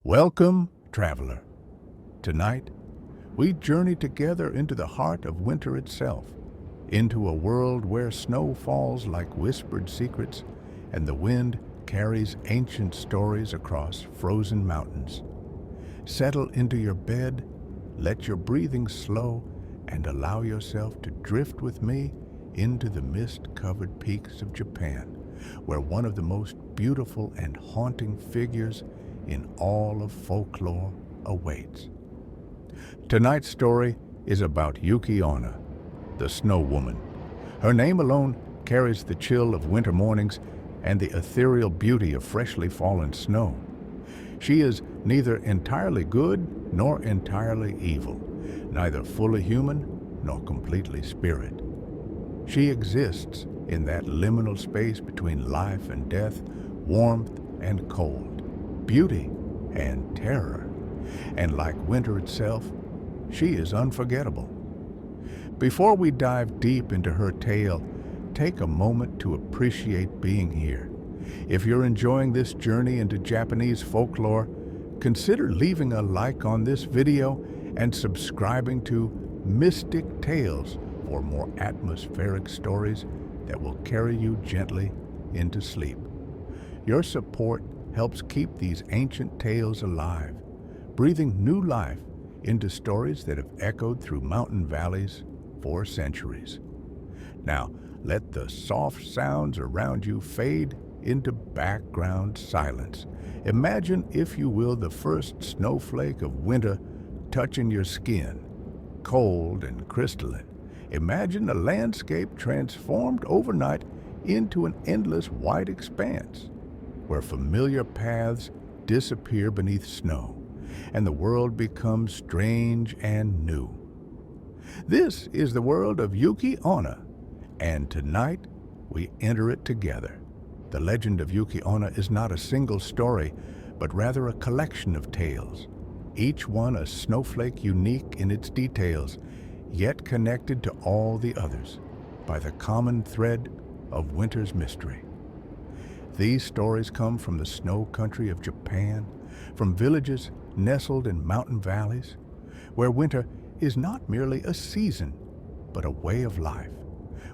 Welcome, traveler. Tonight, we journey together into the heart of winter itself, into a world where snow falls like whispered secrets and the wind carries ancient stories across frozen mountains. Settle into your bed, let your breathing slow, and allow yourself to drift with me into the mist-covered peaks of Japan, where one of the most beautiful and haunting figures in all of folklore awaits. Tonight's story is about Yuki-Onna, the Snow Woman. Her name alone carries the chill of winter mornings and the ethereal beauty of freshly fallen snow. She is neither entirely good nor entirely evil, neither fully human nor completely spirit. She exists in that liminal space between life and death, warmth and cold, beauty and terror. And like winter itself, she is unforgettable. Before we dive deep into her tale, take a moment to appreciate being here. If you're enjoying this journey into Japanese folklore, consider leaving a like on this video and subscribing to Mystic Tales for more atmospheric stories that will carry you gently into sleep. Your support helps keep these ancient tales alive, breathing new life into stories that have echoed through mountain valleys for centuries. Now, let the soft sounds around you fade into background silence. Imagine, if you will, the first snowflake of winter touching your skin, cold and crystalline. Imagine a landscape transformed overnight into an endless white expanse, where familiar paths disappear beneath snow, and the world becomes strange and new. This is the world of Yuki-Onna, and tonight we enter it together. The legend of Yuki-Onna is not a single story, but rather a collection of tales, each one a snowflake unique in its details, yet connected to all the others by the common thread of winter's mystery. These stories come from the snow country of Japan, from villages nestled in mountain valleys, where winter is not merely a season, but a way of life,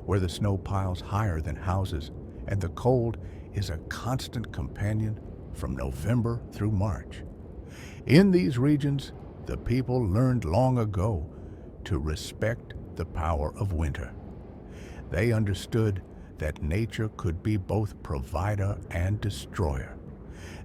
where the snow piles higher than houses and the cold is a constant companion from November through March. In these regions, the people learned long ago to respect the power of winter. They understood that nature could be both provider and destroyer,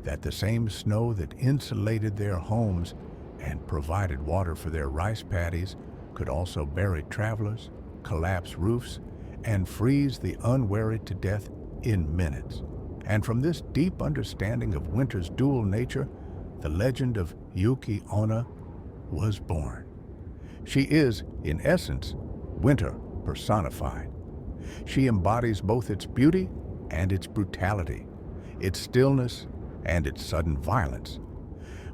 that the same snow that insulated their homes and provided water for their rice paddies could also bury travelers, collapse roofs, and freeze the unwary to death in minutes. And from this deep understanding of winter's dual nature, the legend of Yuki-Onna was born. She is, in essence, winter personified. She embodies both its beauty and its brutality, its stillness and its sudden violence.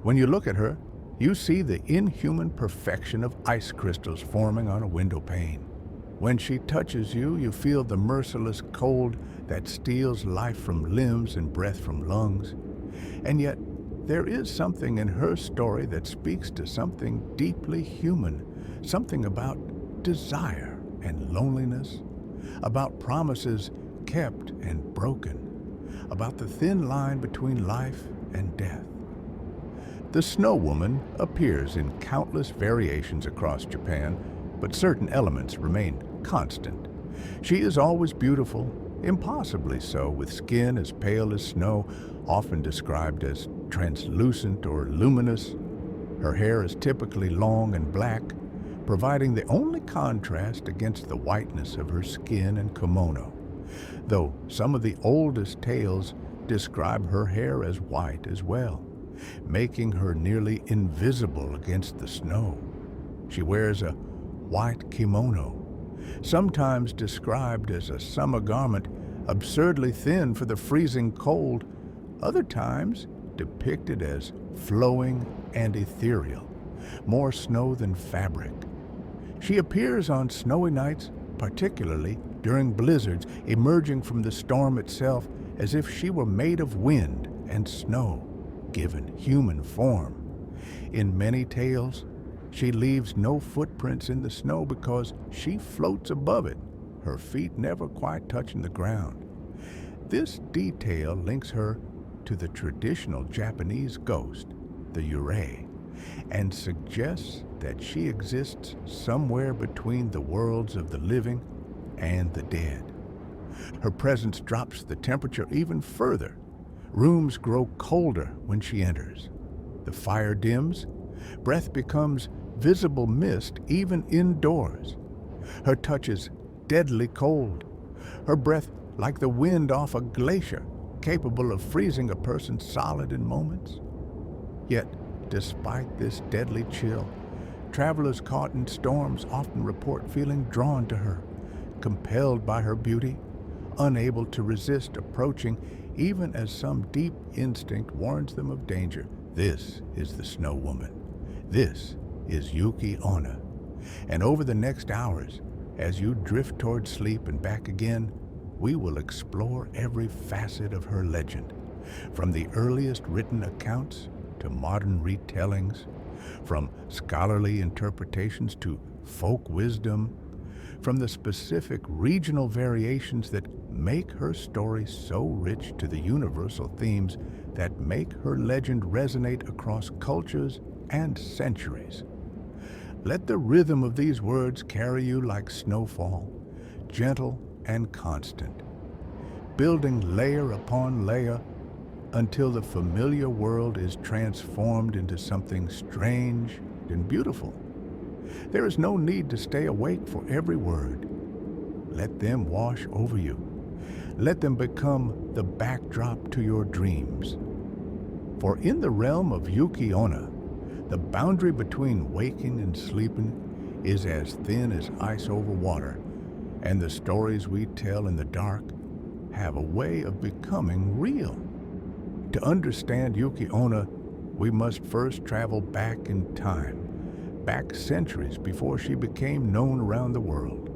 When you look at her, you see the inhuman perfection of ice crystals forming on a window pane. When she touches you, you feel the merciless cold that steals life from limbs and breath from lungs. And yet, there is something in her story that speaks to something deeply human, something about desire and loneliness, about promises kept and broken, about the thin line between life and death. The Snow Woman appears in countless variations across Japan, but certain elements remain constant. She is always beautiful, impossibly so, with skin as pale as snow, often described as translucent or luminous. Her hair is typically long and black, providing the only contrast against the whiteness of her skin and kimono, though some of the oldest tales describe her hair as white as well, making her nearly invisible against the snow. She wears a white kimono, sometimes described as a summer garment absurdly thin for the freezing cold, other times depicted as flowing and ethereal, more snow than fabric. She appears on snowy nights, particularly during blizzards, emerging from the storm itself as if she were made of wind and snow. given human form. In many tales, she leaves no footprints in the snow because she floats above it, her feet never quite touching the ground. This detail links her to the traditional Japanese ghost, the yurei, and suggests that she exists somewhere between the worlds of the living and the dead. Her presence drops the temperature even further. Rooms grow colder when she enters. The fire dims. Breath becomes visible mist even indoors. Her touch is deadly cold. Her breath like the wind off a glacier, capable of freezing a person solid in moments. Yet, despite this deadly chill, travelers caught in storms often report feeling drawn to her, compelled by her beauty, unable to resist approaching even as some deep instinct warns them of danger. This is the Snow Woman. This is Yuki-Onna. And over the next hours, as you drift toward sleep and back again, we will explore every facet of her legend, from the earliest written accounts to modern retellings, from scholarly interpretations to folk wisdom, from the specific regional variations that make her story so rich to the universal themes that make her legend resonate across cultures and centuries. Let the rhythm of these words carry you like snowfall, gentle and constant, building layer upon layer until the familiar world is transformed into something strange and beautiful. There is no need to stay awake for every word. Let them wash over you. Let them become the backdrop to your dreams. For in the realm of Yuki-Onna, the boundary between waking and sleeping is as thin as ice over water, and the stories we tell in the dark have a way of becoming real. To understand Yuki-Onna, we must first travel back in time, back centuries before she became known around the world,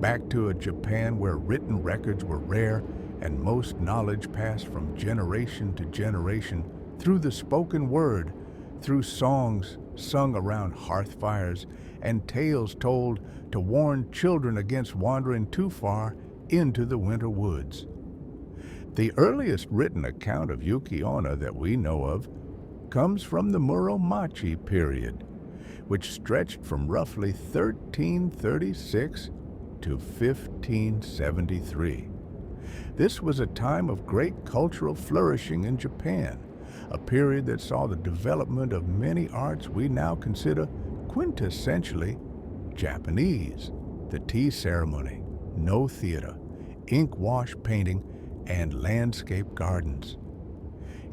back to a Japan where written records were rare and most knowledge passed from generation to generation through the spoken word, through songs sung around hearth fires and tales told to warn children against wandering too far into the winter woods. The earliest written account of Yuki-Onna that we know of comes from the Muromachi period, which stretched from roughly 1336 to 1573. This was a time of great cultural flourishing in Japan, a period that saw the development of many arts we now consider quintessentially Japanese: the tea ceremony, no theater, ink wash painting, and landscape gardens.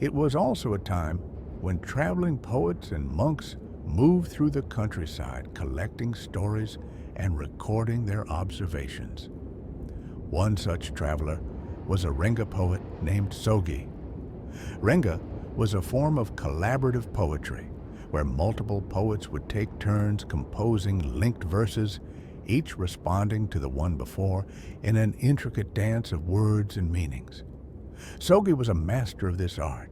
It was also a time when traveling poets and monks moved through the countryside collecting stories and recording their observations. One such traveler was a Renga poet named Sogi. Renga was a form of collaborative poetry where multiple poets would take turns composing linked verses, each responding to the one before in an intricate dance of words and meanings. Sogi was a master of this art,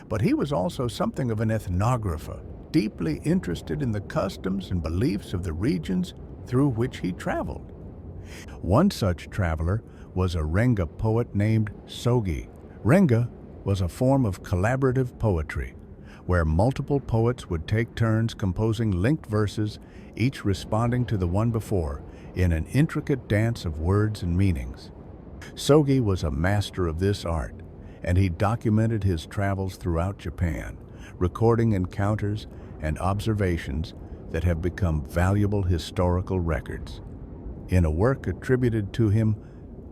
but he was also something of an ethnographer, deeply interested in the customs and beliefs of the regions through which he traveled. One such traveler was a Renga poet named Sogi. Renga was a form of collaborative poetry, where multiple poets would take turns composing linked verses, each responding to the one before, in an intricate dance of words and meanings. Sogi was a master of this art, and he documented his travels throughout Japan, recording encounters and observations that have become valuable historical records. In a work attributed to him,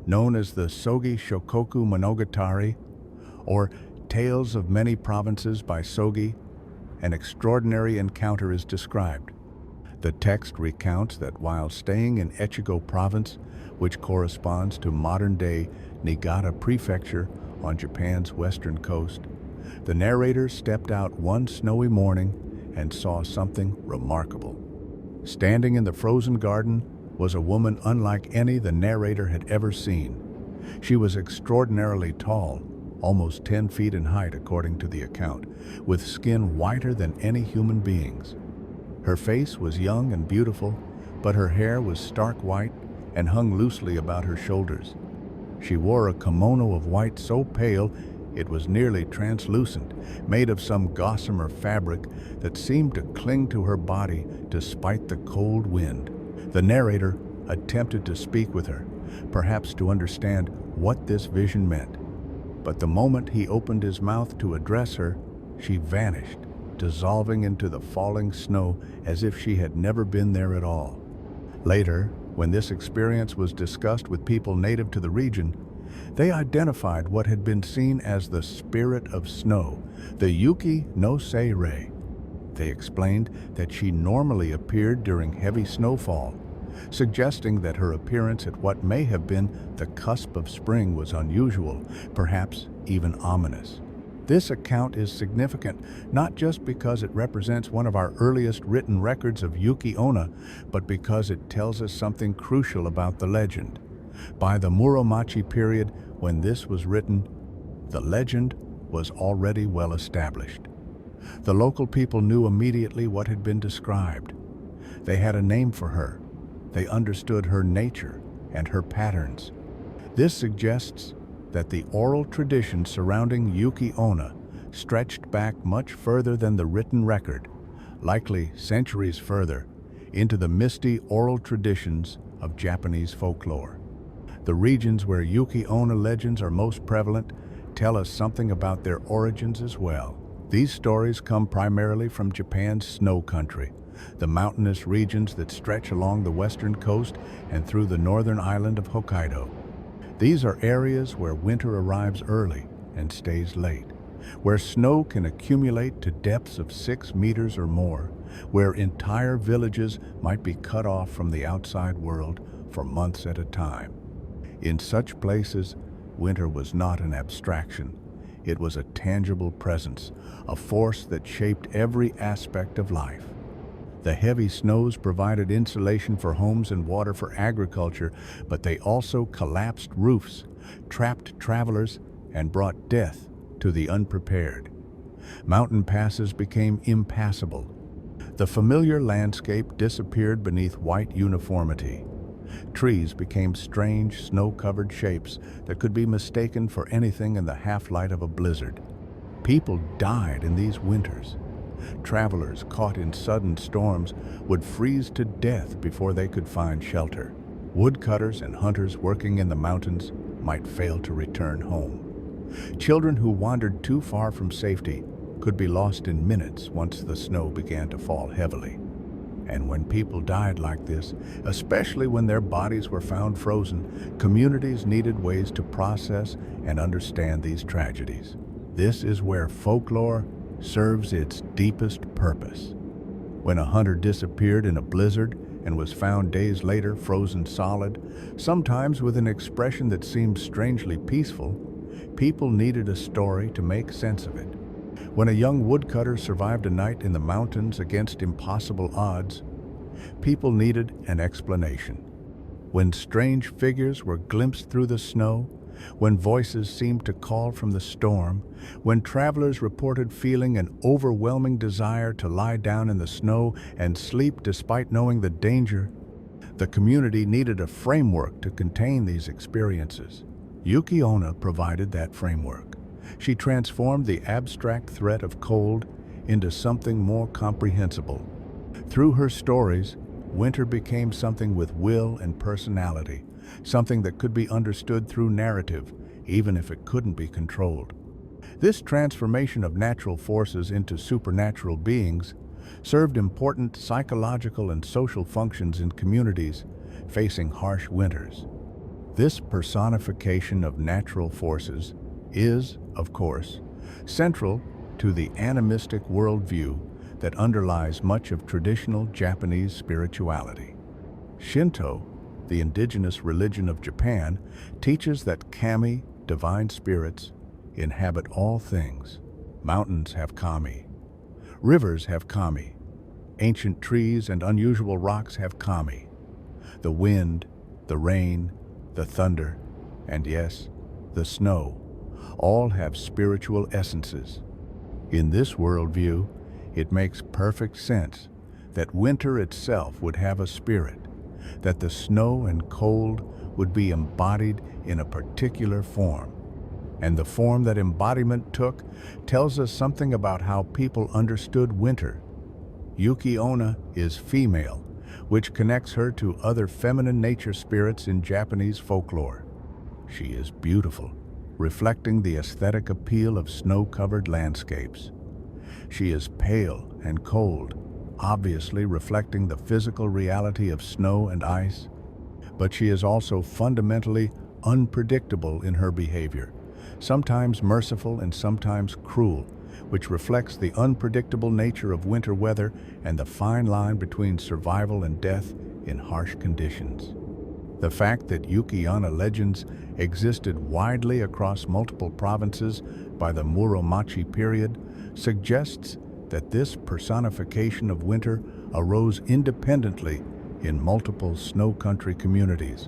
known as the Sogi Shokoku Monogatari, or Tales of Many Provinces by Sogi, an extraordinary encounter is described. The text recounts that while staying in Echigo Province, which corresponds to modern-day Niigata Prefecture on Japan's western coast, the narrator stepped out one snowy morning and saw something remarkable. Standing in the frozen garden was a woman unlike any the narrator had ever seen. She was extraordinarily tall, almost 10 feet in height according to the account, with skin whiter than any human being's. Her face was young and beautiful, but her hair was stark white and hung loosely about her shoulders. She wore a kimono of white so pale it was nearly translucent, made of some gossamer fabric that seemed to cling to her body despite the cold wind. The narrator attempted to speak with her, perhaps to understand what this vision meant. But the moment he opened his mouth to address her, she vanished, dissolving into the falling snow as if she had never been there at all. Later, when this experience was discussed with people native to the region, they identified what had been seen as the spirit of snow, the Yuki-Onna. They explained that she normally appeared during heavy snowfall, suggesting that her appearance at what may have been the cusp of spring was unusual, perhaps even ominous. This account is significant not just because it represents one of our earliest written records of Yuki-Onna, but because it tells us something crucial about the legend. By the Muromachi period, when this was written, the legend was already well established. The local people knew immediately what had been described. They had a name for her. They understood her nature and her patterns. This suggests that the oral tradition surrounding Yuki-Onna stretched back much further than the written record, likely centuries further, into the misty oral traditions of Japanese folklore. The regions where Yuki-Onna legends are most prevalent tell us something about their origins as well. These stories come primarily from Japan's snow country, the mountainous regions that stretch along the western coast and through the northern island of Hokkaido. These are areas where winter arrives early and stays late, where snow can accumulate to depths of 6 meters or more, where entire villages might be cut off from the outside world for months at a time. In such places, winter was not an abstraction. It was a tangible presence, a force that shaped every aspect of life. The heavy snows provided insulation for homes and water for agriculture, but they also collapsed roofs, trapped travelers, and brought death to the unprepared. Mountain passes became impassable. The familiar landscape disappeared beneath white uniformity. Trees became strange, snow-covered shapes that could be mistaken for anything in the half-light of a blizzard. People died in these winters. Travelers caught in sudden storms would freeze to death before they could find shelter. Woodcutters and hunters working in the mountains might fail to return home. Children who wandered too far from safety could be lost in minutes once the snow began to fall heavily. And when people died like this, especially when their bodies were found frozen, communities needed ways to process and understand these tragedies. This is where folklore serves its deepest purpose. When a hunter disappeared in a blizzard and was found days later frozen solid, sometimes with an expression that seemed strangely peaceful, people needed a story to make sense of it. When a young woodcutter survived a night in the mountains against impossible odds, people needed an explanation. When strange figures were glimpsed through the snow, when voices seemed to call from the storm, when travelers reported feeling an overwhelming desire to lie down in the snow and sleep despite knowing the danger, the community needed a framework to contain these experiences. Yuki-Onna provided that framework. She transformed the abstract threat of cold into something more comprehensible. Through her stories, winter became something with will and personality, something that could be understood through narrative, even if it couldn't be controlled. This transformation of natural forces into supernatural beings served important psychological and social functions in communities facing harsh winters. This personification of natural forces is, of course, central to the animistic worldview that underlies much of traditional Japanese spirituality. Shinto, the indigenous religion of Japan, teaches that kami, divine spirits, inhabit all things. Mountains have kami. Rivers have kami. Ancient trees and unusual rocks have kami. The wind, the rain, the thunder, and yes, the snow, all have spiritual essences. In this worldview, it makes perfect sense that winter itself would have a spirit, that the snow and cold would be embodied in a particular form. And the form that embodiment took tells us something about how people understood winter. Yuki-Onna is female, which connects her to other feminine nature spirits in Japanese folklore. She is beautiful, reflecting the aesthetic appeal of snow-covered landscapes. She is pale and cold, obviously reflecting the physical reality of snow and ice. But she is also fundamentally unpredictable in her behavior, sometimes merciful and sometimes cruel, which reflects the unpredictable nature of winter weather and the fine line between survival and death in harsh conditions. The fact that Yuki-Onna legends existed widely across multiple provinces by the Muromachi period suggests that this personification of winter arose independently in multiple snow country communities,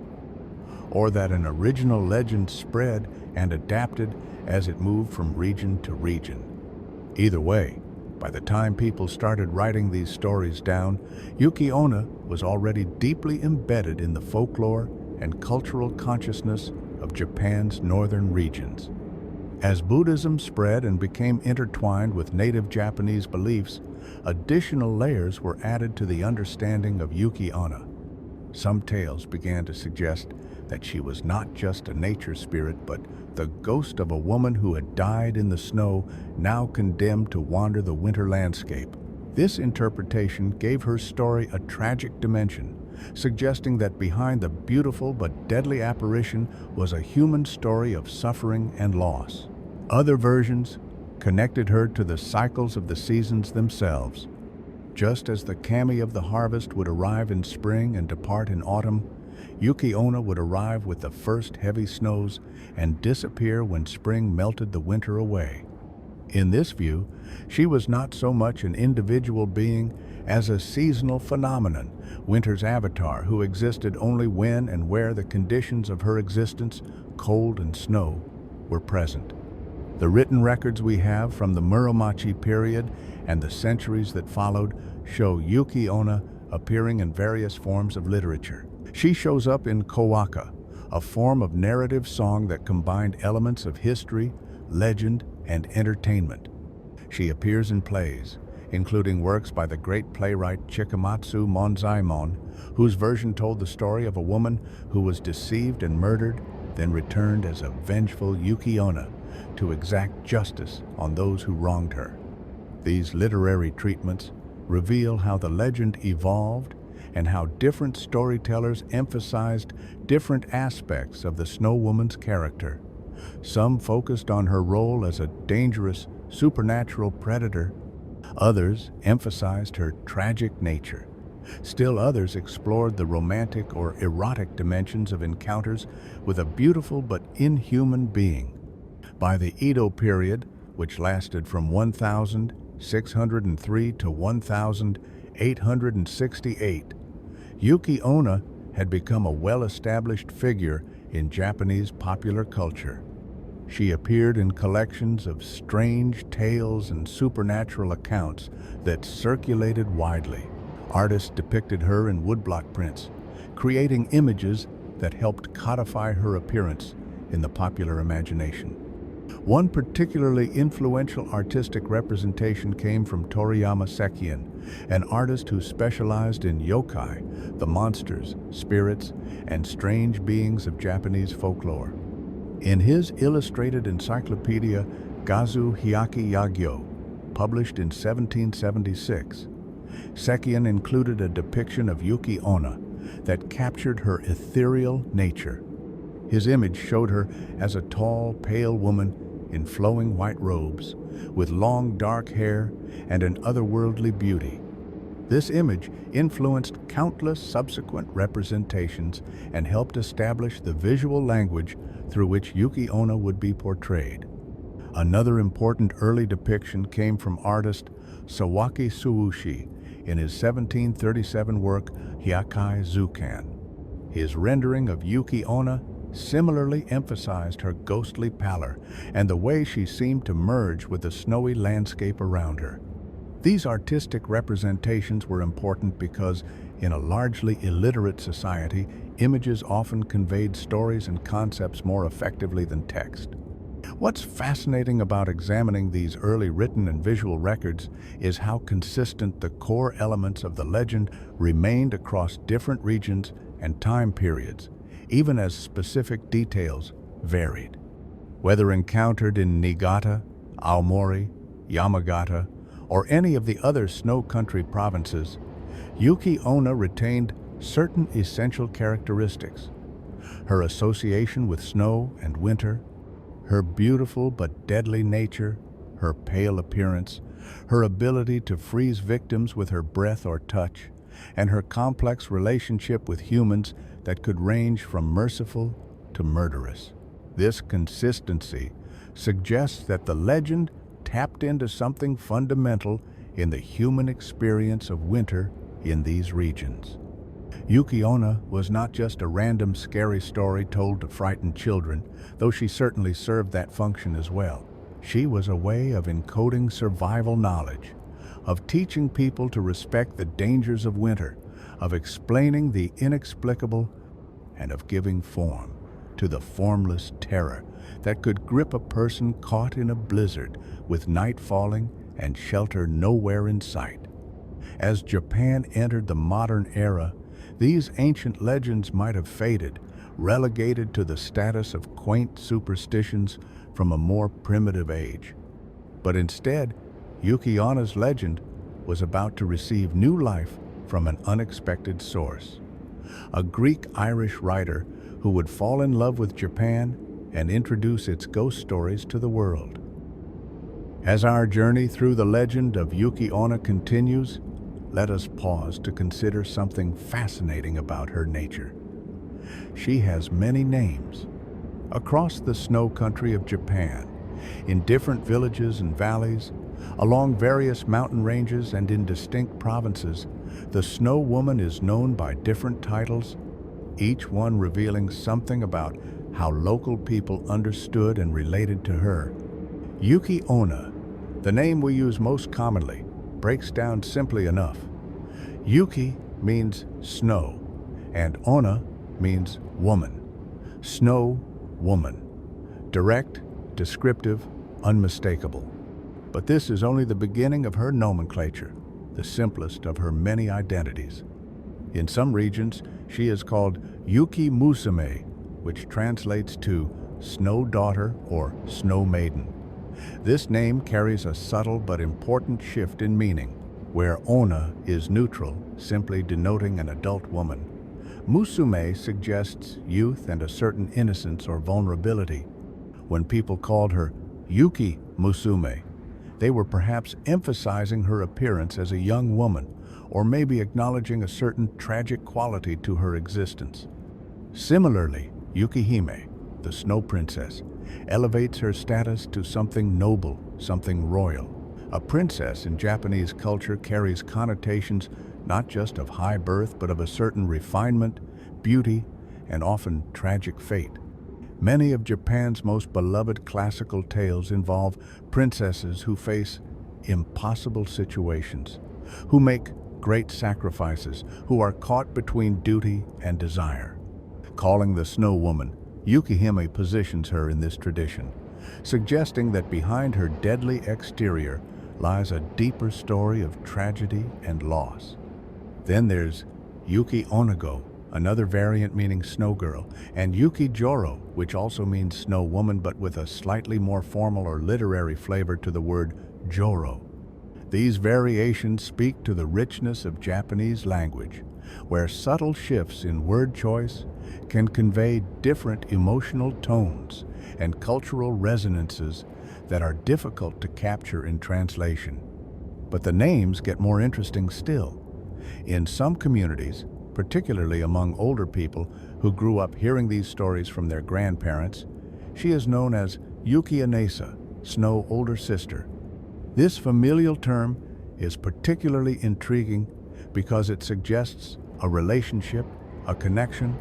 or that an original legend spread and adapted as it moved from region to region. Either way, by the time people started writing these stories down, Yuki-Onna was already deeply embedded in the folklore and cultural consciousness of Japan's northern regions. As Buddhism spread and became intertwined with native Japanese beliefs, additional layers were added to the understanding of Yuki-Onna. Some tales began to suggest that she was not just a nature spirit, but the ghost of a woman who had died in the snow, now condemned to wander the winter landscape. This interpretation gave her story a tragic dimension, suggesting that behind the beautiful but deadly apparition was a human story of suffering and loss. Other versions connected her to the cycles of the seasons themselves. Just as the kami of the harvest would arrive in spring and depart in autumn, Yuki-Onna would arrive with the first heavy snows and disappear when spring melted the winter away. In this view, she was not so much an individual being as a seasonal phenomenon, winter's avatar who existed only when and where the conditions of her existence, cold and snow, were present. The written records we have from the Muromachi period and the centuries that followed show Yuki-Onna appearing in various forms of literature. She shows up in kowaka, a form of narrative song that combined elements of history, legend, and entertainment. She appears in plays, including works by the great playwright Chikamatsu Monzaimon, whose version told the story of a woman who was deceived and murdered, then returned as a vengeful Yuki-Onna to exact justice on those who wronged her. These literary treatments reveal how the legend evolved and how different storytellers emphasized different aspects of the Snow Woman's character. Some focused on her role as a dangerous, supernatural predator. Others emphasized her tragic nature. Still others explored the romantic or erotic dimensions of encounters with a beautiful but inhuman being. By the Edo period, which lasted from 1603 to 1868, Yuki-Onna had become a well-established figure in Japanese popular culture. She appeared in collections of strange tales and supernatural accounts that circulated widely. Artists depicted her in woodblock prints, creating images that helped codify her appearance in the popular imagination. One particularly influential artistic representation came from Toriyama Sekian, an artist who specialized in yokai, the monsters, spirits, and strange beings of Japanese folklore. In his illustrated encyclopedia Gazu Hyaki Yagyo, published in 1776, Sekian included a depiction of Yuki-Onna that captured her ethereal nature. His image showed her as a tall, pale woman in flowing white robes, with long dark hair and an otherworldly beauty. This image influenced countless subsequent representations and helped establish the visual language through which Yuki-Onna would be portrayed. Another important early depiction came from artist Sawaki Suushi in his 1737 work Hyakai Zukan. His rendering of Yuki-Onna similarly emphasized her ghostly pallor and the way she seemed to merge with the snowy landscape around her. These artistic representations were important because, in a largely illiterate society, images often conveyed stories and concepts more effectively than text. What's fascinating about examining these early written and visual records is how consistent the core elements of the legend remained across different regions and time periods, even as specific details varied. Whether encountered in Niigata, Aomori, Yamagata, or any of the other snow country provinces, Yuki-Onna retained certain essential characteristics. Her association with snow and winter, her beautiful but deadly nature, her pale appearance, her ability to freeze victims with her breath or touch, and her complex relationship with humans that could range from merciful to murderous. This consistency suggests that the legend tapped into something fundamental in the human experience of winter in these regions. Yuki-Onna was not just a random scary story told to frighten children, though she certainly served that function as well. She was a way of encoding survival knowledge, of teaching people to respect the dangers of winter, of explaining the inexplicable, and of giving form to the formless terror that could grip a person caught in a blizzard with night falling and shelter nowhere in sight. As Japan entered the modern era, these ancient legends might have faded, relegated to the status of quaint superstitions from a more primitive age. But instead, Yuki-Onna's legend was about to receive new life from an unexpected source. A Greek-Irish writer who would fall in love with Japan and introduce its ghost stories to the world. As our journey through the legend of Yuki-Onna continues, let us pause to consider something fascinating about her nature. She has many names. Across the snow country of Japan, in different villages and valleys, along various mountain ranges and in distinct provinces, the Snow Woman is known by different titles, each one revealing something about how local people understood and related to her. Yuki-Onna, the name we use most commonly, breaks down simply enough. Yuki means snow, and Onna means woman. Snow woman. Direct, descriptive, unmistakable. But this is only the beginning of her nomenclature, the simplest of her many identities. In some regions, she is called Yuki Musume, which translates to snow daughter or snow maiden. This name carries a subtle but important shift in meaning. Where Onna is neutral, simply denoting an adult woman, Musume suggests youth and a certain innocence or vulnerability. When people called her Yuki Musume, they were perhaps emphasizing her appearance as a young woman, or maybe acknowledging a certain tragic quality to her existence. Similarly, Yukihime, the snow princess, elevates her status to something noble, something royal. A princess in Japanese culture carries connotations not just of high birth, but of a certain refinement, beauty, and often tragic fate. Many of Japan's most beloved classical tales involve princesses who face impossible situations, who make great sacrifices, who are caught between duty and desire. Calling the Snow Woman, Yukihime positions her in this tradition, suggesting that behind her deadly exterior lies a deeper story of tragedy and loss. Then there's Yuki-Onago, another variant meaning snow girl, and Yuki-Joro, which also means snow woman but with a slightly more formal or literary flavor to the word Joro. These variations speak to the richness of Japanese language, where subtle shifts in word choice can convey different emotional tones and cultural resonances that are difficult to capture in translation. But the names get more interesting still. In some communities, particularly among older people who grew up hearing these stories from their grandparents, she is known as Yuki-Onesa, Snow older sister. This familial term is particularly intriguing because it suggests a relationship, a connection,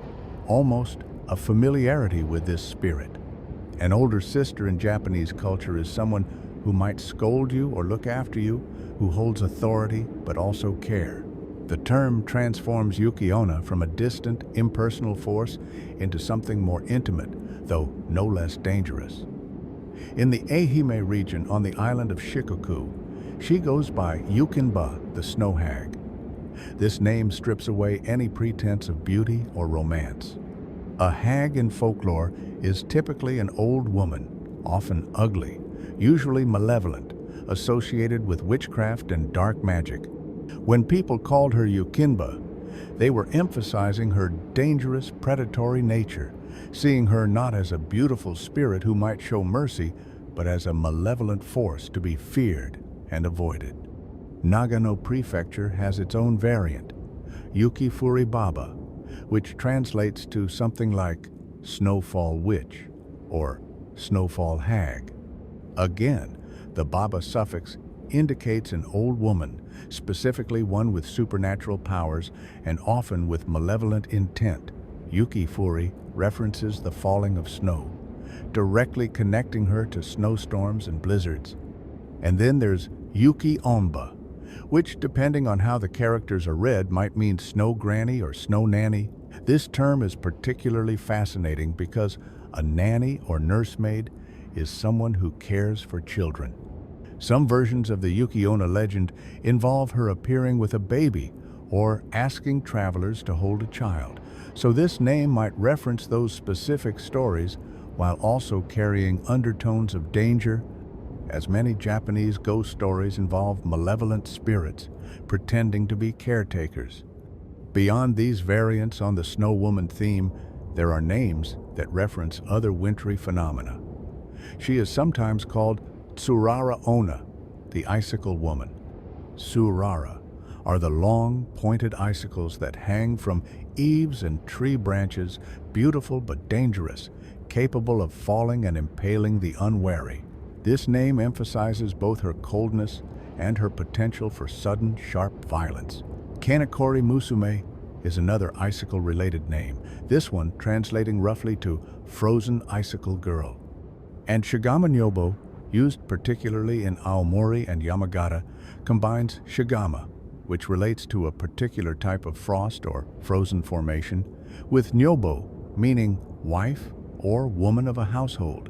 almost a familiarity with this spirit. An older sister in Japanese culture is someone who might scold you or look after you, who holds authority but also care. The term transforms Yuki-Onna from a distant, impersonal force into something more intimate, though no less dangerous. In the Ehime region on the island of Shikoku, she goes by Yukinba, the snow hag. This name strips away any pretense of beauty or romance. A hag in folklore is typically an old woman, often ugly, usually malevolent, associated with witchcraft and dark magic. When people called her Yukinba, they were emphasizing her dangerous, predatory nature, seeing her not as a beautiful spirit who might show mercy, but as a malevolent force to be feared and avoided. Nagano Prefecture has its own variant, Yuki Furi Baba, which translates to something like snowfall witch or snowfall hag. Again, the Baba suffix indicates an old woman, specifically one with supernatural powers and often with malevolent intent. Yuki Furi references the falling of snow, directly connecting her to snowstorms and blizzards. And then there's Yuki-Onna, which, depending on how the characters are read, might mean snow granny or snow nanny. This term is particularly fascinating because a nanny or nursemaid is someone who cares for children. Some versions of the Yuki-Onna legend involve her appearing with a baby or asking travelers to hold a child, so this name might reference those specific stories while also carrying undertones of danger, as many Japanese ghost stories involve malevolent spirits pretending to be caretakers. Beyond these variants on the Snow Woman theme, there are names that reference other wintry phenomena. She is sometimes called Tsurara Onna, the icicle woman. Tsurara are the long, pointed icicles that hang from eaves and tree branches, beautiful but dangerous, capable of falling and impaling the unwary. This name emphasizes both her coldness and her potential for sudden, sharp violence. Kanekori Musume is another icicle-related name, this one translating roughly to frozen icicle girl. And Shigama Nyobo, used particularly in Aomori and Yamagata, combines shigama, which relates to a particular type of frost or frozen formation, with nyobo, meaning wife or woman of a household.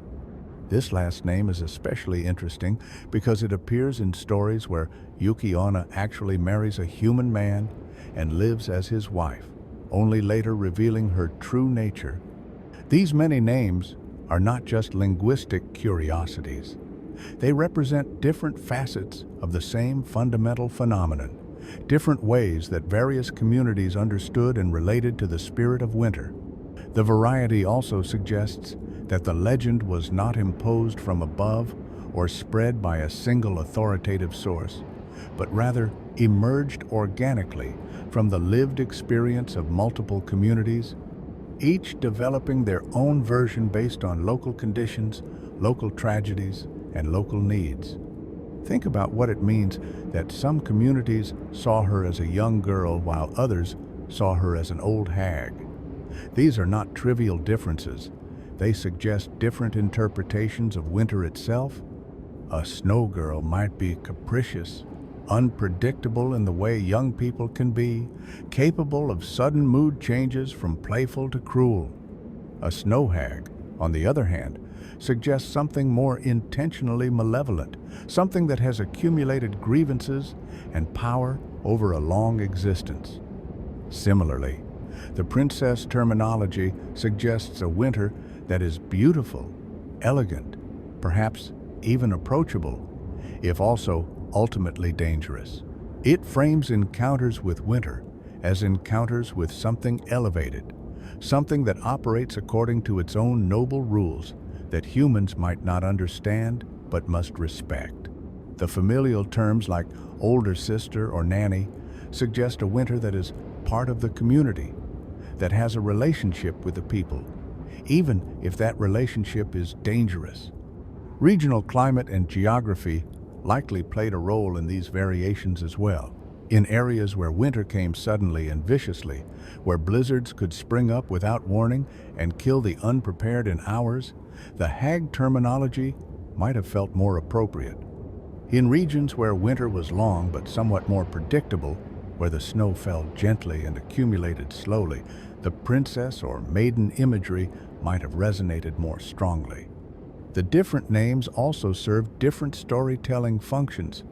This last name is especially interesting because it appears in stories where Yuki-Onna actually marries a human man and lives as his wife, only later revealing her true nature. These many names are not just linguistic curiosities. They represent different facets of the same fundamental phenomenon, different ways that various communities understood and related to the spirit of winter. The variety also suggests that the legend was not imposed from above or spread by a single authoritative source, but rather emerged organically from the lived experience of multiple communities, each developing their own version based on local conditions, local tragedies, and local needs. Think about what it means that some communities saw her as a young girl while others saw her as an old hag. These are not trivial differences. They suggest different interpretations of winter itself. A snow girl might be capricious, unpredictable in the way young people can be, capable of sudden mood changes from playful to cruel. A snow hag, on the other hand, suggests something more intentionally malevolent, something that has accumulated grievances and power over a long existence. Similarly, the princess terminology suggests a winter that is beautiful, elegant, perhaps even approachable, if also ultimately dangerous. It frames encounters with winter as encounters with something elevated, something that operates according to its own noble rules that humans might not understand but must respect. The familial terms like older sister or nanny suggest a winter that is part of the community, that has a relationship with the people, even if that relationship is dangerous. Regional climate and geography likely played a role in these variations as well. In areas where winter came suddenly and viciously, where blizzards could spring up without warning and kill the unprepared in hours, the hag terminology might have felt more appropriate. In regions where winter was long but somewhat more predictable, where the snow fell gently and accumulated slowly, the princess or maiden imagery might have resonated more strongly. The different names also served different storytelling functions.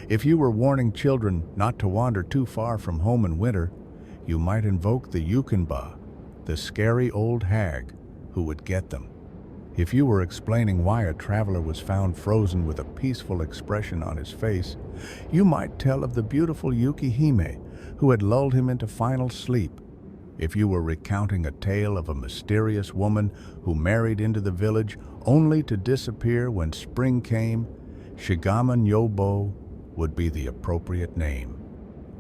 If you were warning children not to wander too far from home in winter, you might invoke the Yuki-Onna, the scary old hag who would get them. If you were explaining why a traveler was found frozen with a peaceful expression on his face, you might tell of the beautiful Yuki-Hime who had lulled him into final sleep. If you were recounting a tale of a mysterious woman who married into the village only to disappear when spring came, Shigama Nyobo would be the appropriate name.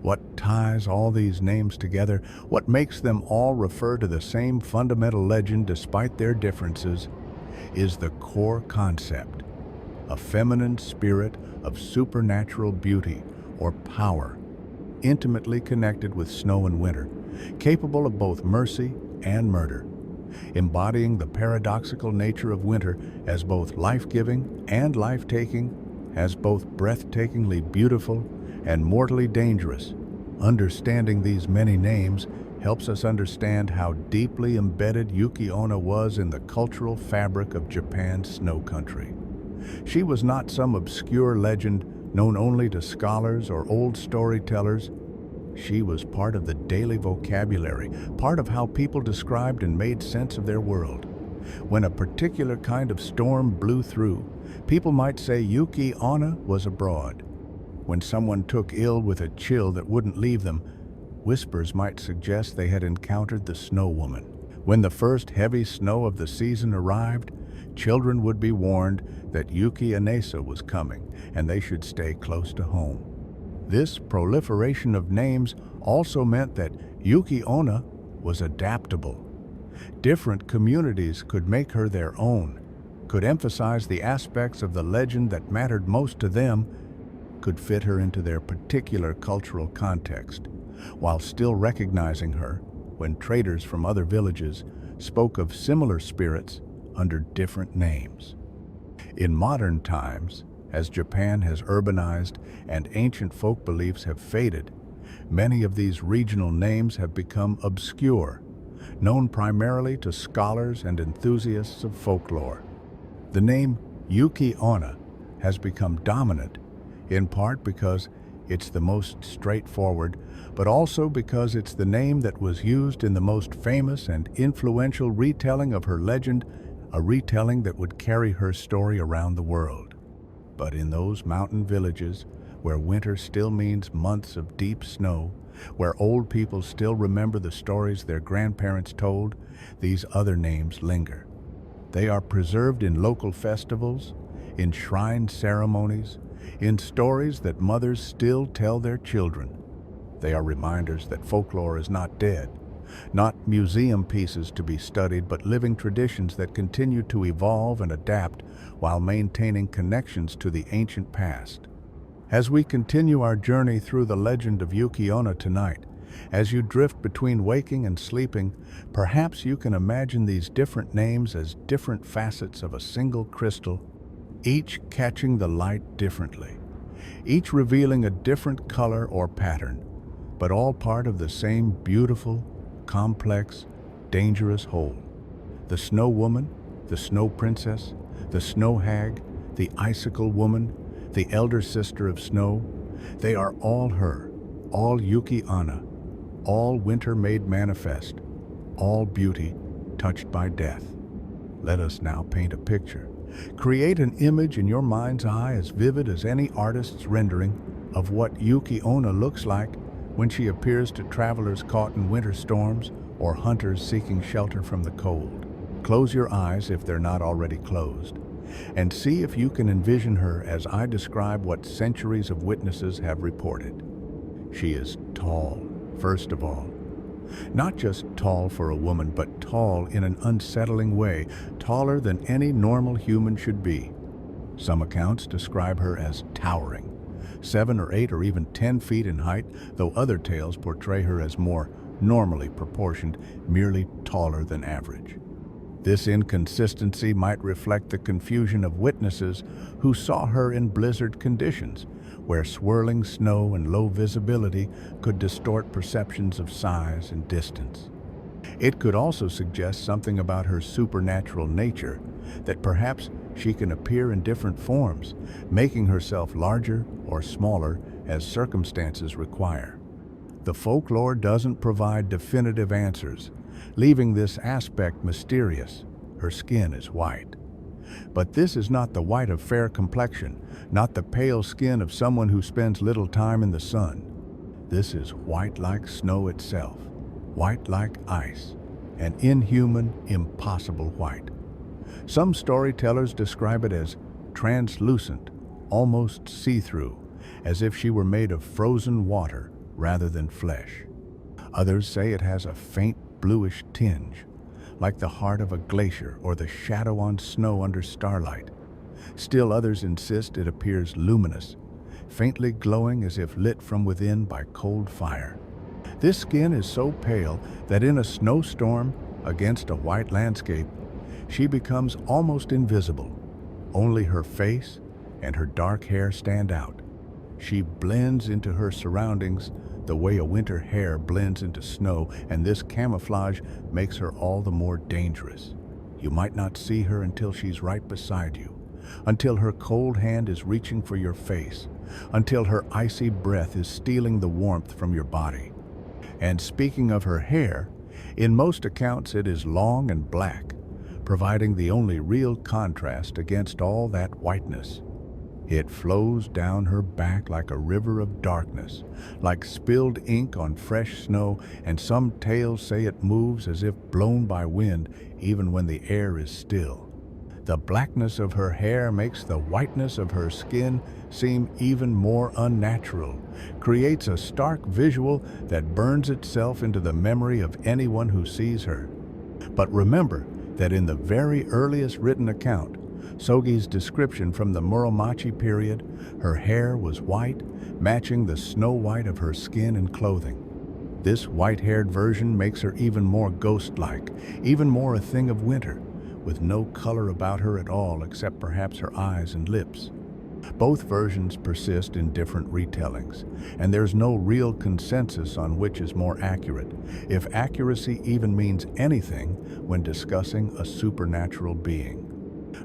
What ties all these names together, what makes them all refer to the same fundamental legend despite their differences, is the core concept, a feminine spirit of supernatural beauty or power, intimately connected with snow and winter, capable of both mercy and murder, embodying the paradoxical nature of winter as both life-giving and life-taking, as both breathtakingly beautiful and mortally dangerous. Understanding these many names helps us understand how deeply embedded Yuki-Onna was in the cultural fabric of Japan's snow country. She was not some obscure legend known only to scholars or old storytellers. She was part of the daily vocabulary, part of how people described and made sense of their world. When a particular kind of storm blew through, people might say Yuki-Onna was abroad. When someone took ill with a chill that wouldn't leave them, whispers might suggest they had encountered the snow woman. When the first heavy snow of the season arrived, children would be warned that Yuki-Onna was coming and they should stay close to home. This proliferation of names also meant that Yuki-Onna was adaptable. Different communities could make her their own, could emphasize the aspects of the legend that mattered most to them, could fit her into their particular cultural context, while still recognizing her when traders from other villages spoke of similar spirits under different names. In modern times, as Japan has urbanized and ancient folk beliefs have faded, many of these regional names have become obscure, known primarily to scholars and enthusiasts of folklore. The name Yuki-Onna has become dominant, in part because it's the most straightforward, but also because it's the name that was used in the most famous and influential retelling of her legend, a retelling that would carry her story around the world. But in those mountain villages, where winter still means months of deep snow, where old people still remember the stories their grandparents told, these other names linger. They are preserved in local festivals, in shrine ceremonies, in stories that mothers still tell their children. They are reminders that folklore is not dead, not museum pieces to be studied, but living traditions that continue to evolve and adapt while maintaining connections to the ancient past. As we continue our journey through the legend of Yuki-Onna tonight, as you drift between waking and sleeping, perhaps you can imagine these different names as different facets of a single crystal, each catching the light differently, each revealing a different color or pattern, but all part of the same beautiful, complex, dangerous whole. The Snow Woman, the Snow Princess, the Snow Hag, the Icicle Woman, the Elder Sister of Snow, they are all her, all Yuki-Onna, all winter made manifest, all beauty touched by death. Let us now paint a picture. Create an image in your mind's eye as vivid as any artist's rendering of what Yuki-Onna looks like when she appears to travelers caught in winter storms or hunters seeking shelter from the cold. Close your eyes if they're not already closed, and see if you can envision her as I describe what centuries of witnesses have reported. She is tall, first of all. Not just tall for a woman, but tall in an unsettling way, taller than any normal human should be. Some accounts describe her as towering, 7 or 8 or even 10 feet in height, though other tales portray her as more normally proportioned, merely taller than average. This inconsistency might reflect the confusion of witnesses who saw her in blizzard conditions, where swirling snow and low visibility could distort perceptions of size and distance. It could also suggest something about her supernatural nature, that perhaps she can appear in different forms, making herself larger or smaller as circumstances require. The folklore doesn't provide definitive answers, leaving this aspect mysterious. Her skin is white. But this is not the white of fair complexion, not the pale skin of someone who spends little time in the sun. This is white like snow itself, white like ice, an inhuman, impossible white. Some storytellers describe it as translucent, almost see-through, as if she were made of frozen water rather than flesh. Others say it has a faint bluish tinge, like the heart of a glacier or the shadow on snow under starlight. Still others insist it appears luminous, faintly glowing as if lit from within by cold fire. This skin is so pale that in a snowstorm against a white landscape, she becomes almost invisible. Only her face and her dark hair stand out. She blends into her surroundings the way a winter hare blends into snow, and this camouflage makes her all the more dangerous. You might not see her until she's right beside you, until her cold hand is reaching for your face, until her icy breath is stealing the warmth from your body. And speaking of her hair, in most accounts it is long and black, providing the only real contrast against all that whiteness. It flows down her back like a river of darkness, like spilled ink on fresh snow, and some tales say it moves as if blown by wind, even when the air is still. The blackness of her hair makes the whiteness of her skin seem even more unnatural, creates a stark visual that burns itself into the memory of anyone who sees her. But remember that in the very earliest written account, Sogi's description from the Muromachi period, her hair was white, matching the snow white of her skin and clothing. This white-haired version makes her even more ghost-like, even more a thing of winter, with no color about her at all except perhaps her eyes and lips. Both versions persist in different retellings, and there's no real consensus on which is more accurate, if accuracy even means anything when discussing a supernatural being.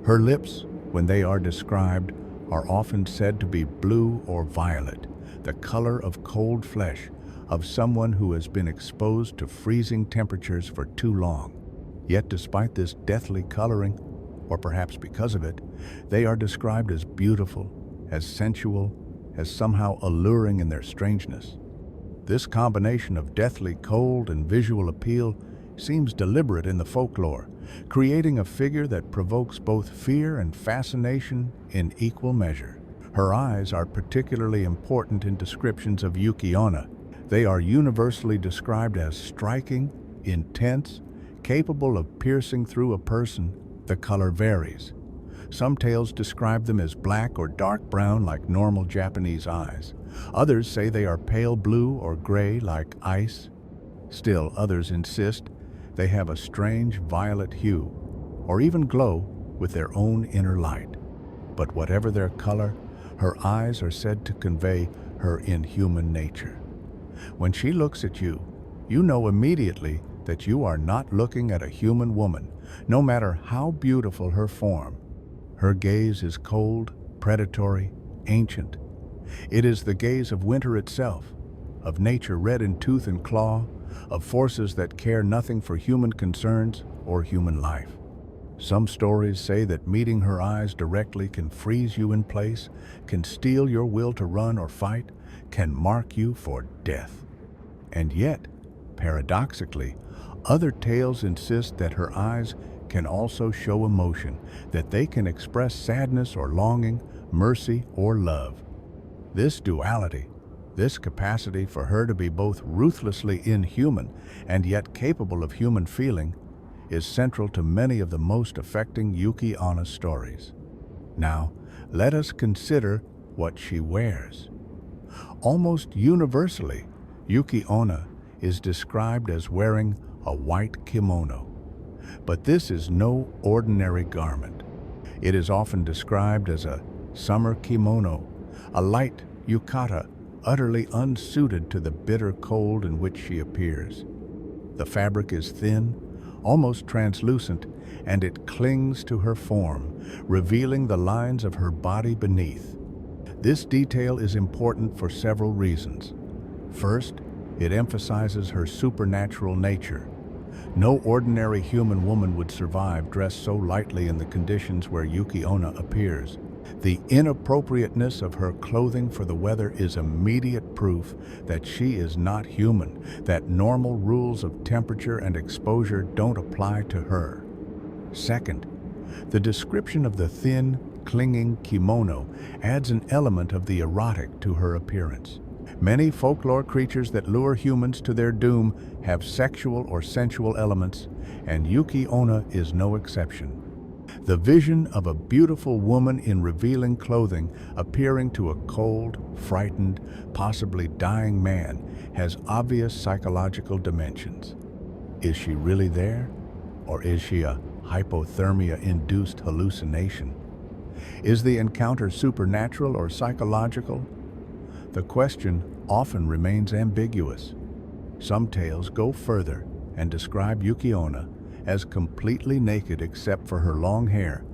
Her lips, when they are described, are often said to be blue or violet, the color of cold flesh, of someone who has been exposed to freezing temperatures for too long. Yet despite this deathly coloring, or perhaps because of it, they are described as beautiful, as sensual, as somehow alluring in their strangeness. This combination of deathly cold and visual appeal seems deliberate in the folklore, creating a figure that provokes both fear and fascination in equal measure. Her eyes are particularly important in descriptions of Yuki-Onna. They are universally described as striking, intense, capable of piercing through a person. The color varies. Some tales describe them as black or dark brown like normal Japanese eyes. Others say they are pale blue or gray like ice. Still others insist they have a strange violet hue, or even glow with their own inner light. But whatever their color, her eyes are said to convey her inhuman nature. When she looks at you, you know immediately that you are not looking at a human woman, no matter how beautiful her form. Her gaze is cold, predatory, ancient. It is the gaze of winter itself, of nature red in tooth and claw, of forces that care nothing for human concerns or human life. Some stories say that meeting her eyes directly can freeze you in place, can steal your will to run or fight, can mark you for death. And yet, paradoxically, other tales insist that her eyes can also show emotion, that they can express sadness or longing, mercy or love. This duality, this capacity for her to be both ruthlessly inhuman and yet capable of human feeling, is central to many of the most affecting Yuki-Onna stories. Now, let us consider what she wears. Almost universally, Yuki-Onna is described as wearing a white kimono. But this is no ordinary garment. It is often described as a summer kimono, a light yukata utterly unsuited to the bitter cold in which she appears. The fabric is thin, almost translucent, and it clings to her form, revealing the lines of her body beneath. This detail is important for several reasons. First, it emphasizes her supernatural nature. No ordinary human woman would survive dressed so lightly in the conditions where Yuki-Onna appears. The inappropriateness of her clothing for the weather is immediate proof that she is not human, that normal rules of temperature and exposure don't apply to her. Second, the description of the thin, clinging kimono adds an element of the erotic to her appearance. Many folklore creatures that lure humans to their doom have sexual or sensual elements, and Yuki-Onna is no exception. The vision of a beautiful woman in revealing clothing appearing to a cold, frightened, possibly dying man has obvious psychological dimensions. Is she really there? Or is she a hypothermia-induced hallucination? Is the encounter supernatural or psychological? The question often remains ambiguous. Some tales go further and describe Yuki-Onna as completely naked except for her long hair.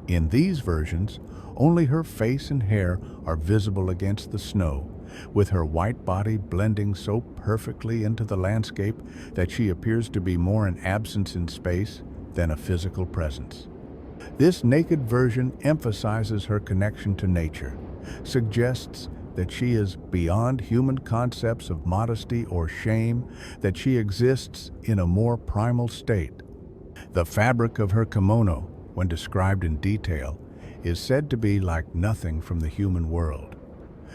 In these versions, only her face and hair are visible against the snow, with her white body blending so perfectly into the landscape that she appears to be more an absence in space than a physical presence. This naked version emphasizes her connection to nature, suggests that she is beyond human concepts of modesty or shame, that she exists in a more primal state. The fabric of her kimono, when described in detail, is said to be like nothing from the human world.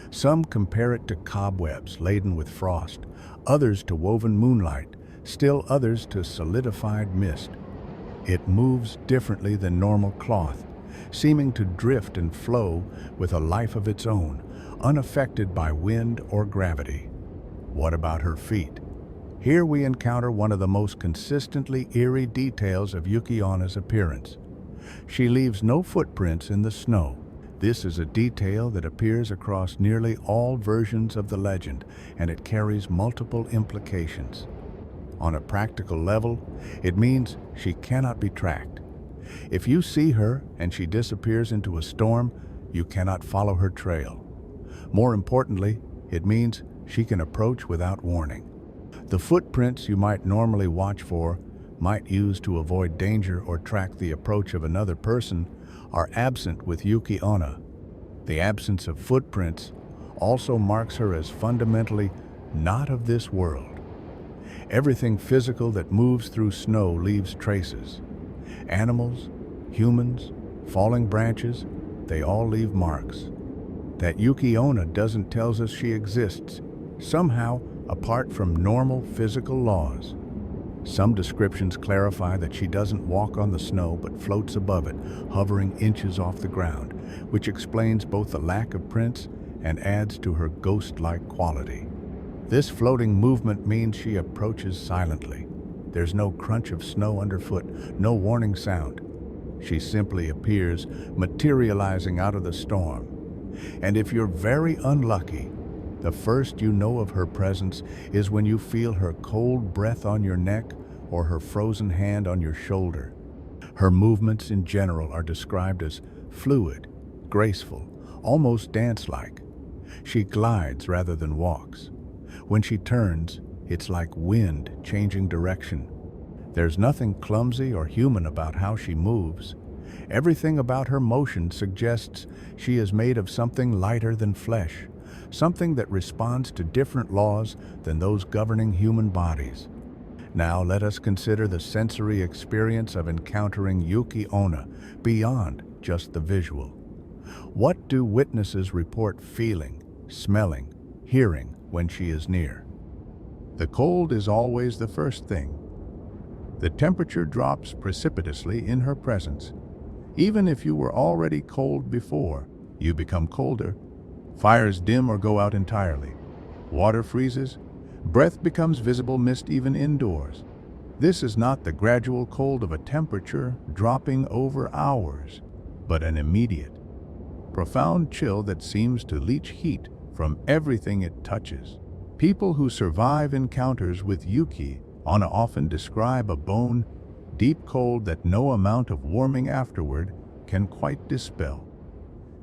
Some compare it to cobwebs laden with frost, others to woven moonlight, still others to solidified mist. It moves differently than normal cloth, seeming to drift and flow with a life of its own, unaffected by wind or gravity. What about her feet? Here we encounter one of the most consistently eerie details of Yuki-Onna's appearance. She leaves no footprints in the snow. This is a detail that appears across nearly all versions of the legend, and it carries multiple implications. On a practical level, it means she cannot be tracked. If you see her and she disappears into a storm, you cannot follow her trail. More importantly, it means she can approach without warning. The footprints you might normally watch for, might use to avoid danger or track the approach of another person, are absent with Yuki-Onna. The absence of footprints also marks her as fundamentally not of this world. Everything physical that moves through snow leaves traces. Animals, humans, falling branches, they all leave marks. That Yuki-Onna doesn't tell us she exists, somehow apart from normal physical laws. Some descriptions clarify that she doesn't walk on the snow but floats above it, hovering inches off the ground, which explains both the lack of prints and adds to her ghost-like quality. This floating movement means she approaches silently. There's no crunch of snow underfoot, no warning sound. She simply appears, materializing out of the storm. And if you're very unlucky, the first you know of her presence is when you feel her cold breath on your neck or her frozen hand on your shoulder. Her movements in general are described as fluid, graceful, almost dance-like. She glides rather than walks. When she turns, it's like wind changing direction. There's nothing clumsy or human about how she moves. Everything about her motion suggests she is made of something lighter than flesh, something that responds to different laws than those governing human bodies. Now let us consider the sensory experience of encountering Yuki-Onna beyond just the visual. What do witnesses report feeling, smelling, hearing when she is near? The cold is always the first thing. The temperature drops precipitously in her presence. Even if you were already cold before, you become colder. Fires dim or go out entirely. Water freezes. Breath becomes visible mist even indoors. This is not the gradual cold of a temperature dropping over hours, but an immediate, profound chill that seems to leach heat from everything it touches. People who survive encounters with Yuki-Onna often describe a bone deep cold that no amount of warming afterward can quite dispel.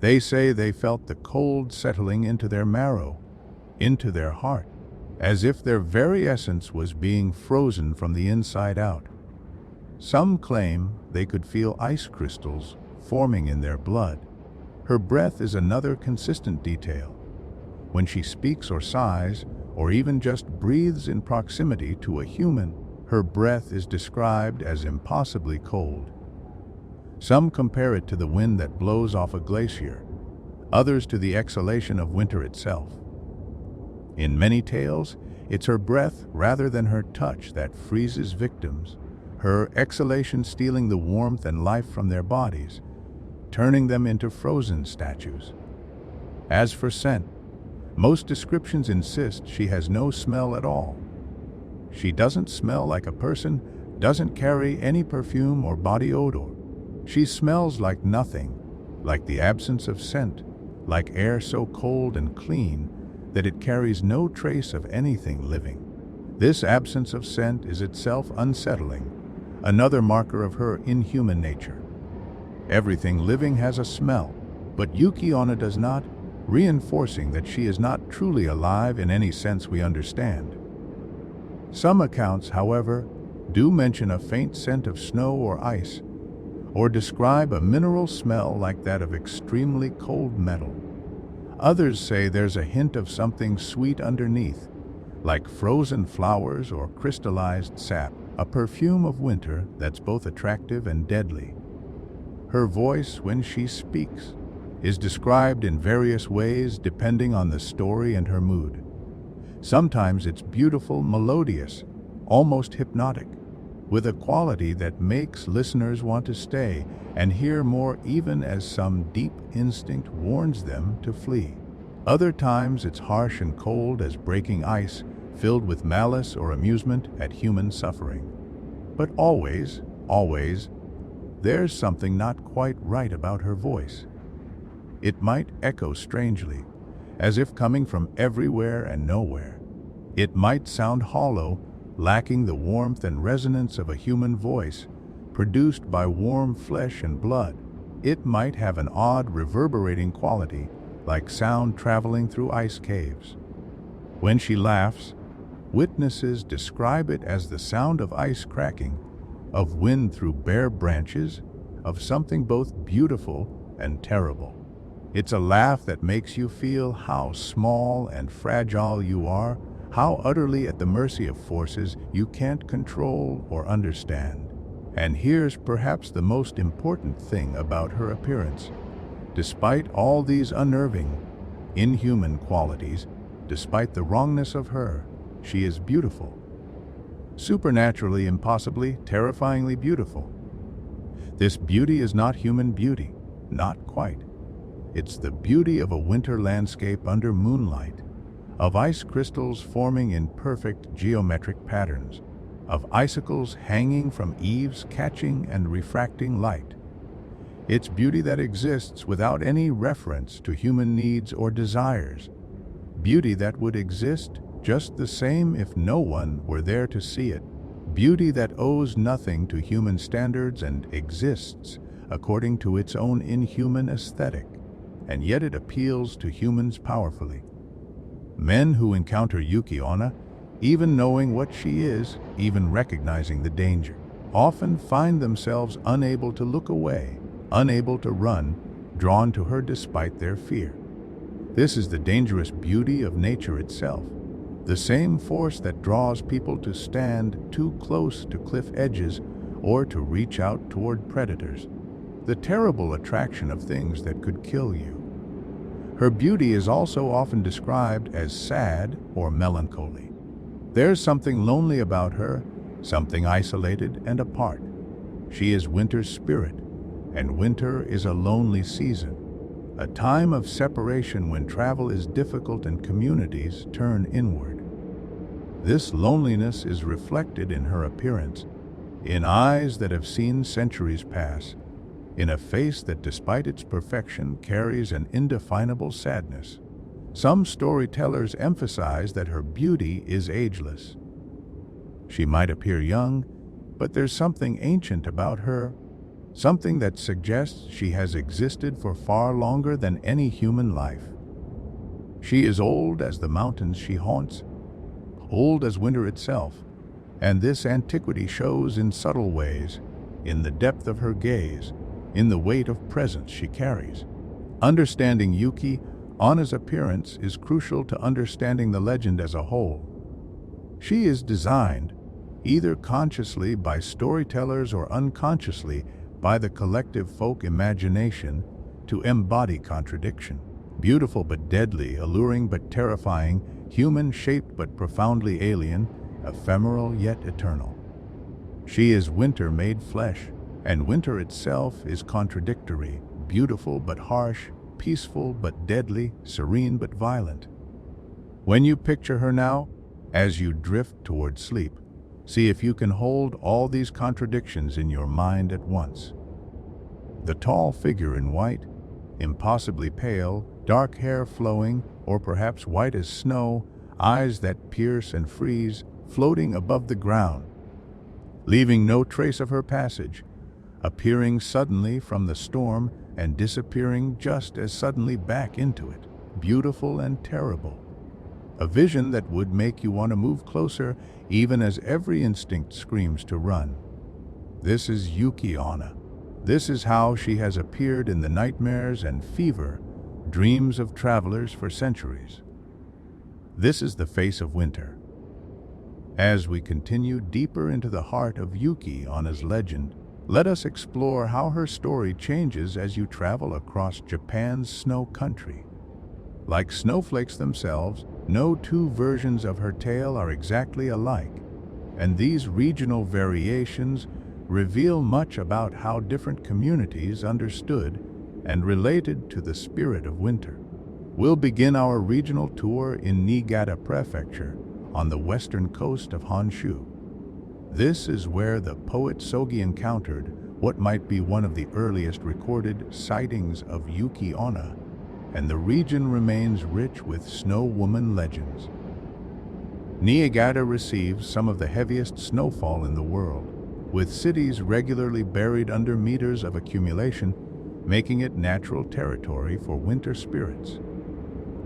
They say they felt the cold settling into their marrow, into their heart, as if their very essence was being frozen from the inside out. Some claim they could feel ice crystals forming in their blood. Her breath is another consistent detail. When she speaks or sighs, or even just breathes in proximity to a human, her breath is described as impossibly cold. Some compare it to the wind that blows off a glacier, others to the exhalation of winter itself. In many tales, it's her breath rather than her touch that freezes victims, her exhalation stealing the warmth and life from their bodies, turning them into frozen statues. As for scent, most descriptions insist she has no smell at all. She doesn't smell like a person, doesn't carry any perfume or body odor. She smells like nothing, like the absence of scent, like air so cold and clean that it carries no trace of anything living. This absence of scent is itself unsettling, another marker of her inhuman nature. Everything living has a smell, but Yuki-Onna does not, reinforcing that she is not truly alive in any sense we understand. Some accounts, however, do mention a faint scent of snow or ice, or describe a mineral smell like that of extremely cold metal. Others say there's a hint of something sweet underneath, like frozen flowers or crystallized sap, a perfume of winter that's both attractive and deadly. Her voice, when she speaks, is described in various ways depending on the story and her mood. Sometimes it's beautiful, melodious, almost hypnotic, with a quality that makes listeners want to stay and hear more, even as some deep instinct warns them to flee. Other times it's harsh and cold as breaking ice, filled with malice or amusement at human suffering. But always, there's something not quite right about her voice. It might echo strangely, as if coming from everywhere and nowhere. It might sound hollow, lacking the warmth and resonance of a human voice, produced by warm flesh and blood. It might have an odd reverberating quality, like sound traveling through ice caves. When she laughs, witnesses describe it as the sound of ice cracking, of wind through bare branches, of something both beautiful and terrible. It's a laugh that makes you feel how small and fragile you are, how utterly at the mercy of forces you can't control or understand. And here's perhaps the most important thing about her appearance. Despite all these unnerving, inhuman qualities, despite the wrongness of her, she is beautiful. Supernaturally, impossibly, terrifyingly beautiful. This beauty is not human beauty, not quite. It's the beauty of a winter landscape under moonlight, of ice crystals forming in perfect geometric patterns, of icicles hanging from eaves catching and refracting light. It's beauty that exists without any reference to human needs or desires, beauty that would exist just the same if no one were there to see it, beauty that owes nothing to human standards and exists according to its own inhuman aesthetic, and yet it appeals to humans powerfully. Men who encounter Yuki-Onna, even knowing what she is, even recognizing the danger, often find themselves unable to look away, unable to run, drawn to her despite their fear. This is the dangerous beauty of nature itself, the same force that draws people to stand too close to cliff edges or to reach out toward predators, the terrible attraction of things that could kill you. Her beauty is also often described as sad or melancholy. There's something lonely about her, something isolated and apart. She is winter's spirit, and winter is a lonely season, a time of separation when travel is difficult and communities turn inward. This loneliness is reflected in her appearance, in eyes that have seen centuries pass, in a face that, despite its perfection, carries an indefinable sadness. Some storytellers emphasize that her beauty is ageless. She might appear young, but there's something ancient about her, something that suggests she has existed for far longer than any human life. She is old as the mountains she haunts, old as winter itself, and this antiquity shows in subtle ways, in the depth of her gaze, in the weight of presence she carries. Understanding Yuki-Onna's appearance is crucial to understanding the legend as a whole. She is designed, either consciously by storytellers or unconsciously by the collective folk imagination, to embody contradiction. Beautiful but deadly, alluring but terrifying, human-shaped but profoundly alien, ephemeral yet eternal. She is winter made flesh, and winter itself is contradictory, beautiful but harsh, peaceful but deadly, serene but violent. When you picture her now, as you drift toward sleep, see if you can hold all these contradictions in your mind at once. The tall figure in white, impossibly pale, dark hair flowing, or perhaps white as snow, eyes that pierce and freeze, floating above the ground, leaving no trace of her passage, appearing suddenly from the storm and disappearing just as suddenly back into it, beautiful and terrible. A vision that would make you want to move closer, even as every instinct screams to run. This is Yuki-Onna. This is how she has appeared in the nightmares and fever dreams of travelers for centuries. This is the face of winter. As we continue deeper into the heart of Yuki-Onna's legend, let us explore how her story changes as you travel across Japan's snow country. Like snowflakes themselves, no two versions of her tale are exactly alike, and these regional variations reveal much about how different communities understood and related to the spirit of winter. We'll begin our regional tour in Niigata Prefecture on the western coast of Honshu. This is where the poet Sogi encountered what might be one of the earliest recorded sightings of Yuki-Onna, and the region remains rich with snow woman legends. Niigata receives some of the heaviest snowfall in the world, with cities regularly buried under meters of accumulation, making it natural territory for winter spirits.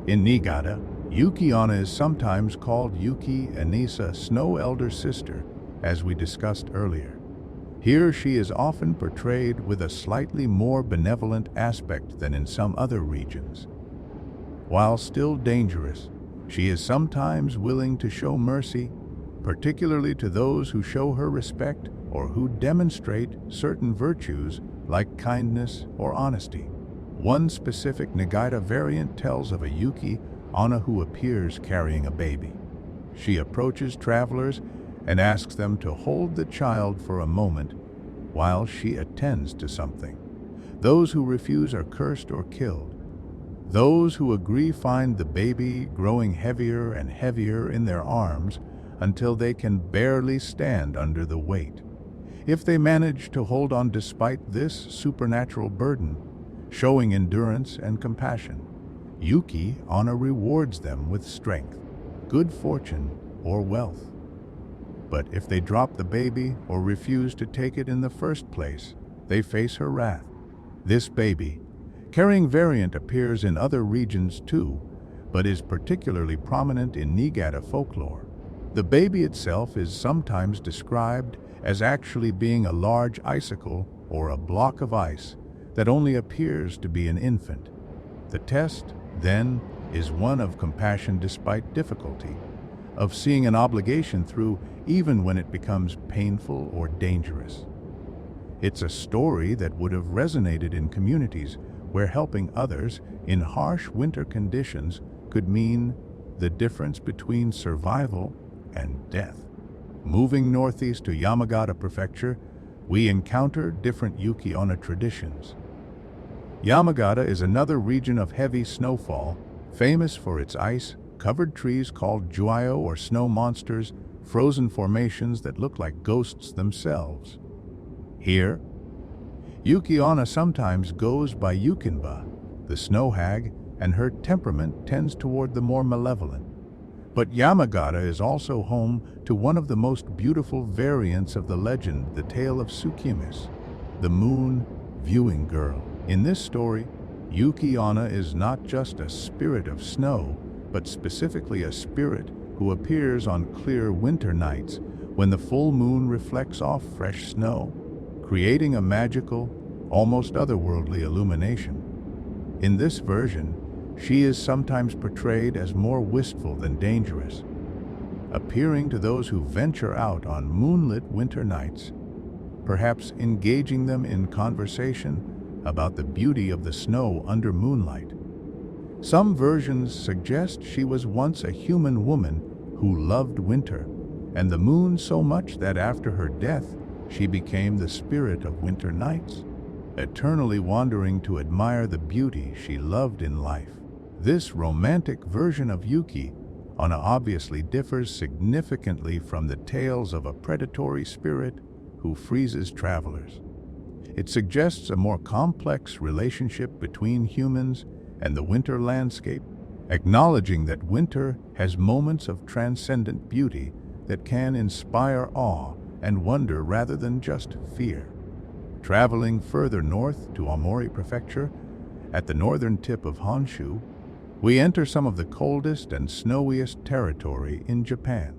In Niigata, Yuki-Onna is sometimes called Yuki-Anisa, Snow Elder Sister, as we discussed earlier. Here she is often portrayed with a slightly more benevolent aspect than in some other regions. While still dangerous, she is sometimes willing to show mercy, particularly to those who show her respect or who demonstrate certain virtues like kindness or honesty. One specific Niigata variant tells of a Yuki-Onna who appears carrying a baby. She approaches travelers and asks them to hold the child for a moment while she attends to something. Those who refuse are cursed or killed. Those who agree find the baby growing heavier and heavier in their arms until they can barely stand under the weight. If they manage to hold on despite this supernatural burden, showing endurance and compassion, Yuki-Onna rewards them with strength, good fortune, or wealth. But if they drop the baby or refuse to take it in the first place, they face her wrath. This baby carrying variant appears in other regions too, but is particularly prominent in Niigata folklore. The baby itself is sometimes described as actually being a large icicle or a block of ice that only appears to be an infant. The test, then, is one of compassion despite difficulty, of seeing an obligation through even when it becomes painful or dangerous. It's a story that would have resonated in communities where helping others in harsh winter conditions could mean the difference between survival and death. Moving northeast to Yamagata Prefecture, we encounter different Yuki-Onna traditions. Yamagata is another region of heavy snowfall, famous for its ice-covered trees called juayo or snow monsters, frozen formations that look like ghosts themselves. Here, Yuki-Onna sometimes goes by Yukinba, the snow hag, and her temperament tends toward the more malevolent. But Yamagata is also home to one of the most beautiful variants of the legend, the tale of Tsukimis, the moon viewing girl. In this story, Yuki-Onna is not just a spirit of snow, but specifically a spirit who appears on clear winter nights when the full moon reflects off fresh snow, creating a magical, almost otherworldly illumination. In this version, she is sometimes portrayed as more wistful than dangerous, appearing to those who venture out on moonlit winter nights, perhaps engaging them in conversation about the beauty of the snow under moonlight. Some versions suggest she was once a human woman who loved winter and the moon so much that after her death she became the spirit of winter nights, eternally wandering to admire the beauty she loved in life. This romantic version of Yuki-Onna obviously differs significantly from the tales of a predatory spirit who freezes travelers. It suggests a more complex relationship between humans and the winter landscape, acknowledging that winter has moments of transcendent beauty that can inspire awe and wonder rather than just fear. Traveling further north to Aomori Prefecture, at the northern tip of Honshu, we enter some of the coldest and snowiest territory in Japan.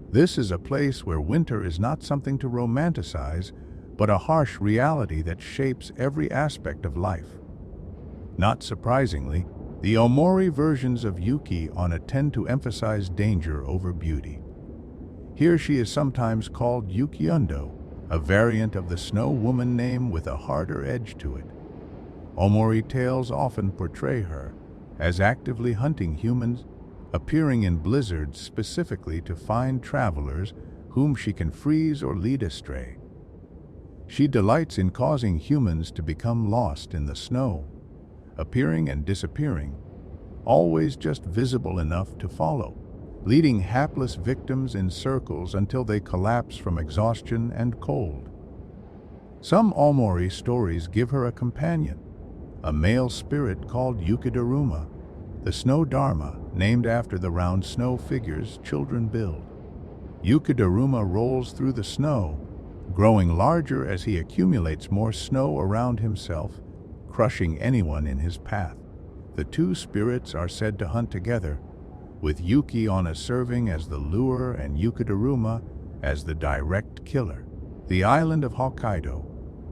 This is a place where winter is not something to romanticize, but a harsh reality that shapes every aspect of life. Not surprisingly, the Aomori versions of Yuki-Onna tend to emphasize danger over beauty. Here she is sometimes called Yuki-Undo, a variant of the snow woman name with a harder edge to it. Aomori tales often portray her as actively hunting humans, appearing in blizzards specifically to find travelers whom she can freeze or lead astray. She delights in causing humans to become lost in the snow, appearing and disappearing, always just visible enough to follow, leading hapless victims in circles until they collapse from exhaustion and cold. Some Aomori stories give her a companion, a male spirit called Yuki-Daruma, the snow dharma, named after the round snow figures children build. Yuki-Daruma rolls through the snow, growing larger as he accumulates more snow around himself, crushing anyone in his path. The two spirits are said to hunt together, with Yuki-Onna serving as the lure and Yuki-Daruma as the direct killer. The island of Hokkaido,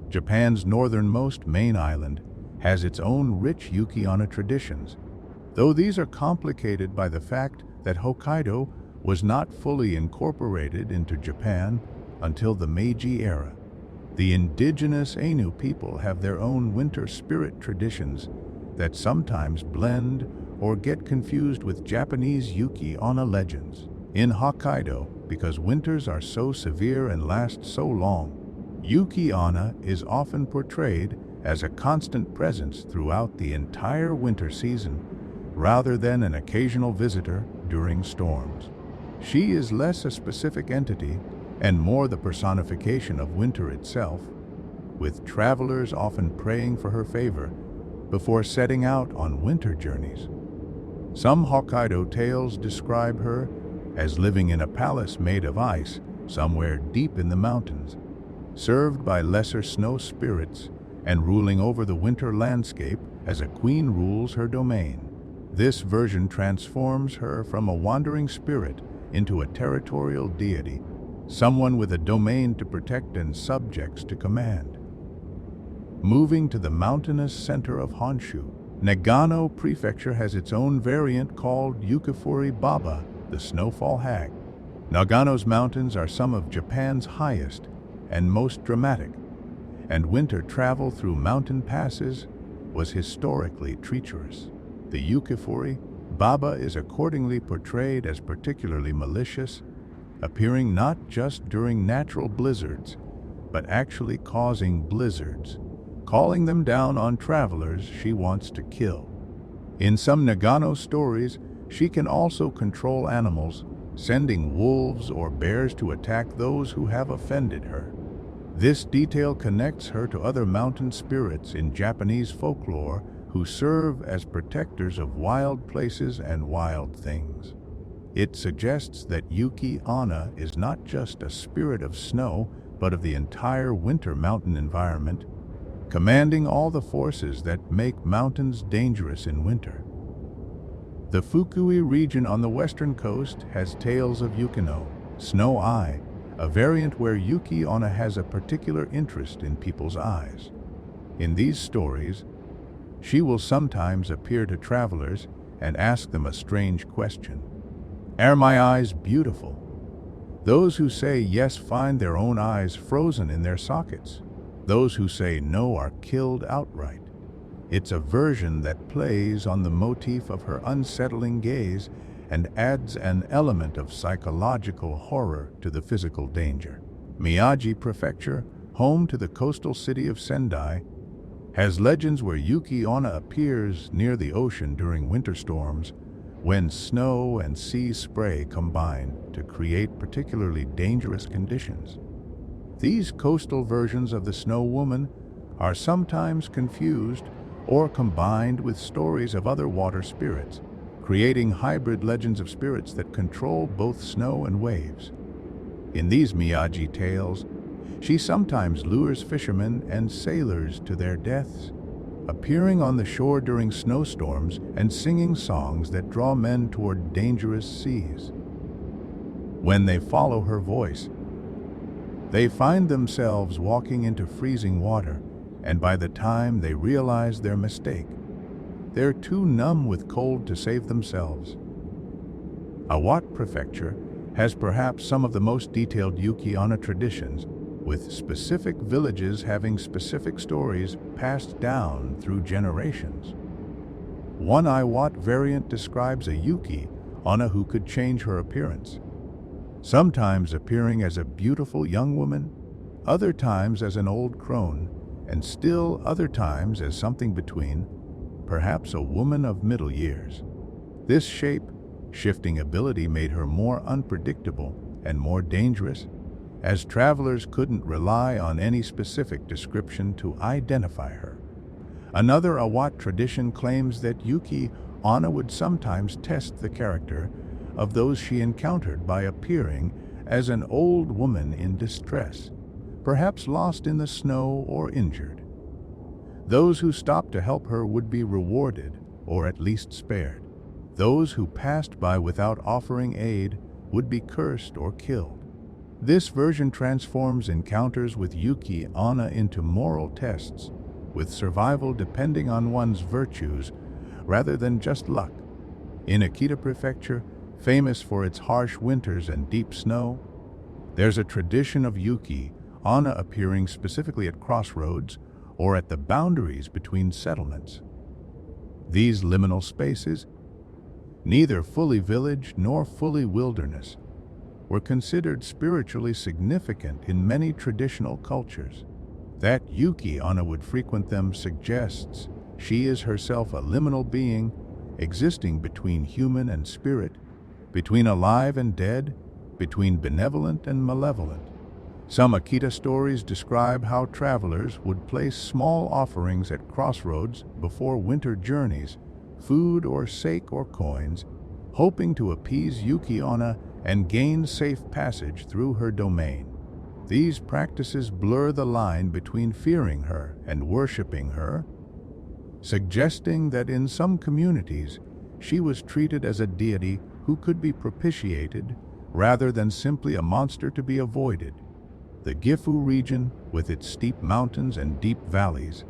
Japan's northernmost main island, has its own rich Yuki-Onna traditions, though these are complicated by the fact that Hokkaido was not fully incorporated into Japan until the Meiji era. The indigenous Ainu people have their own winter spirit traditions that sometimes blend or get confused with Japanese Yuki-Onna legends. In Hokkaido, because winters are so severe and last so long, Yuki-Onna is often portrayed as a constant presence throughout the entire winter season, rather than an occasional visitor during storms. She is less a specific entity and more the personification of winter itself, with travelers often praying for her favor before setting out on winter journeys. Some Hokkaido tales describe her as living in a palace made of ice somewhere deep in the mountains, served by lesser snow spirits and ruling over the winter landscape as a queen rules her domain. This version transforms her from a wandering spirit into a territorial deity, someone with a domain to protect and subjects to command. Moving to the mountainous center of Honshu, Nagano Prefecture has its own variant called Yukifuri Baba, the Snowfall Hag. Nagano's mountains are some of Japan's highest and most dramatic, and winter travel through mountain passes was historically treacherous. The Yukifuri Baba is accordingly portrayed as particularly malicious, appearing not just during natural blizzards, but actually causing blizzards, calling them down on travelers she wants to kill. In some Nagano stories, she can also control animals, sending wolves or bears to attack those who have offended her. This detail connects her to other mountain spirits in Japanese folklore who serve as protectors of wild places and wild things. It suggests that Yuki-Onna is not just a spirit of snow, but of the entire winter mountain environment, commanding all the forces that make mountains dangerous in winter. The Fukui region on the western coast has tales of Yukino, Snow Eye, a variant where Yuki-Onna has a particular interest in people's eyes. In these stories, she will sometimes appear to travelers and ask them a strange question. Are my eyes beautiful? Those who say yes find their own eyes frozen in their sockets. Those who say no are killed outright. It's a version that plays on the motif of her unsettling gaze and adds an element of psychological horror to the physical danger. Miyagi Prefecture, home to the coastal city of Sendai, has legends where Yuki-Onna appears near the ocean during winter storms, when snow and sea spray combine to create particularly dangerous conditions. These coastal versions of the Snow Woman are sometimes confused or combined with stories of other water spirits, creating hybrid legends of spirits that control both snow and waves. In these Miyagi tales, she sometimes lures fishermen and sailors to their deaths, appearing on the shore during snowstorms and singing songs that draw men toward dangerous seas. When they follow her voice, they find themselves walking into freezing water, and by the time they realize their mistake, they're too numb with cold to save themselves. Awat Prefecture has perhaps some of the most detailed Yuki-Onna traditions, with specific villages having specific stories passed down through generations. One Awat variant describes a Yuki-Onna who could change her appearance, sometimes appearing as a beautiful young woman, other times as an old crone, and still other times as something between, perhaps a woman of middle years. This shape-shifting ability made her more unpredictable and more dangerous, as travelers couldn't rely on any specific description to identify her. Another Awat tradition claims that Yuki-Onna would sometimes test the character of those she encountered by appearing as an old woman in distress, perhaps lost in the snow or injured. Those who stopped to help her would be rewarded, or at least spared. Those who passed by without offering aid would be cursed or killed. This version transforms encounters with Yuki-Onna into moral tests, with survival depending on one's virtues rather than just luck. In Akita Prefecture, famous for its harsh winters and deep snow, there's a tradition of Yuki-Onna appearing specifically at crossroads or at the boundaries between settlements. These liminal spaces, neither fully village nor fully wilderness, were considered spiritually significant in many traditional cultures. That Yuki-Onna would frequent them suggests she is herself a liminal being existing between human and spirit, between alive and dead, between benevolent and malevolent. Some Akita stories describe how travelers would place small offerings at crossroads before winter journeys, food or sake or coins, hoping to appease Yuki-Onna and gain safe passage through her domain. These practices blur the line between fearing her and worshiping her, suggesting that in some communities she was treated as a deity who could be propitiated rather than simply a monster to be avoided. The Gifu region, with its steep mountains and deep valleys,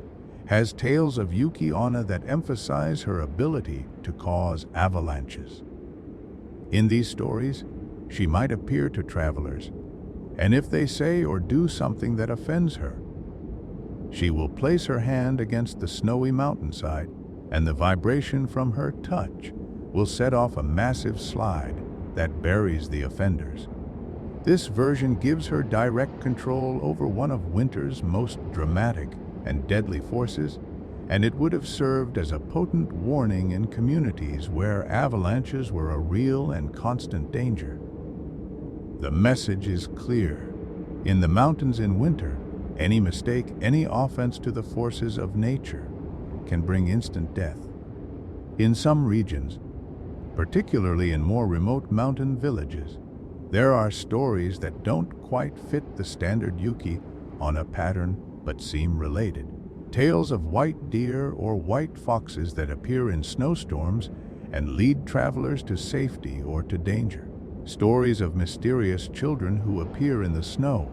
has tales of Yuki-Onna that emphasize her ability to cause avalanches. In these stories, she might appear to travelers, and if they say or do something that offends her, she will place her hand against the snowy mountainside, and the vibration from her touch will set off a massive slide that buries the offenders. This version gives her direct control over one of winter's most dramatic and deadly forces, and it would have served as a potent warning in communities where avalanches were a real and constant danger. The message is clear. In the mountains in winter, any mistake, any offense to the forces of nature can bring instant death. In some regions, particularly in more remote mountain villages, there are stories that don't quite fit the standard Yuki-Onna pattern but seem related. Tales of white deer or white foxes that appear in snowstorms and lead travelers to safety or to danger. Stories of mysterious children who appear in the snow,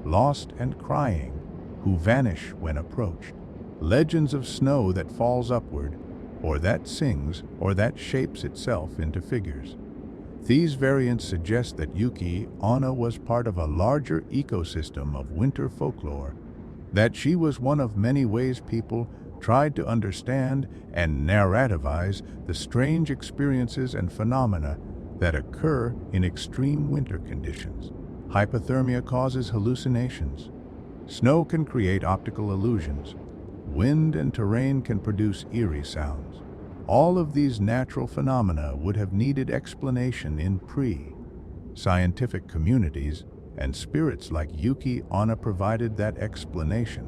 lost and crying, who vanish when approached. Legends of snow that falls upward, or that sings, or that shapes itself into figures. These variants suggest that Yuki-Onna was part of a larger ecosystem of winter folklore, that she was one of many ways people tried to understand and narrativize the strange experiences and phenomena that occur in extreme winter conditions. Hypothermia causes hallucinations. Snow can create optical illusions. Wind and terrain can produce eerie sounds. All of these natural phenomena would have needed explanation in pre-scientific communities, and spirits like Yuki-Onna provided that explanation.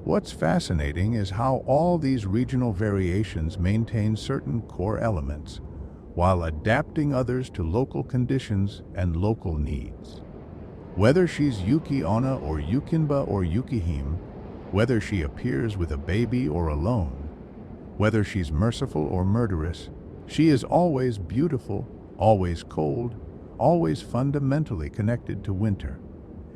What's fascinating is how all these regional variations maintain certain core elements, while adapting others to local conditions and local needs. Whether she's Yuki-Onna or Yukinba or Yukihime, whether she appears with a baby or alone, whether she's merciful or murderous, she is always beautiful, always cold, always fundamentally connected to winter,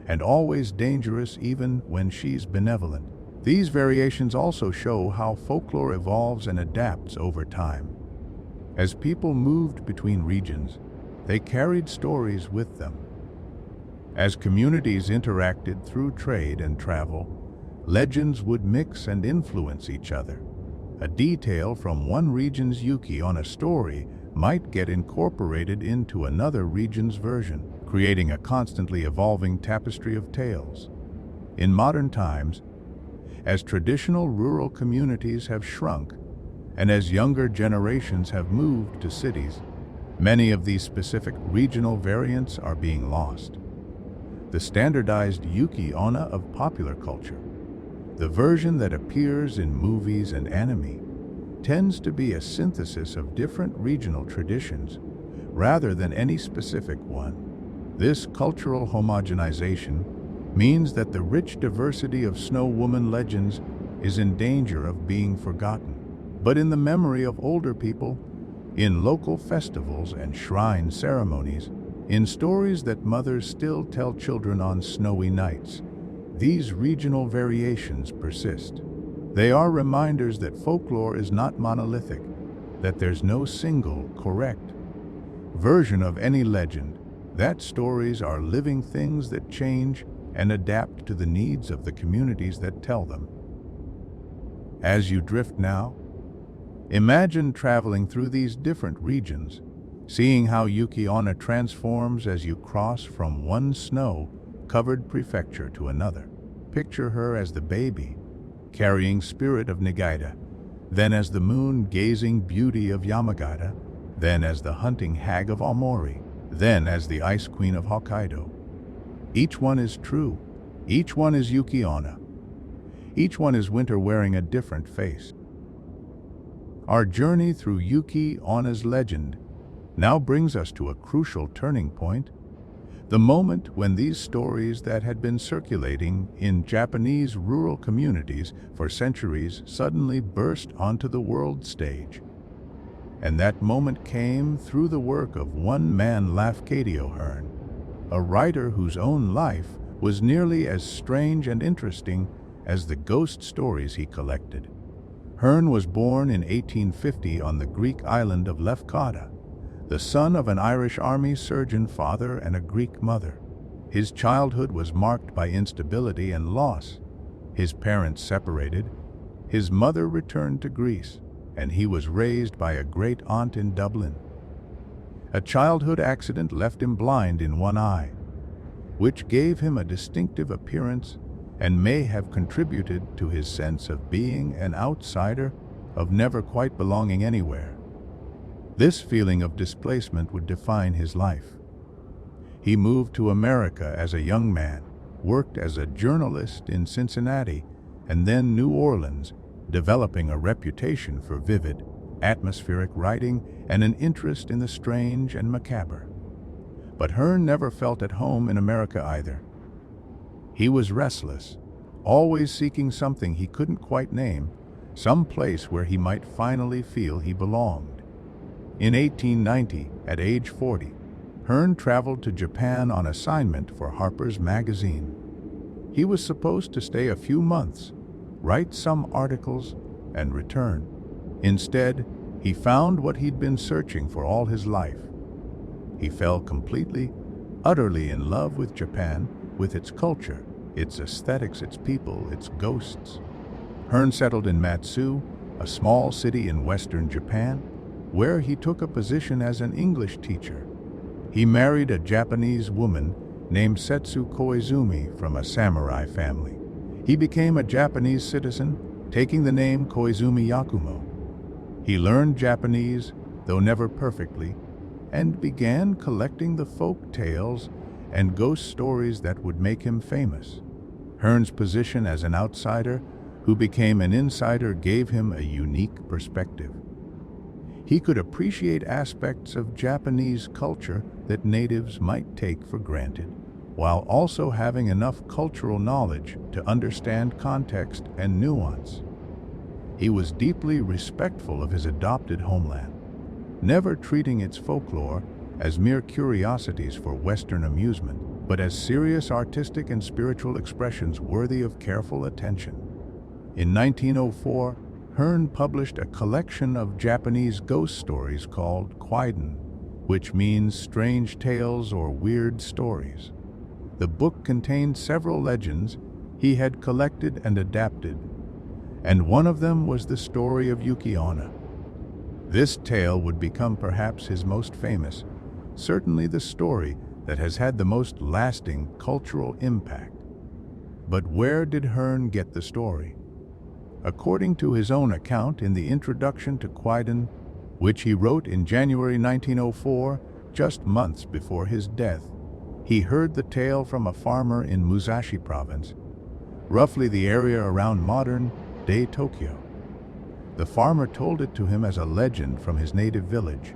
and always dangerous even when she's benevolent. These variations also show how folklore evolves and adapts over time. As people moved between regions, they carried stories with them. As communities interacted through trade and travel, legends would mix and influence each other. A detail from one region's Yuki-Onna story might get incorporated into another region's version, creating a constantly evolving tapestry of tales. In modern times, as traditional rural communities have shrunk, and as younger generations have moved to cities, many of these specific regional variants are being lost. The standardized Yuki-Onna of popular culture, the version that appears in movies and anime, tends to be a synthesis of different regional traditions rather than any specific one. This cultural homogenization means that the rich diversity of Snow Woman legends is in danger of being forgotten. But in the memory of older people, in local festivals and shrine ceremonies, in stories that mothers still tell children on snowy nights, these regional variations persist. They are reminders that folklore is not monolithic, that there's no single, correct version of any legend, that stories are living things that change and adapt to the needs of the communities that tell them. As you drift now, imagine traveling through these different regions, seeing how Yuki-Onna transforms as you cross from one snow-covered prefecture to another. Picture her as the baby, carrying spirit of Niigata, then as the moon-gazing beauty of Yamagata, then as the hunting hag of Aomori, then as the ice queen of Hokkaido. Each one is true. Each one is Yuki-Onna. Each one is winter wearing a different face. Our journey through Yuki-Onna's legend now brings us to a crucial turning point, the moment when these stories that had been circulating in Japanese rural communities for centuries suddenly burst onto the world stage. And that moment came through the work of one man, Lafcadio Hearn, a writer whose own life was nearly as strange and interesting as the ghost stories he collected. Hearn was born in 1850 on the Greek island of Lafcadio, the son of an Irish army surgeon father and a Greek mother. His childhood was marked by instability and loss. His parents separated, his mother returned to Greece, and he was raised by a great aunt in Dublin. A childhood accident left him blind in one eye, which gave him a distinctive appearance and may have contributed to his sense of being an outsider, of never quite belonging anywhere. This feeling of displacement would define his life. He moved to America as a young man, worked as a journalist in Cincinnati and then New Orleans, developing a reputation for vivid, atmospheric writing and an interest in the strange and macabre. But Hearn never felt at home in America either. He was restless, always seeking something he couldn't quite name, some place where he might finally feel he belonged. In 1890, at age 40, Hearn traveled to Japan on assignment for Harper's Magazine. He was supposed to stay a few months, write some articles, and return. Instead, he found what he'd been searching for all his life. He fell completely, utterly in love with Japan, with its culture, its aesthetics, its people, its ghosts. Hearn settled in Matsu, a small city in western Japan, where he took a position as an English teacher. He married a Japanese woman named Setsu Koizumi from a samurai family. He became a Japanese citizen, taking the name Koizumi Yakumo. He learned Japanese, though never perfectly, and began collecting the folk tales and ghost stories that would make him famous. Hearn's position as an outsider who became an insider gave him a unique perspective. He could appreciate aspects of Japanese culture that natives might take for granted, while also having enough cultural knowledge to understand context and nuance. He was deeply respectful of his adopted homeland, never treating its folklore as mere curiosities for Western amusement, but as serious artistic and spiritual expressions worthy of careful attention. In 1904, Hearn published a collection of Japanese ghost stories called Kwaidan, which means strange tales or weird stories. The book contained several legends he had collected and adapted, and one of them was the story of Yuki-Onna. This tale would become perhaps his most famous, certainly the story that has had the most lasting cultural impact. But where did Hearn get the story? According to his own account in the introduction to Kwaidan, which he wrote in January 1904, just months before his death, he heard the tale from a farmer in Musashi province, roughly the area around modern-day Tokyo. The farmer told it to him as a legend from his native village.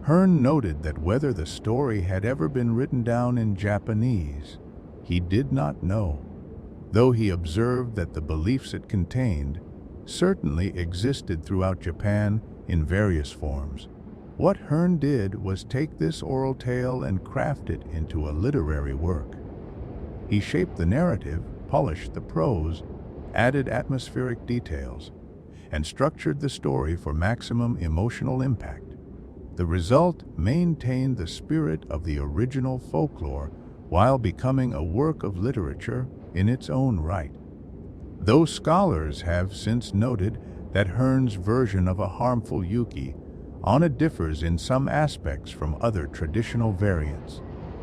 Hearn noted that whether the story had ever been written down in Japanese, he did not know, though he observed that the beliefs it contained certainly existed throughout Japan in various forms. What Hearn did was take this oral tale and craft it into a literary work. He shaped the narrative, polished the prose, added atmospheric details, and structured the story for maximum emotional impact. The result maintained the spirit of the original folklore while becoming a work of literature in its own right. Though scholars have since noted that Hearn's version of a harmful Yuki-Onna differs in some aspects from other traditional variants.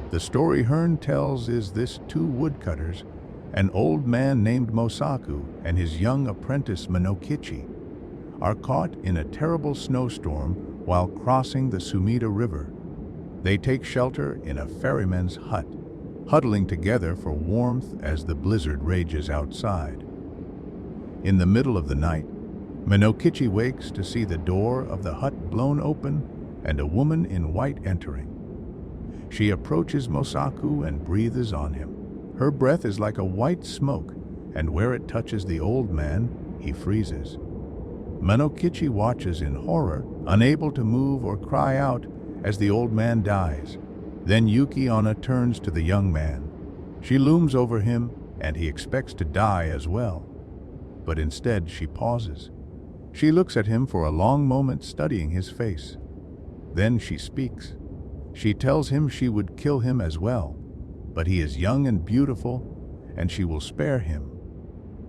The story Hearn tells is this: two woodcutters, an old man named Mosaku and his young apprentice Minokichi, are caught in a terrible snowstorm while crossing the Sumida River. They take shelter in a ferryman's hut, huddling together for warmth as the blizzard rages outside. In the middle of the night, Minokichi wakes to see the door of the hut blown open and a woman in white entering. She approaches Mosaku and breathes on him. Her breath is like a white smoke, and where it touches the old man, he freezes. Minokichi watches in horror, unable to move or cry out as the old man dies. Then Yuki-Onna turns to the young man. She looms over him, and he expects to die as well. But instead she pauses. She looks at him for a long moment, studying his face. Then she speaks. She tells him she would kill him as well, but he is young and beautiful, and she will spare him.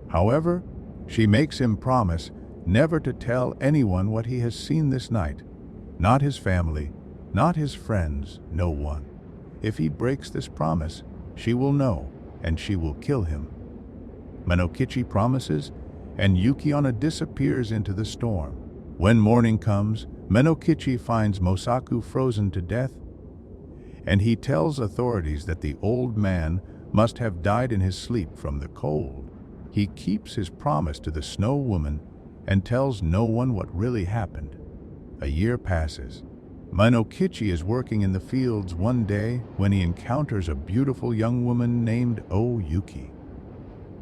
However, she makes him promise never to tell anyone what he has seen this night. Not his family, not his friends, no one. If he breaks this promise, she will know, and she will kill him. Minokichi promises, and Yuki-Onna disappears into the storm. When morning comes, Minokichi finds Mosaku frozen to death, and he tells authorities that the old man must have died in his sleep from the cold. He keeps his promise to the Snow Woman and tells no one what really happened. A year passes. Minokichi is working in the fields one day when he encounters a beautiful young woman named Yuki.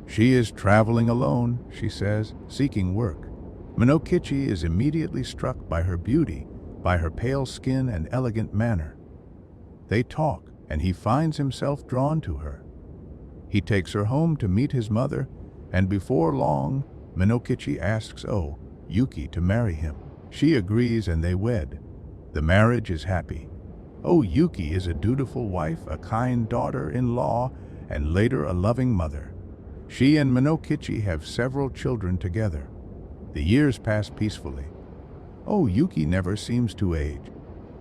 She is traveling alone, she says, seeking work. Minokichi is immediately struck by her beauty, by her pale skin and elegant manner. They talk, and he finds himself drawn to her. He takes her home to meet his mother, and before long, Minokichi asks Yuki to marry him. She agrees and they wed. The marriage is happy. Yuki is a dutiful wife, a kind daughter-in-law, and later a loving mother. She and Minokichi have several children together. The years pass peacefully. Yuki never seems to age,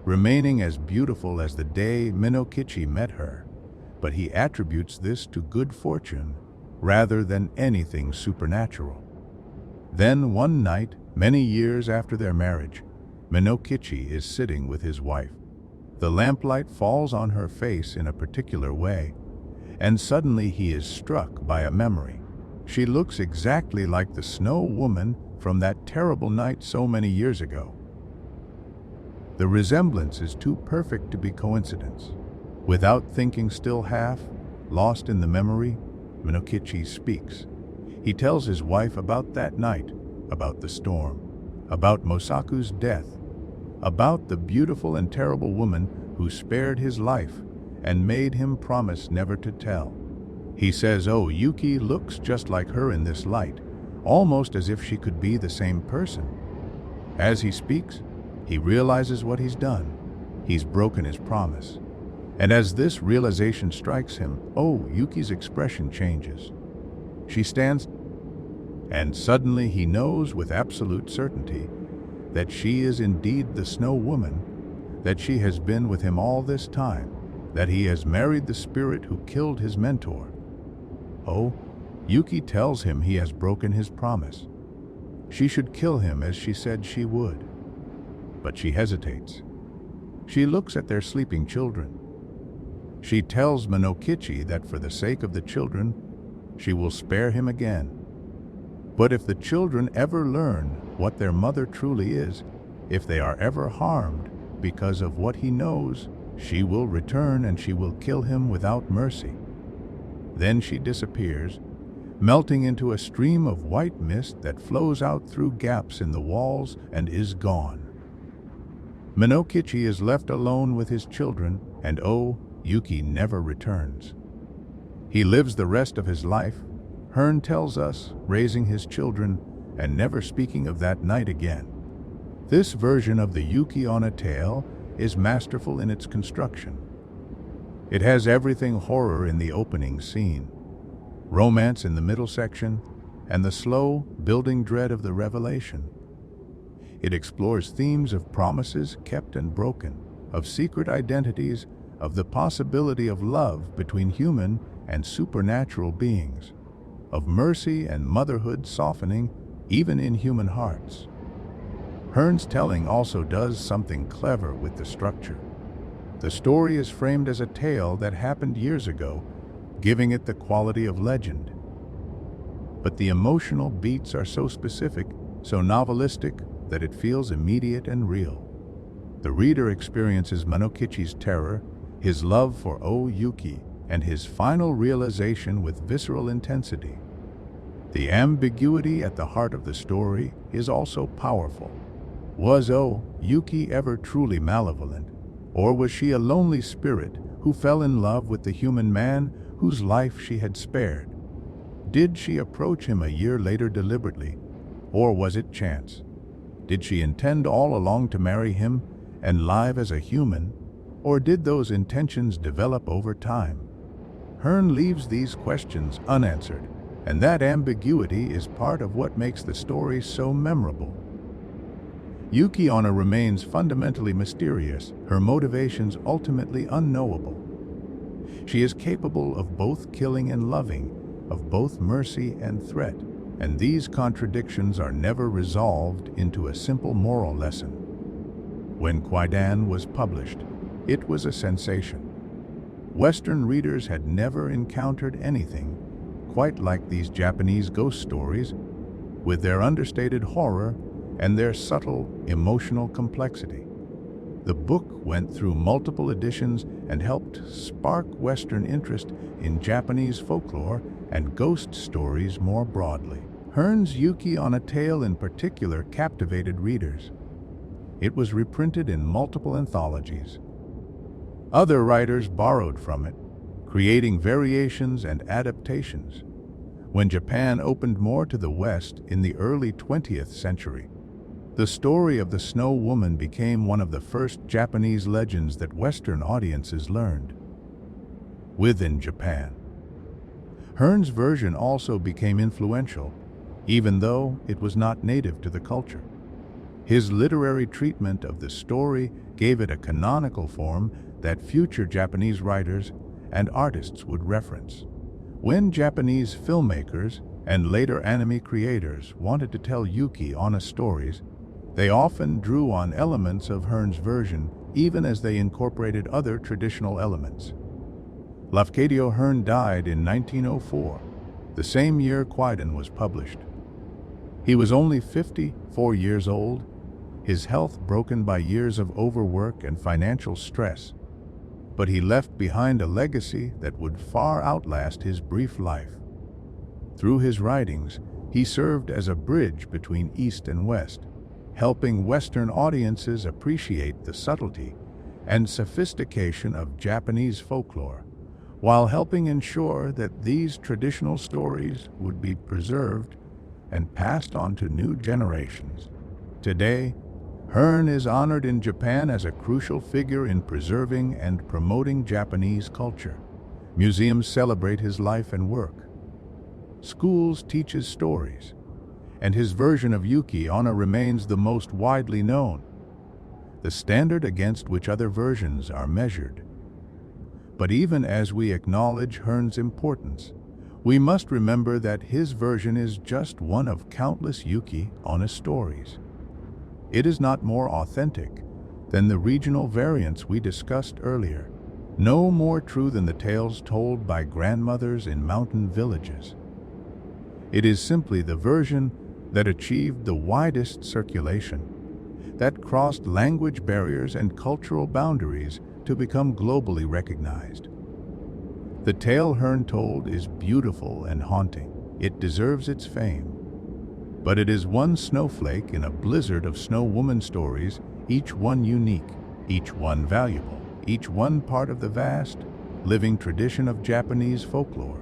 remaining as beautiful as the day Minokichi met her, but he attributes this to good fortune rather than anything supernatural. Then one night, many years after their marriage, Minokichi is sitting with his wife. The lamplight falls on her face in a particular way, and suddenly he is struck by a memory. She looks exactly like the Snow Woman from that terrible night so many years ago. The resemblance is too perfect to be coincidence. Without thinking, still half lost in the memory, Minokichi speaks. He tells his wife about that night, about the storm, about Mosaku's death, about the beautiful and terrible woman who spared his life and made him promise never to tell. He says Yuki looks just like her in this light, almost as if she could be the same person. As he speaks, he realizes what he's done. He's broken his promise. And as this realization strikes him, Yuki's expression changes. She stands, and suddenly he knows with absolute certainty that she is indeed the Snow Woman, that she has been with him all this time, that he has married the spirit who killed his mentor. Yuki tells him he has broken his promise. She should kill him as she said she would. But she hesitates. She looks at their sleeping children. She tells Minokichi that for the sake of the children, she will spare him again. But if the children ever learn what their mother truly is, if they are ever harmed because of what he knows, she will return and she will kill him without mercy. Then she disappears, melting into a stream of white mist that flows out through gaps in the walls and is gone. Minokichi is left alone with his children, and Yuki never returns. He lives the rest of his life, Hearn tells us, raising his children and never speaking of that night again. This version of the Yuki-Onna tale is masterful in its construction. It has everything horror in the opening scene, romance in the middle section, and the slow, building dread of the revelation. It explores themes of promises kept and broken, of secret identities, of the possibility of love between human and supernatural beings, of mercy and motherhood softening even in human hearts. Hearn's telling also does something clever with the structure. The story is framed as a tale that happened years ago, giving it the quality of legend. But the emotional beats are so specific, so novelistic, that it feels immediate and real. The reader experiences Minokichi's terror, his love for Yuki, and his final realization with visceral intensity. The ambiguity at the heart of the story is also powerful. Was Yuki ever truly malevolent, or was she a lonely spirit who fell in love with the human man whose life she had spared? Did she approach him a year later deliberately, or was it chance? Did she intend all along to marry him and live as a human, or did those intentions develop over time? Hearn leaves these questions unanswered, and that ambiguity is part of what makes the story so memorable. Yuki-Onna remains fundamentally mysterious, her motivations ultimately unknowable. She is capable of both killing and loving, of both mercy and threat, and these contradictions are never resolved into a simple moral lesson. When Kwaidan was published, it was a sensation. Western readers had never encountered anything quite like these Japanese ghost stories, with their understated horror and their subtle emotional complexity. The book went through multiple editions and helped spark Western interest in Japanese folklore and ghost stories more broadly. Hearn's Yuki-Onna tale in particular captivated readers. It was reprinted in multiple anthologies. Other writers borrowed from it, creating variations and adaptations. When Japan opened more to the West in the early 20th century, the story of the Snow Woman became one of the first Japanese legends that Western audiences learned. Within Japan, Hearn's version also became influential, even though it was not native to the culture. His literary treatment of the story gave it a canonical form that future Japanese writers and artists would reference. When Japanese filmmakers and later anime creators wanted to tell Yuki-Onna stories, they often drew on elements of Hearn's version, even as they incorporated other traditional elements. Lafcadio Hearn died in 1904, the same year Kwaidan was published. He was only 54 years old, his health broken by years of overwork and financial stress. But he left behind a legacy that would far outlast his brief life. Through his writings, he served as a bridge between East and West, helping Western audiences appreciate the subtlety and sophistication of Japanese folklore, while helping ensure that these traditional stories would be preserved and passed on to new generations. Today, Hearn is honored in Japan as a crucial figure in preserving and promoting Japanese culture. Museums celebrate his life and work. Schools teach his stories, and his version of Yuki-Onna remains the most widely known, the standard against which other versions are measured. But even as we acknowledge Hearn's importance, we must remember that his version is just one of countless Yuki-Onna stories. It is not more authentic than the regional variants we discussed earlier, no more true than the tales told by grandmothers in mountain villages. It is simply the version that achieved the widest circulation, that crossed language barriers and cultural boundaries to become globally recognized. The tale Hearn told is beautiful and haunting. It deserves its fame. But it is one snowflake in a blizzard of Snow Woman stories, each one unique, each one valuable, each one part of the vast, living tradition of Japanese folklore.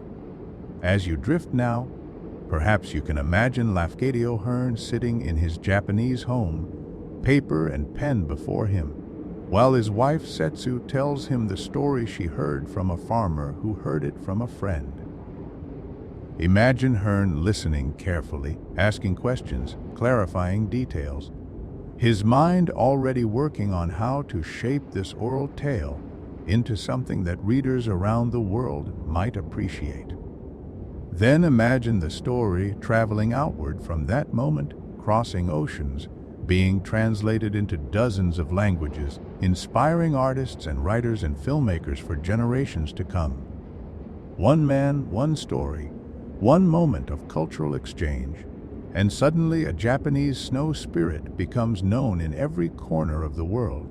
As you drift now, perhaps you can imagine Lafcadio Hearn sitting in his Japanese home, paper and pen before him, while his wife Setsu tells him the story she heard from a farmer who heard it from a friend. Imagine Hearn listening carefully, asking questions, clarifying details, his mind already working on how to shape this oral tale into something that readers around the world might appreciate. Then imagine the story traveling outward from that moment, crossing oceans, being translated into dozens of languages, inspiring artists and writers and filmmakers for generations to come. One man, one story, one moment of cultural exchange, and suddenly a Japanese snow spirit becomes known in every corner of the world.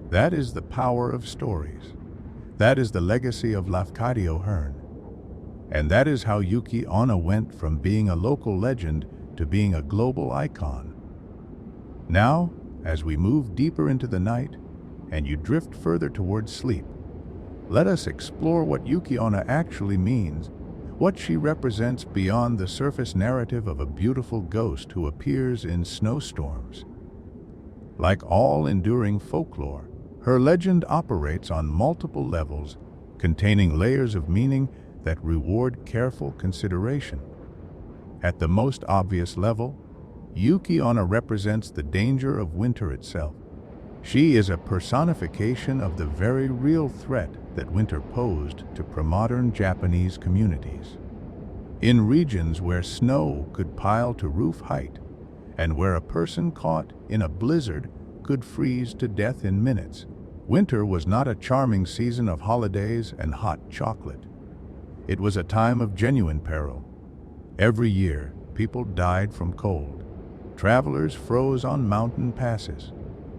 That is the power of stories. That is the legacy of Lafcadio Hearn. And that is how Yuki-Onna went from being a local legend to being a global icon. Now, as we move deeper into the night, and you drift further towards sleep, let us explore what Yuki-Onna actually means, what she represents beyond the surface narrative of a beautiful ghost who appears in snowstorms. Like all enduring folklore, her legend operates on multiple levels, containing layers of meaning that reward careful consideration. At the most obvious level, Yuki-Onna represents the danger of winter itself. She is a personification of the very real threat that winter posed to pre-modern Japanese communities. In regions where snow could pile to roof height, and where a person caught in a blizzard could freeze to death in minutes, winter was not a charming season of holidays and hot chocolate. It was a time of genuine peril. Every year, people died from cold. Travelers froze on mountain passes.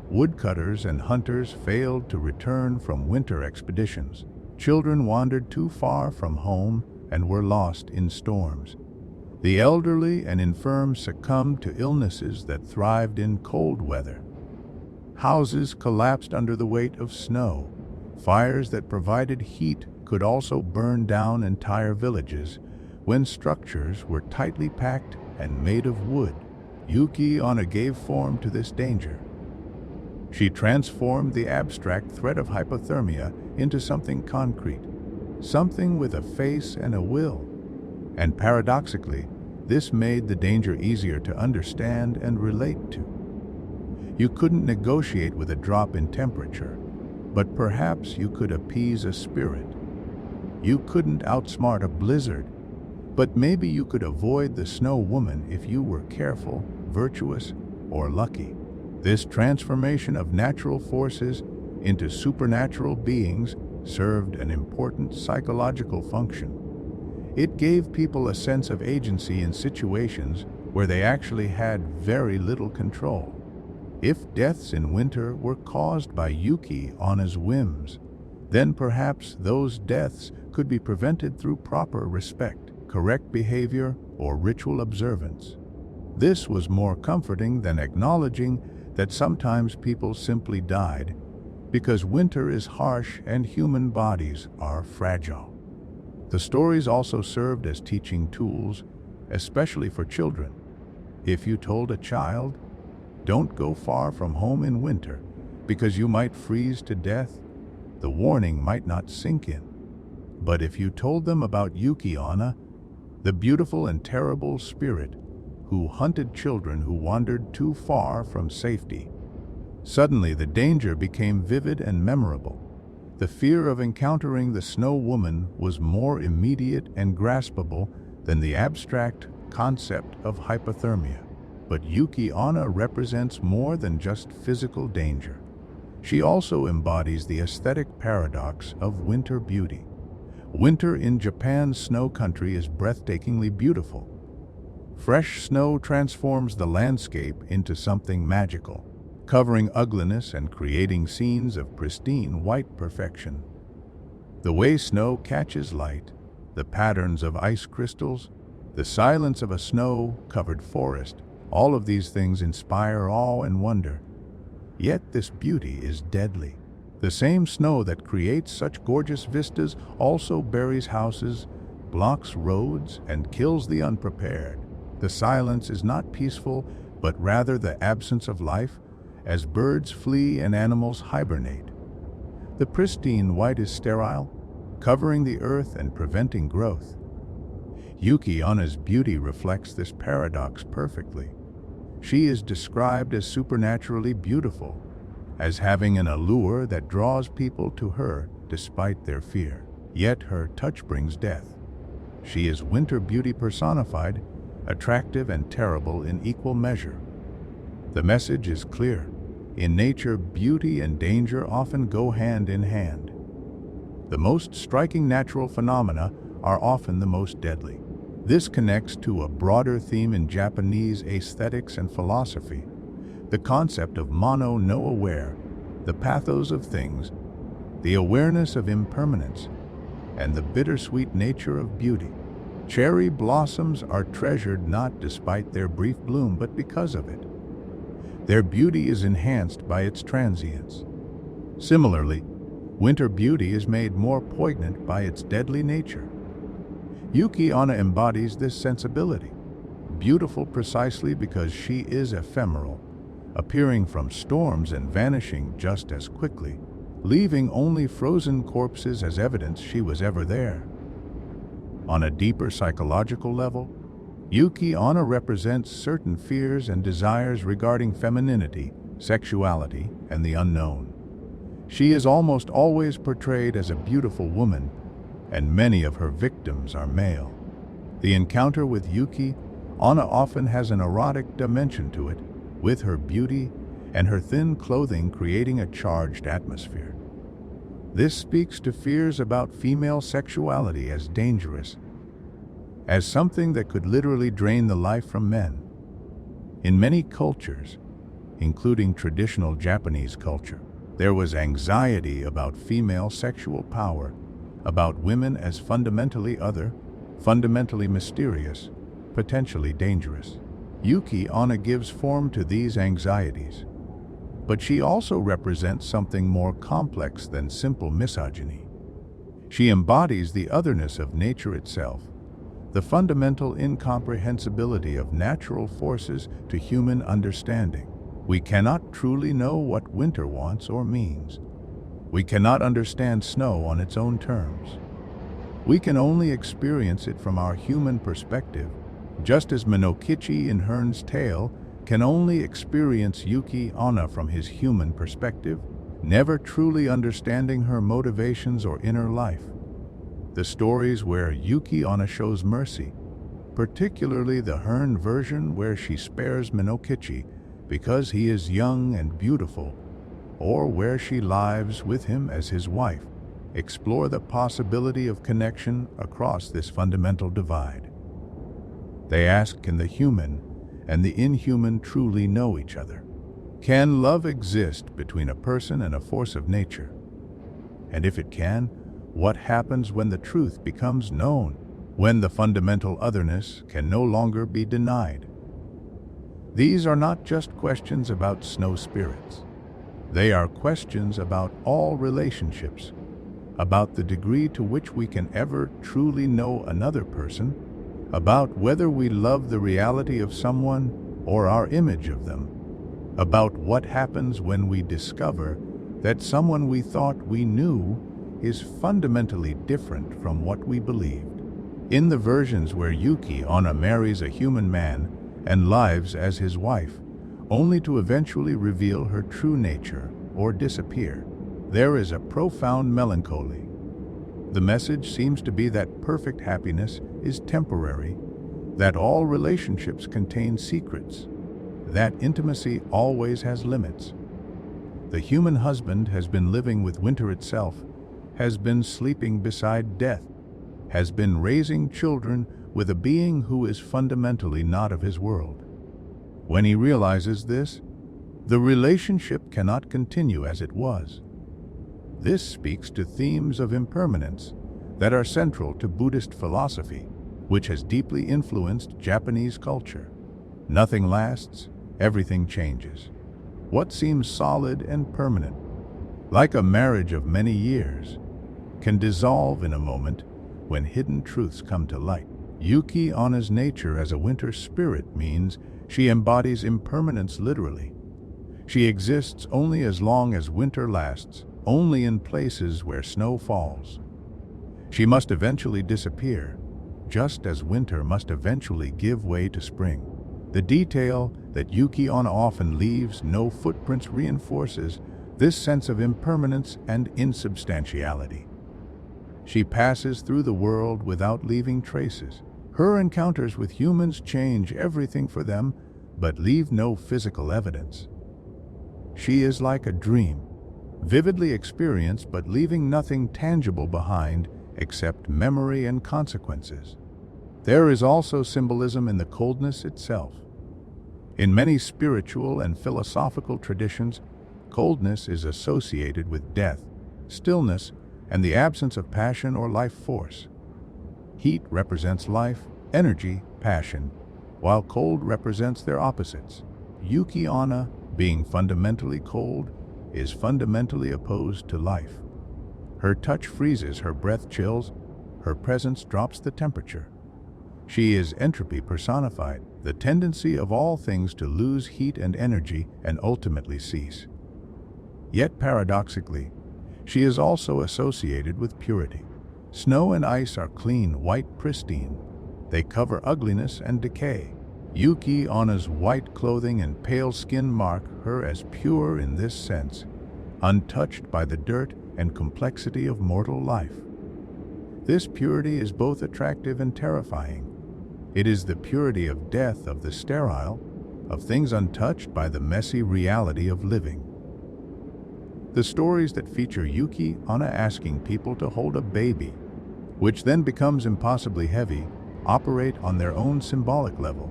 Woodcutters and hunters failed to return from winter expeditions. Children wandered too far from home and were lost in storms. The elderly and infirm succumbed to illnesses that thrived in cold weather. Houses collapsed under the weight of snow. Fires that provided heat could also burn down entire villages when structures were tightly packed and made of wood. Yuki-Onna gave form to this danger. She transformed the abstract threat of hypothermia into something concrete, something with a face and a will. And paradoxically, this made the danger easier to understand and relate to. You couldn't negotiate with a drop in temperature, but perhaps you could appease a spirit. You couldn't outsmart a blizzard, but maybe you could avoid the snow woman if you were careful, virtuous, or lucky. This transformation of natural forces into supernatural beings served an important psychological function. It gave people a sense of agency in situations where they actually had very little control. If deaths in winter were caused by Yuki-Onna's whims, then perhaps those deaths could be prevented through proper respect, correct behavior, or ritual observance. This was more comforting than acknowledging that sometimes people simply died because winter is harsh and human bodies are fragile. The stories also served as teaching tools, especially for children. If you told a child, "Don't go far from home in winter because you might freeze to death," the warning might not sink in. But if you told them about Yuki-Onna, the beautiful and terrible spirit who hunted children who wandered too far from safety, suddenly the danger became vivid and memorable. The fear of encountering the snow woman was more immediate and graspable than the abstract concept of hypothermia. But Yuki-Onna represents more than just physical danger. She also embodies the aesthetic paradox of winter beauty. Winter in Japan's snow country is breathtakingly beautiful. Fresh snow transforms the landscape into something magical, covering ugliness and creating scenes of pristine white perfection. The way snow catches light, the patterns of ice crystals, the silence of a snow-covered forest, all of these things inspire awe and wonder. Yet this beauty is deadly. The same snow that creates such gorgeous vistas also buries houses, blocks roads, and kills the unprepared. The silence is not peaceful, but rather the absence of life, as birds flee and animals hibernate. The pristine white is sterile, covering the earth and preventing growth. Yuki-Onna's beauty reflects this paradox perfectly. She is described as supernaturally beautiful, as having an allure that draws people to her despite their fear. Yet her touch brings death. She is winter beauty personified, attractive and terrible in equal measure. The message is clear. In nature, beauty and danger often go hand in hand. The most striking natural phenomena are often the most deadly. This connects to a broader theme in Japanese aesthetics and philosophy, the concept of mono no aware, the pathos of things, the awareness of impermanence, and the bittersweet nature of beauty. Cherry blossoms are treasured not despite their brief bloom, but because of it. Their beauty is enhanced by its transience. Similarly, winter beauty is made more poignant by its deadly nature. Yuki-Onna embodies this sensibility, beautiful precisely because she is ephemeral, appearing from storms and vanishing just as quickly, leaving only frozen corpses as evidence she was ever there. On a deeper psychological level, Yuki-Onna represents certain fears and desires regarding femininity, sexuality, and the unknown. She is almost always portrayed as a beautiful woman, and many of her victims are male. The encounter with Yuki-Onna often has an erotic dimension to it, with her beauty and her thin clothing creating a charged atmosphere. This speaks to fears about female sexuality as dangerous, as something that could literally drain the life from men. In many cultures, including traditional Japanese culture, there was anxiety about female sexual power, about women as fundamentally other, fundamentally mysterious, potentially dangerous. Yuki-Onna gives form to these anxieties, but she also represents something more complex than simple misogyny. She embodies the otherness of nature itself, the fundamental incomprehensibility of natural forces to human understanding. We cannot truly know what winter wants or means. We cannot understand snow on its own terms. We can only experience it from our human perspective, just as Minokichi in Hearn's tale can only experience Yuki-Onna from his human perspective, never truly understanding her motivations or inner life. The stories where Yuki-Onna shows mercy, particularly the Hearn version where she spares Minokichi because he is young and beautiful, or where she lives with him as his wife, explore the possibility of connection across this fundamental divide. They ask, can the human and the inhuman truly know each other? Can love exist between a person and a force of nature? And if it can, what happens when the truth becomes known, when the fundamental otherness can no longer be denied? These are not just questions about snow spirits. They are questions about all relationships, about the degree to which we can ever truly know another person, about whether we love the reality of someone or our image of them, about what happens when we discover that someone we thought we knew is fundamentally different from what we believed. In the versions where Yuki-Onna marries a human man and lives as his wife, only to eventually reveal her true nature or disappear, there is a profound melancholy. The message seems to be that perfect happiness is temporary, that all relationships contain secrets, that intimacy always has limits. The human husband has been living with winter itself, has been sleeping beside death, has been raising children with a being who is fundamentally not of his world. When he realizes this, the relationship cannot continue as it was. This speaks to themes of impermanence that are central to Buddhist philosophy, which has deeply influenced Japanese culture. Nothing lasts, everything changes. What seems solid and permanent, like a marriage of many years, can dissolve in a moment when hidden truths come to light. Yuki-Onna's nature as a winter spirit means she embodies impermanence literally. She exists only as long as winter lasts, only in places where snow falls. She must eventually disappear, just as winter must eventually give way to spring. The detail that Yuki-Onna often leaves no footprints reinforces this sense of impermanence and insubstantiality. She passes through the world without leaving traces. Her encounters with humans change everything for them, but leave no physical evidence. She is like a dream, vividly experienced but leaving nothing tangible behind except memory and consequences. There is also symbolism in the coldness itself. In many spiritual and philosophical traditions, coldness is associated with death, stillness, and the absence of passion or life force. Heat represents life, energy, passion, while cold represents their opposites. Yuki-Onna, being fundamentally cold, is fundamentally opposed to life. Her touch freezes, her breath chills, her presence drops the temperature. She is entropy personified, the tendency of all things to lose heat and energy and ultimately cease. Yet paradoxically, she is also associated with purity. Snow and ice are clean, white, pristine. They cover ugliness and decay. Yuki-Onna's white clothing and pale skin mark her as pure in this sense, untouched by the dirt and complexity of mortal life. This purity is both attractive and terrifying. It is the purity of death of the sterile, of things untouched by the messy reality of living. The stories that feature Yuki-Onna asking people to hold a baby, which then becomes impossibly heavy, operate on their own symbolic level.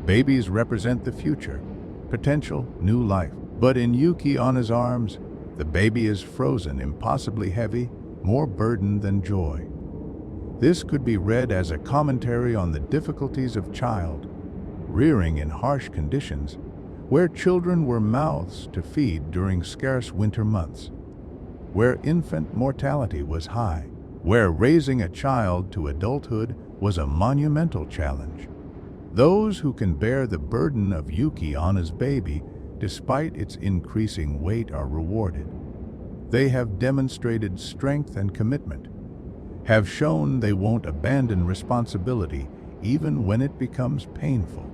Babies represent the future, potential, new life. But in Yuki-Onna's arms, the baby is frozen, impossibly heavy, more burden than joy. This could be read as a commentary on the difficulties of child rearing in harsh conditions, where children were mouths to feed during scarce winter months, where infant mortality was high, where raising a child to adulthood was a monumental challenge. Those who can bear the burden of Yuki-Onna's baby, despite its increasing weight, are rewarded. They have demonstrated strength and commitment, have shown they won't abandon responsibility even when it becomes painful.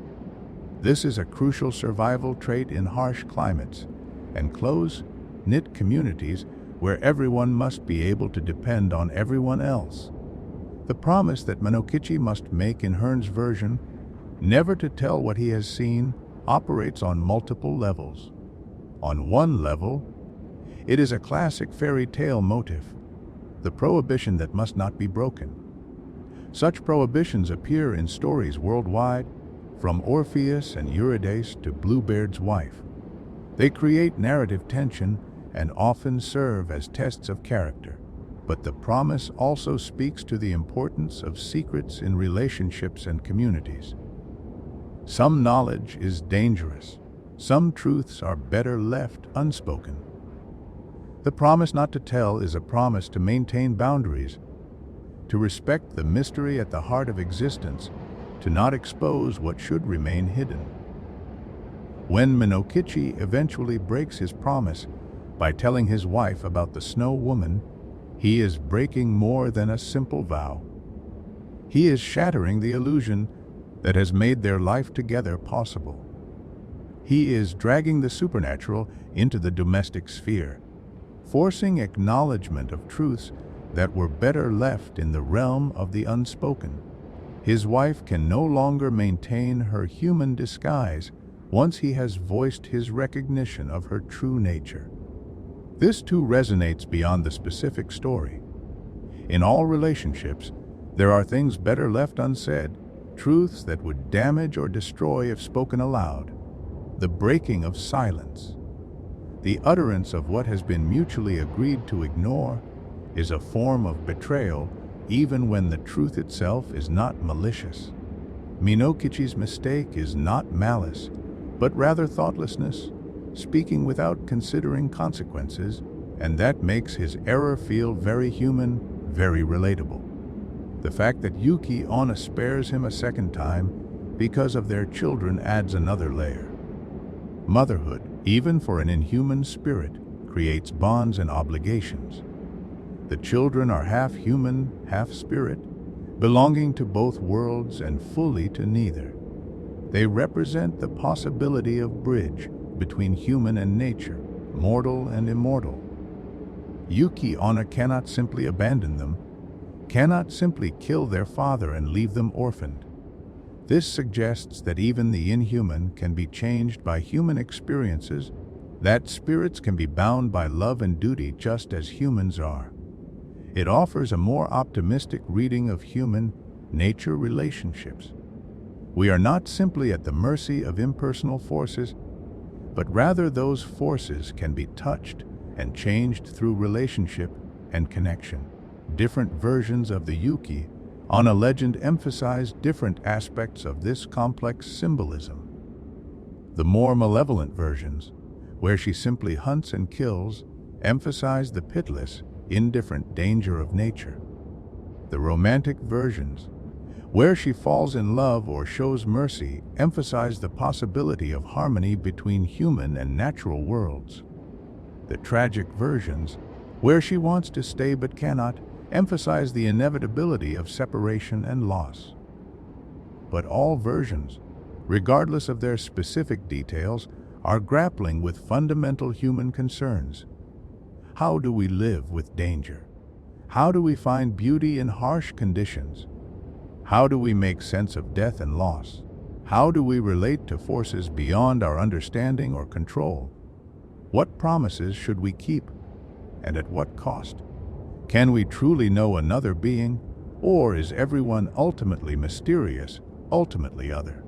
This is a crucial survival trait in harsh climates and close-knit communities where everyone must be able to depend on everyone else. The promise that Minokichi must make in Hearn's version, never to tell what he has seen, operates on multiple levels. On one level, it is a classic fairy tale motif, the prohibition that must not be broken. Such prohibitions appear in stories worldwide, from Orpheus and Eurydice to Bluebeard's wife. They create narrative tension and often serve as tests of character. But the promise also speaks to the importance of secrets in relationships and communities. Some knowledge is dangerous. Some truths are better left unspoken. The promise not to tell is a promise to maintain boundaries, to respect the mystery at the heart of existence, to not expose what should remain hidden. When Minokichi eventually breaks his promise by telling his wife about the Snow Woman, he is breaking more than a simple vow. He is shattering the illusion that has made their life together possible. He is dragging the supernatural into the domestic sphere, forcing acknowledgement of truths that were better left in the realm of the unspoken. His wife can no longer maintain her human disguise once he has voiced his recognition of her true nature. This too resonates beyond the specific story. In all relationships, there are things better left unsaid, truths that would damage or destroy if spoken aloud. The breaking of silence, the utterance of what has been mutually agreed to ignore, is a form of betrayal even when the truth itself is not malicious. Minokichi's mistake is not malice, but rather thoughtlessness, speaking without considering consequences, and that makes his error feel very human, very relatable. The fact that Yuki-Onna spares him a second time because of their children adds another layer. Motherhood, even for an inhuman spirit, creates bonds and obligations. The children are half human, half spirit, belonging to both worlds and fully to neither. They represent the possibility of bridge between human and nature, mortal and immortal. Yuki-Onna cannot simply abandon them, cannot simply kill their father and leave them orphaned. This suggests that even the inhuman can be changed by human experiences, that spirits can be bound by love and duty just as humans are. It offers a more optimistic reading of human-nature relationships. We are not simply at the mercy of impersonal forces, but rather those forces can be touched and changed through relationship and connection. Different versions of the Yuki-Onna legend emphasize different aspects of this complex symbolism. The more malevolent versions, where she simply hunts and kills, emphasize the pitiless, indifferent danger of nature. The romantic versions, where she falls in love or shows mercy, emphasize the possibility of harmony between human and natural worlds. The tragic versions, where she wants to stay but cannot, emphasize the inevitability of separation and loss. But all versions, regardless of their specific details, are grappling with fundamental human concerns. How do we live with danger? How do we find beauty in harsh conditions? How do we make sense of death and loss? How do we relate to forces beyond our understanding or control? What promises should we keep, and at what cost? Can we truly know another being, or is everyone ultimately mysterious, ultimately other?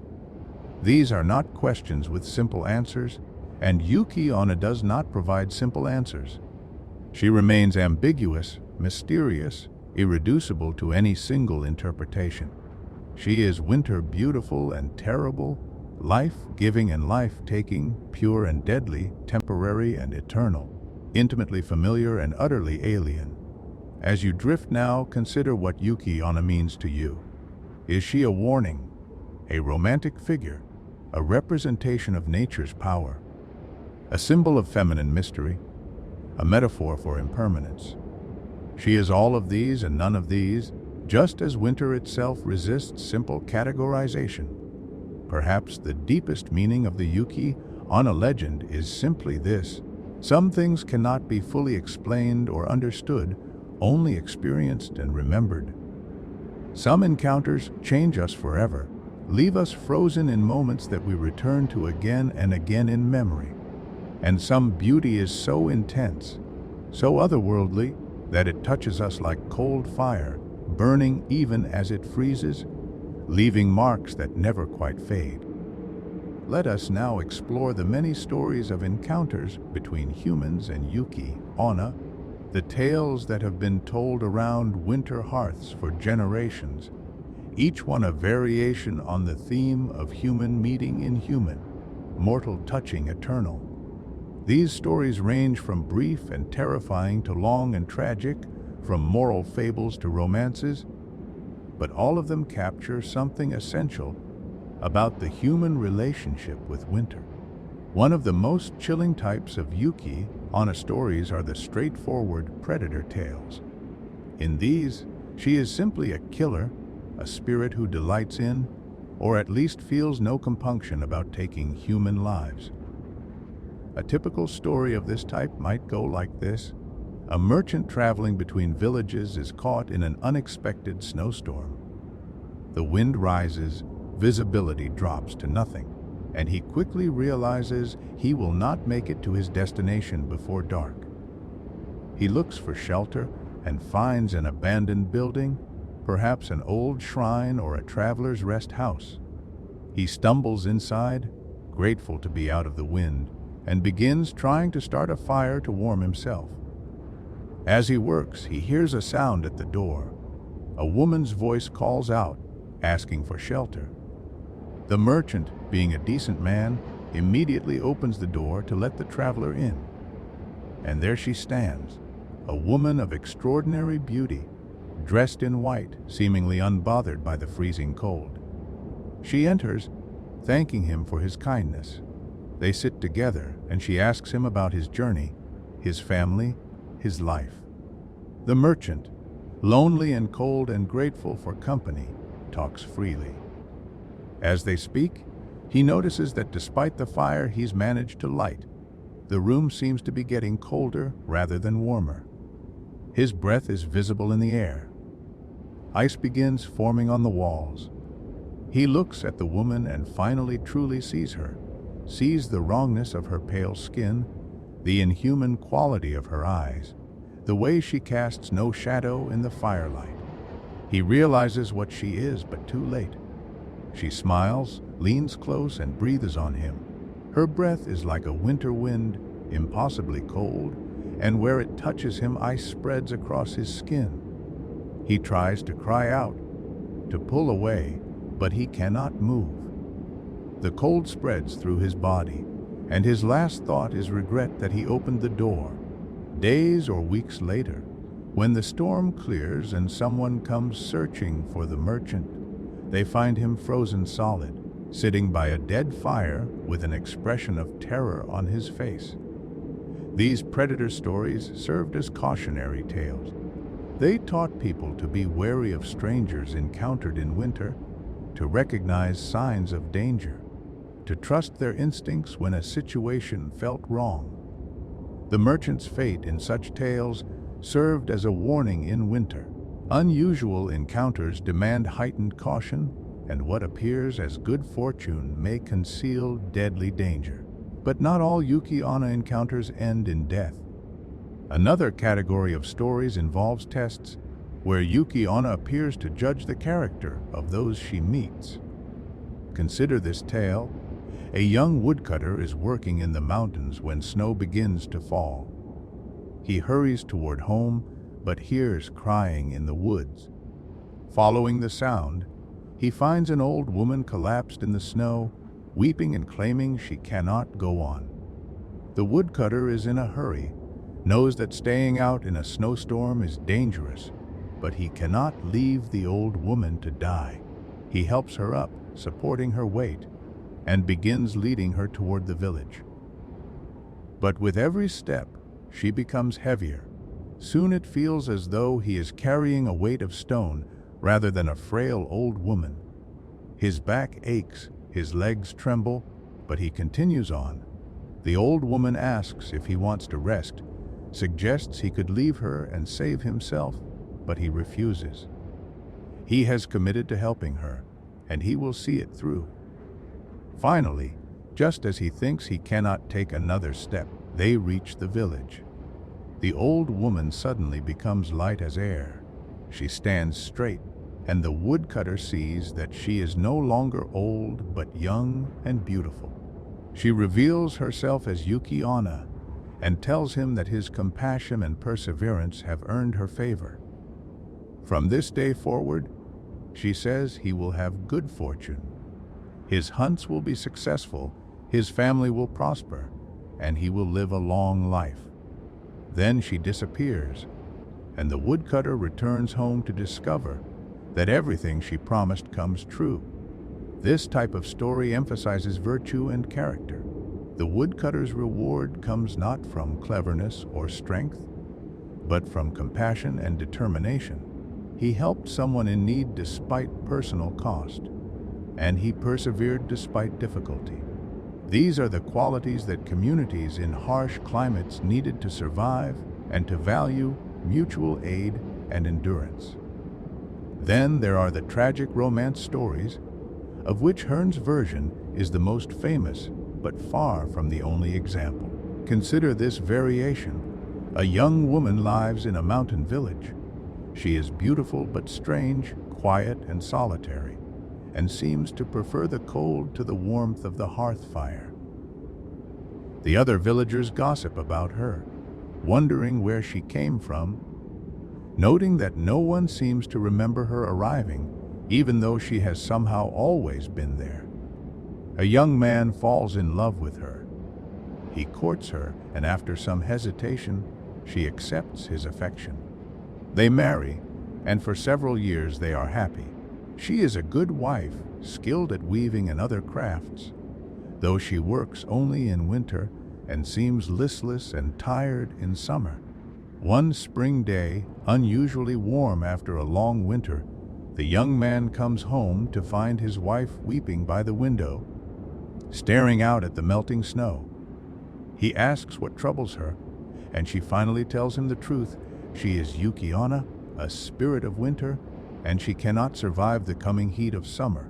These are not questions with simple answers, and Yuki-Onna does not provide simple answers. She remains ambiguous, mysterious, irreducible to any single interpretation. She is winter beautiful and terrible, life-giving and life-taking, pure and deadly, temporary and eternal, intimately familiar and utterly alien. As you drift now, consider what Yuki-Onna means to you. Is she a warning, a romantic figure, a representation of nature's power, a symbol of feminine mystery, a metaphor for impermanence? She is all of these and none of these, just as winter itself resists simple categorization. Perhaps the deepest meaning of the Yuki-Onna legend is simply this: some things cannot be fully explained or understood, only experienced and remembered. Some encounters change us forever, leave us frozen in moments that we return to again and again in memory. And some beauty is so intense, so otherworldly, that it touches us like cold fire, burning even as it freezes, leaving marks that never quite fade. Let us now explore the many stories of encounters between humans and Yuki-Onna, the tales that have been told around winter hearths for generations, each one a variation on the theme of human meeting in human, mortal touching eternal. These stories range from brief and terrifying to long and tragic, from moral fables to romances, but all of them capture something essential about the human relationship with winter. One of the most chilling types of Yuki-Onna stories are the straightforward predator tales. In these, she is simply a killer, a spirit who delights in, or at least feels no compunction about taking human lives. A typical story of this type might go like this. A merchant traveling between villages is caught in an unexpected snowstorm. The wind rises, visibility drops to nothing, and he quickly realizes he will not make it to his destination before dark. He looks for shelter and finds an abandoned building, perhaps an old shrine or a traveler's rest house. He stumbles inside, grateful to be out of the wind, and begins trying to start a fire to warm himself. As he works, he hears a sound at the door. A woman's voice calls out, asking for shelter. The merchant, being a decent man, immediately opens the door to let the traveler in. And there she stands, a woman of extraordinary beauty, dressed in white, seemingly unbothered by the freezing cold. She enters, thanking him for his kindness. They sit together, and she asks him about his journey, his family, his life. The merchant, lonely and cold and grateful for company, talks freely. As they speak, he notices that despite the fire he's managed to light, the room seems to be getting colder rather than warmer. His breath is visible in the air. Ice begins forming on the walls. He looks at the woman and finally truly sees her, sees the wrongness of her pale skin, the inhuman quality of her eyes, the way she casts no shadow in the firelight. He realizes what she is, but too late. She smiles, leans close, and breathes on him. Her breath is like a winter wind, impossibly cold, and where it touches him, ice spreads across his skin. He tries to cry out, to pull away, but he cannot move. The cold spreads through his body, and his last thought is regret that he opened the door. Days or weeks later, when the storm clears and someone comes searching for the merchant, they find him frozen solid, sitting by a dead fire with an expression of terror on his face. These predator stories served as cautionary tales. They taught people to be wary of strangers encountered in winter, to recognize signs of danger, to trust their instincts when a situation felt wrong. The merchant's fate in such tales served as a warning in winter, Unusual encounters demand heightened caution, and what appears as good fortune may conceal deadly danger. But not all Yuki-Onna encounters end in death. Another category of stories involves tests where Yuki-Onna appears to judge the character of those she meets. Consider this tale. A young woodcutter is working in the mountains when snow begins to fall. He hurries toward home, but hears crying in the woods. Following the sound, he finds an old woman collapsed in the snow, weeping and claiming she cannot go on. The woodcutter is in a hurry, knows that staying out in a snowstorm is dangerous, but he cannot leave the old woman to die. He helps her up, supporting her weight, and begins leading her toward the village. But with every step, she becomes heavier. Soon it feels as though he is carrying a weight of stone rather than a frail old woman. His back aches, his legs tremble, but he continues on. The old woman asks if he wants to rest, suggests he could leave her and save himself, but he refuses. He has committed to helping her, and he will see it through. Finally, just as he thinks he cannot take another step, they reach the village. The old woman suddenly becomes light as air. She stands straight, and the woodcutter sees that she is no longer old but young and beautiful. She reveals herself as Yuki-Onna and tells him that his compassion and perseverance have earned her favor. From this day forward, she says, he will have good fortune. His hunts will be successful, his family will prosper, and he will live a long life. Then she disappears, and the woodcutter returns home to discover that everything she promised comes true. This type of story emphasizes virtue and character. The woodcutter's reward comes not from cleverness or strength, but from compassion and determination. He helped someone in need despite personal cost, and he persevered despite difficulty. These are the qualities that communities in harsh climates needed to survive and to value mutual aid and endurance. Then there are the tragic romance stories, of which Hearn's version is the most famous, but far from the only example. Consider this variation. A young woman lives in a mountain village. She is beautiful but strange, quiet and solitary, and seems to prefer the cold to the warmth of the hearth fire. The other villagers gossip about her, wondering where she came from, noting that no one seems to remember her arriving, even though she has somehow always been there. A young man falls in love with her. He courts her, and after some hesitation, she accepts his affection. They marry, and for several years they are happy. She is a good wife, skilled at weaving and other crafts, though she works only in winter and seems listless and tired in summer. One spring day, unusually warm after a long winter, the young man comes home to find his wife weeping by the window, staring out at the melting snow. He asks what troubles her, and she finally tells him the truth. She is Yuki-Onna, a spirit of winter, and she cannot survive the coming heat of summer.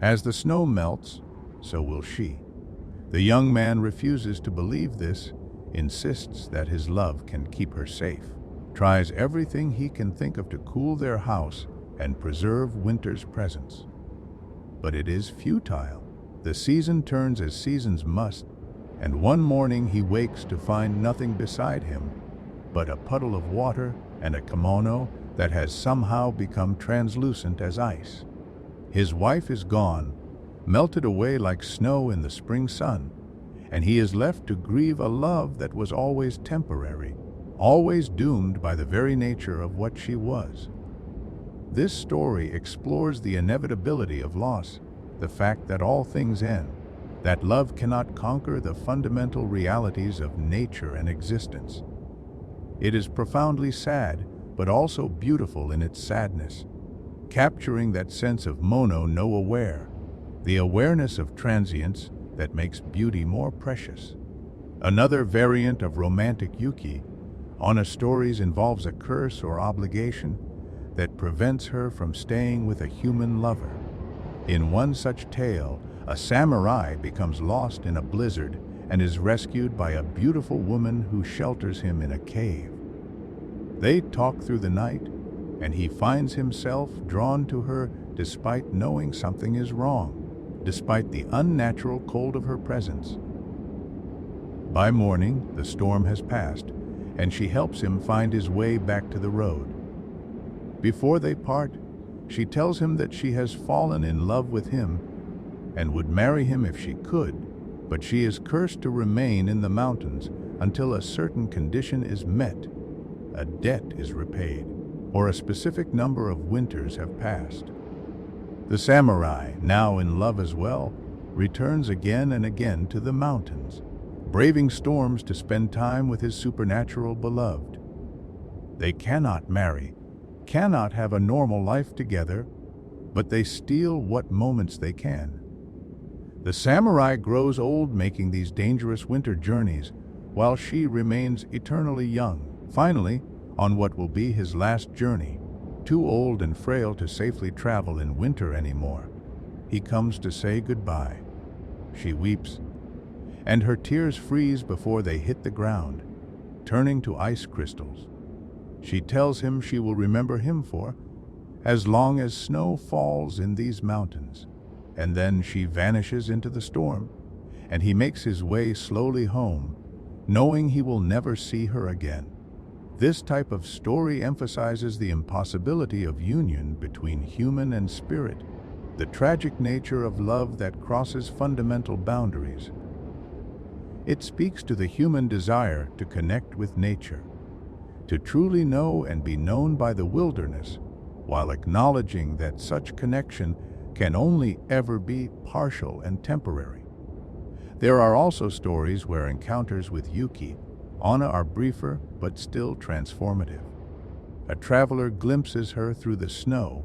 As the snow melts, so will she. The young man refuses to believe this, insists that his love can keep her safe, tries everything he can think of to cool their house and preserve winter's presence. But it is futile. The season turns as seasons must, and one morning he wakes to find nothing beside him but a puddle of water and a kimono that has somehow become translucent as ice. His wife is gone, melted away like snow in the spring sun, and he is left to grieve a love that was always temporary, always doomed by the very nature of what she was. This story explores the inevitability of loss, the fact that all things end, that love cannot conquer the fundamental realities of nature and existence. It is profoundly sad, but also beautiful in its sadness, capturing that sense of no aware, the awareness of transience that makes beauty more precious. Another variant of romantic Yuki-Onna stories involves a curse or obligation. that prevents her from staying with a human lover. In one such tale, a samurai becomes lost in a blizzard and is rescued by a beautiful woman who shelters him in a cave. They talk through the night, and he finds himself drawn to her despite knowing something is wrong, despite the unnatural cold of her presence. By morning, the storm has passed, and she helps him find his way back to the road. Before they part, she tells him that she has fallen in love with him and would marry him if she could, but she is cursed to remain in the mountains until a certain condition is met, a debt is repaid, or a specific number of winters have passed. The samurai, now in love as well, returns again and again to the mountains, braving storms to spend time with his supernatural beloved. They cannot marry, cannot have a normal life together, but they steal what moments they can. The samurai grows old making these dangerous winter journeys, while she remains eternally young. Finally, on what will be his last journey, too old and frail to safely travel in winter anymore, he comes to say goodbye. She weeps, and her tears freeze before they hit the ground, turning to ice crystals. She tells him she will remember him for as long as snow falls in these mountains, and then she vanishes into the storm, and he makes his way slowly home, knowing he will never see her again. This type of story emphasizes the impossibility of union between human and spirit, the tragic nature of love that crosses fundamental boundaries. It speaks to the human desire to connect with nature, to truly know and be known by the wilderness, while acknowledging that such connection can only ever be partial and temporary. There are also stories where encounters with Yuki-Onna are briefer but still transformative. A traveler glimpses her through the snow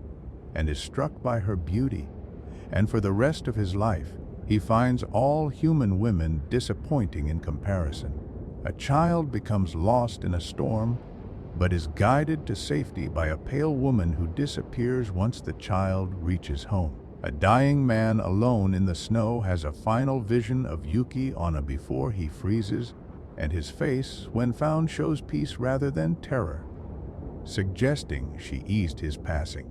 and is struck by her beauty, and for the rest of his life, he finds all human women disappointing in comparison. A child becomes lost in a storm, but is guided to safety by a pale woman who disappears once the child reaches home. A dying man alone in the snow has a final vision of Yuki-Onna before he freezes, and his face, when found, shows peace rather than terror, suggesting she eased his passing.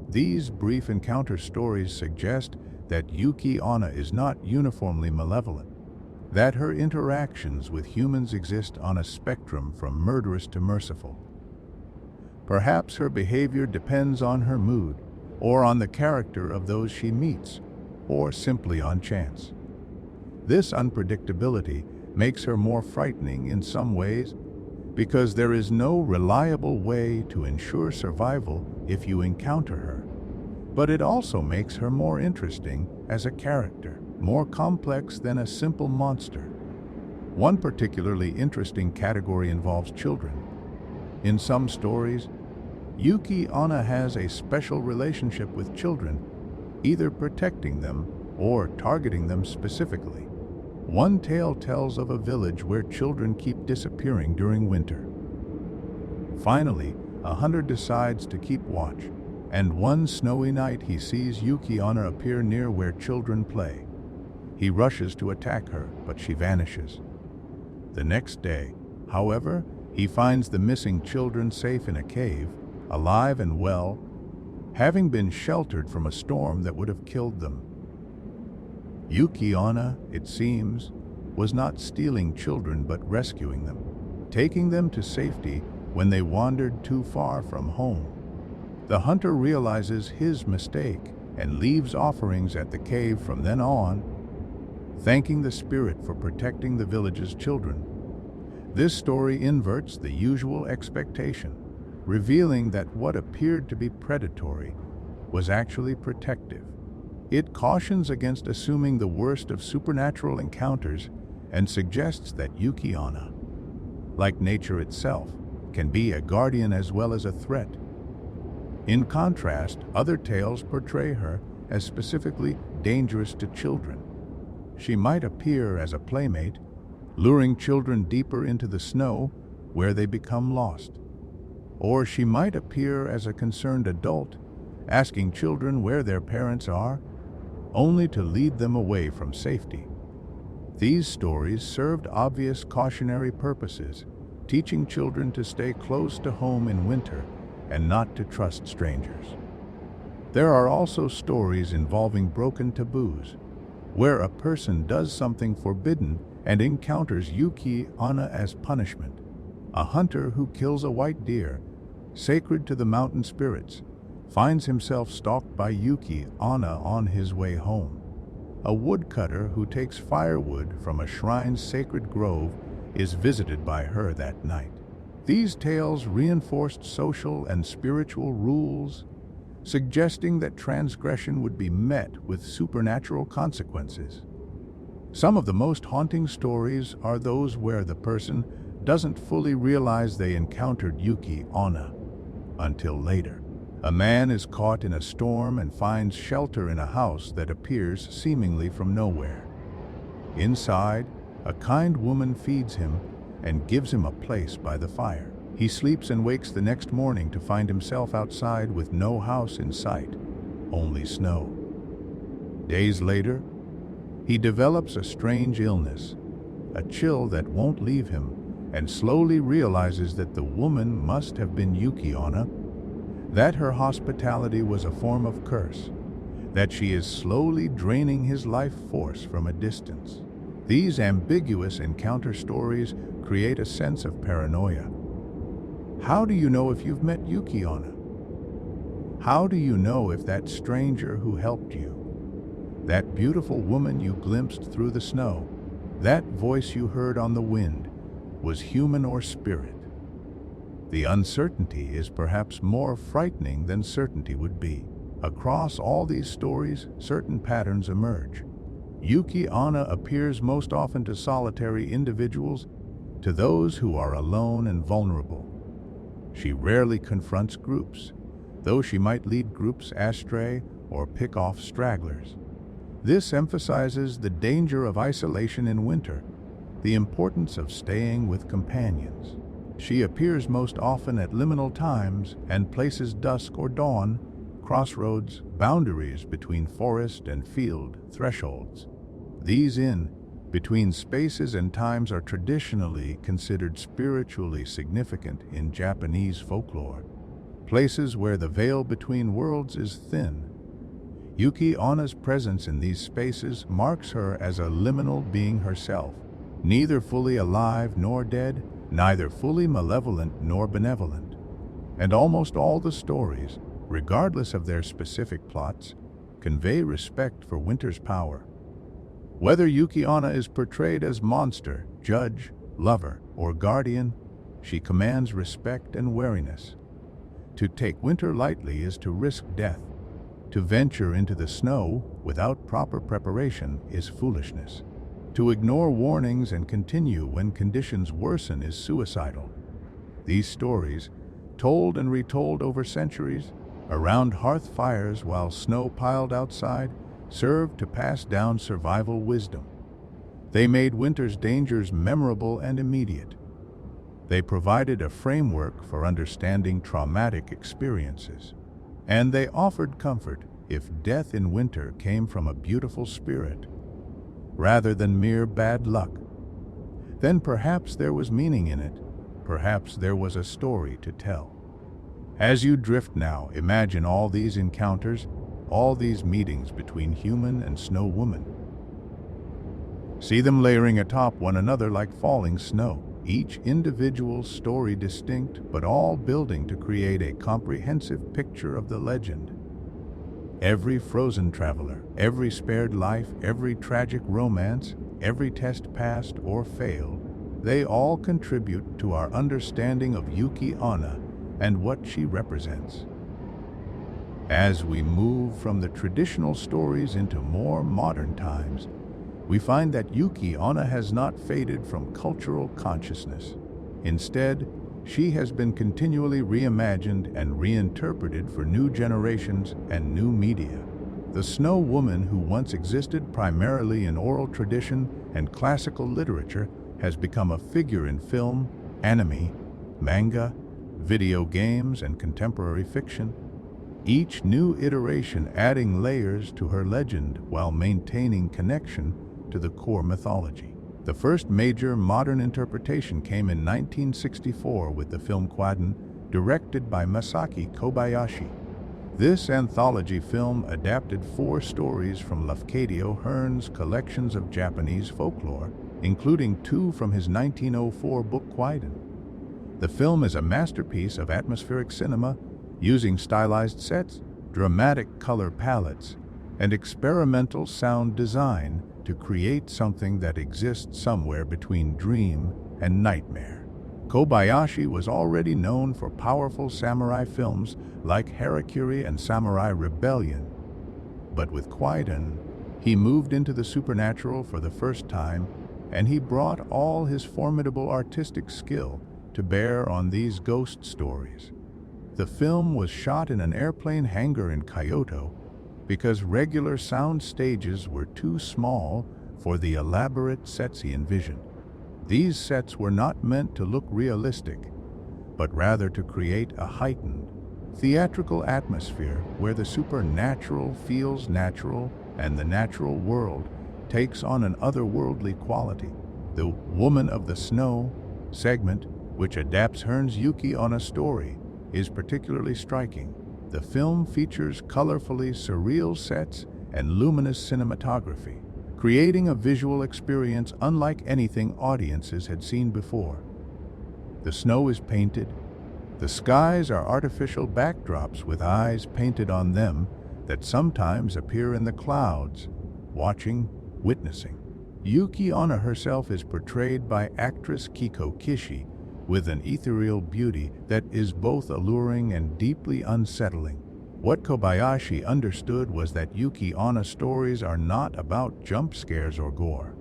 These brief encounter stories suggest that Yuki-Onna is not uniformly malevolent, that her interactions with humans exist on a spectrum from murderous to merciful. Perhaps her behavior depends on her mood, or on the character of those she meets, or simply on chance. This unpredictability makes her more frightening in some ways, because there is no reliable way to ensure survival if you encounter her. But it also makes her more interesting as a character, more complex than a simple monster. One particularly interesting category involves children. In some stories, Yuki-Onna has a special relationship with children, either protecting them or targeting them specifically. One tale tells of a village where children keep disappearing during winter. Finally, a hunter decides to keep watch, and one snowy night he sees Yuki-Onna appear near where children play. He rushes to attack her, but she vanishes. The next day, however, he finds the missing children safe in a cave, alive and well, having been sheltered from a storm that would have killed them. Yuki-Onna, it seems, was not stealing children but rescuing them, taking them to safety when they wandered too far from home. The hunter realizes his mistake and leaves offerings at the cave from then on, thanking the spirit for protecting the village's children. This story inverts the usual expectation, revealing that what appeared to be predatory was actually protective. It cautions against assuming the worst of supernatural encounters and suggests that Yuki-Onna, like nature itself, can be a guardian as well as a threat. In contrast, other tales portray her as specifically dangerous to children. She might appear as a playmate, luring children deeper into the snow where they become lost. Or she might appear as a concerned adult, asking children where their parents are, only to lead them away from safety. These stories served obvious cautionary purposes, teaching children to stay close to home in winter and not to trust strangers. There are also stories involving broken taboos, where a person does something forbidden and encounters Yuki-Onna as punishment. A hunter who kills a white deer, sacred to the mountain spirits, finds himself stalked by Yuki-Onna on his way home. A woodcutter who takes firewood from a shrine's sacred grove is visited by her that night. These tales reinforced social and spiritual rules, suggesting that transgression would be met with supernatural consequences. Some of the most haunting stories are those where the person doesn't fully realize they encountered Yuki-Onna until later. A man is caught in a storm and finds shelter in a house that appears seemingly from nowhere. Inside, a kind woman feeds him and gives him a place by the fire. He sleeps and wakes the next morning to find himself outside with no house in sight, only snow. Days later, he develops a strange illness, a chill that won't leave him, and slowly realizes that the woman must have been Yuki-Onna, that her hospitality was a form of curse, that she is slowly draining his life force from a distance. These ambiguous encounter stories create a sense of paranoia. How do you know if you've met Yuki-Onna? How do you know if that stranger who helped you, that beautiful woman you glimpsed through the snow, that voice you heard on the wind, was human or spirit? The uncertainty is perhaps more frightening than certainty would be. Across all these stories, certain patterns emerge. Yuki-Onna appears most often to solitary individuals, to those who are alone and vulnerable. She rarely confronts groups, though she might lead groups astray or pick off stragglers. This emphasizes the danger of isolation in winter, the importance of staying with companions. She appears most often at liminal times and places dusk or dawn, crossroads, boundaries between forest and field, thresholds. These between spaces and times are traditionally considered spiritually significant in Japanese folklore, places where the veil between worlds is thin. Yuki-Onna's presence in these spaces marks her as a liminal being herself, neither fully alive nor dead, neither fully malevolent nor benevolent. And almost all the stories, regardless of their specific plots, convey respect for winter's power. Whether Yuki-Onna is portrayed as monster, judge, lover, or guardian, she commands respect and wariness. To take winter lightly is to risk death. To venture into the snow without proper preparation is foolishness. To ignore warnings and continue when conditions worsen is suicidal. These stories, told and retold over centuries, around hearth fires while snow piled outside, served to pass down survival wisdom. They made winter's dangers memorable and immediate. They provided a framework for understanding traumatic experiences. And they offered comfort if death in winter came from a beautiful spirit, rather than mere bad luck. Then perhaps there was meaning in it, perhaps there was a story to tell. As you drift now, imagine all these encounters, all these meetings between human and snow woman. See them layering atop one another like falling snow, each individual story distinct, but all building to create a comprehensive picture of the legend. Every frozen traveler, every spared life, every tragic romance, every test passed or failed, they all contribute to our understanding of Yuki-Onna and what she represents. As we move from the traditional stories into more modern times, we find that Yuki-Onna has not faded from cultural consciousness. Instead, she has been continually reimagined and reinterpreted for new generations and new media. The Snow Woman, who once existed primarily in oral tradition and classical literature, has become a figure in film, anime, manga, video games, and contemporary fiction, each new iteration adding layers to her legend while maintaining connection to the core mythology. The first major modern interpretation came in 1964 with the film Quaden, directed by Masaki Kobayashi. This anthology film adapted 4 stories from Lafcadio Hearn's collections of Japanese folklore, including 2 from his 1904 book Quaden. The film is a masterpiece of atmospheric cinema, using stylized sets, dramatic color palettes, and experimental sound design to create something that exists somewhere between dream and nightmare. Kobayashi was already known for powerful samurai films like Harakiri and Samurai Rebellion, but with Quaden, he moved into the supernatural for the first time, and he brought all his formidable artistic skill to bear on these ghost stories. The film was shot in an airplane hangar in Kyoto because regular sound stages were too small for the elaborate sets he envisioned. These sets were not meant to look realistic, but rather to create a heightened, theatrical atmosphere where the supernatural feels natural and the natural world takes on an otherworldly quality. The Woman of the Snow segment, which adapts Hearn's Yuki-Onna story, is particularly striking. The film features colorfully surreal sets and luminous cinematography, creating a visual experience unlike anything audiences had seen before. The snow is painted. The skies are artificial backdrops with eyes painted on them that sometimes appear in the clouds, watching, witnessing. Yuki-Onna herself is portrayed by actress Kiko Kishi with an ethereal beauty that is both alluring and deeply unsettling. What Kobayashi understood was that Yuki-Onna stories are not about jump scares or gore.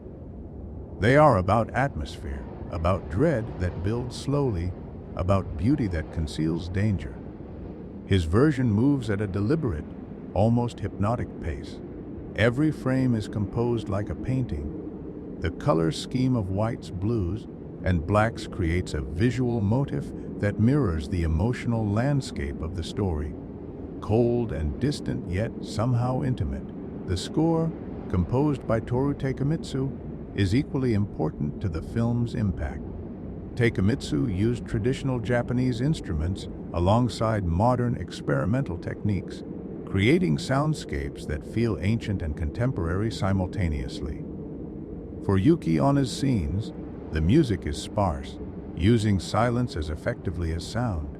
They are about atmosphere, about dread that builds slowly, about beauty that conceals danger. His version moves at a deliberate, almost hypnotic pace. Every frame is composed like a painting. The color scheme of whites, blues, and blacks creates a visual motif that mirrors the emotional landscape of the story. Cold and distant, yet somehow intimate. The score, composed by Toru Takemitsu, is equally important to the film's impact. Takemitsu used traditional Japanese instruments alongside modern experimental techniques, creating soundscapes that feel ancient and contemporary simultaneously. For Yuki-Onna's scenes, the music is sparse, using silence as effectively as sound.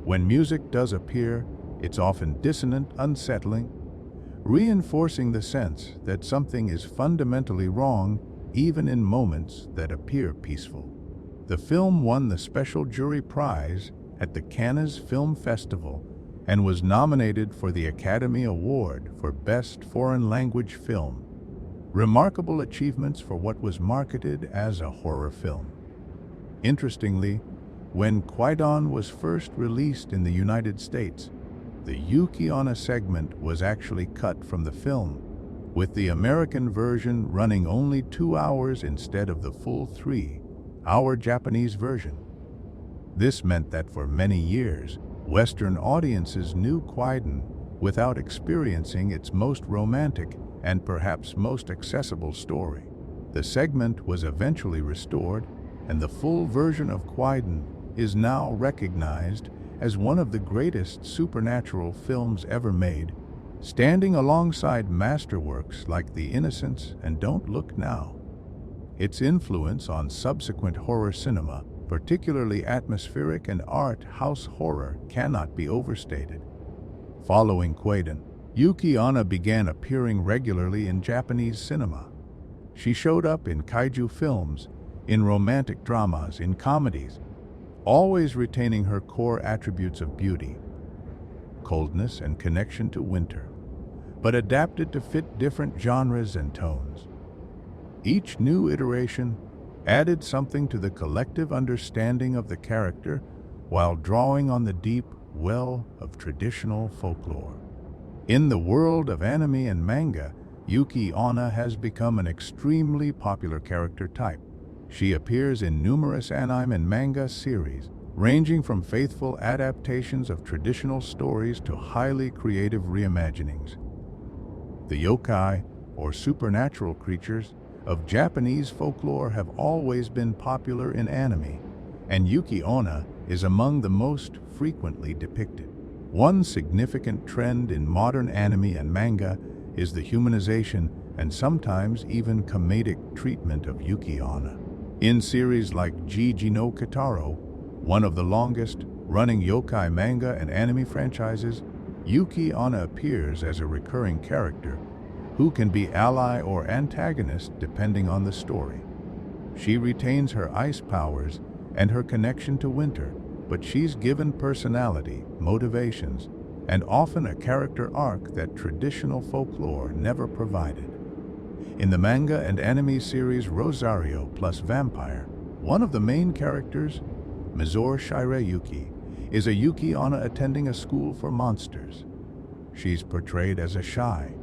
When music does appear, it's often dissonant, unsettling, reinforcing the sense that something is fundamentally wrong even in moments that appear peaceful. The film won the Special Jury Prize at the Cannes Film Festival and was nominated for the Academy Award for Best Foreign Language Film. Remarkable achievements for what was marketed as a horror film. Interestingly, when Quaden was first released in the United States, the Yuki-Onna segment was actually cut from the film, with the American version running only 2 hours instead of the full 3-hour Japanese version. This meant that for many years, Western audiences knew Quaden without experiencing its most romantic and perhaps most accessible story. The segment was eventually restored, and the full version of Quaden is now recognized as one of the greatest supernatural films ever made, standing alongside masterworks like The Innocents and Don't Look Now. Its influence on subsequent horror cinema, particularly atmospheric and art house horror, cannot be overstated. Following Quaden, Yuki-Onna began appearing regularly in Japanese cinema. She showed up in kaiju films, in romantic dramas, in comedies, always retaining her core attributes of beauty, coldness, and connection to winter, but adapted to fit different genres and tones. Each new iteration added something to the collective understanding of the character while drawing on the deep well of traditional folklore. In the world of anime and manga, Yuki-Onna has become an extremely popular character type. She appears in numerous anime and manga series, ranging from faithful adaptations of traditional stories to highly creative reimaginings. The yokai, or supernatural creatures, of Japanese folklore have always been popular in anime, and Yuki-Onna is among the most frequently depicted. One significant trend in modern anime and manga is the humanization and sometimes even comedic treatment of Yuki-Onna. In series like Jiji no Kitaro, one of the longest-running yokai manga and anime franchises, Yuki-Onna appears as a recurring character who can be ally or antagonist depending on the story. She retains her ice powers and her connection to winter, but she's given personality, motivations, and often a character arc that traditional folklore never provided. In the manga and anime series Rosario plus Vampire, one of the main characters, Mizore Shirayuki, is a Yuki-Onna attending a school for monsters. She's portrayed as a shy,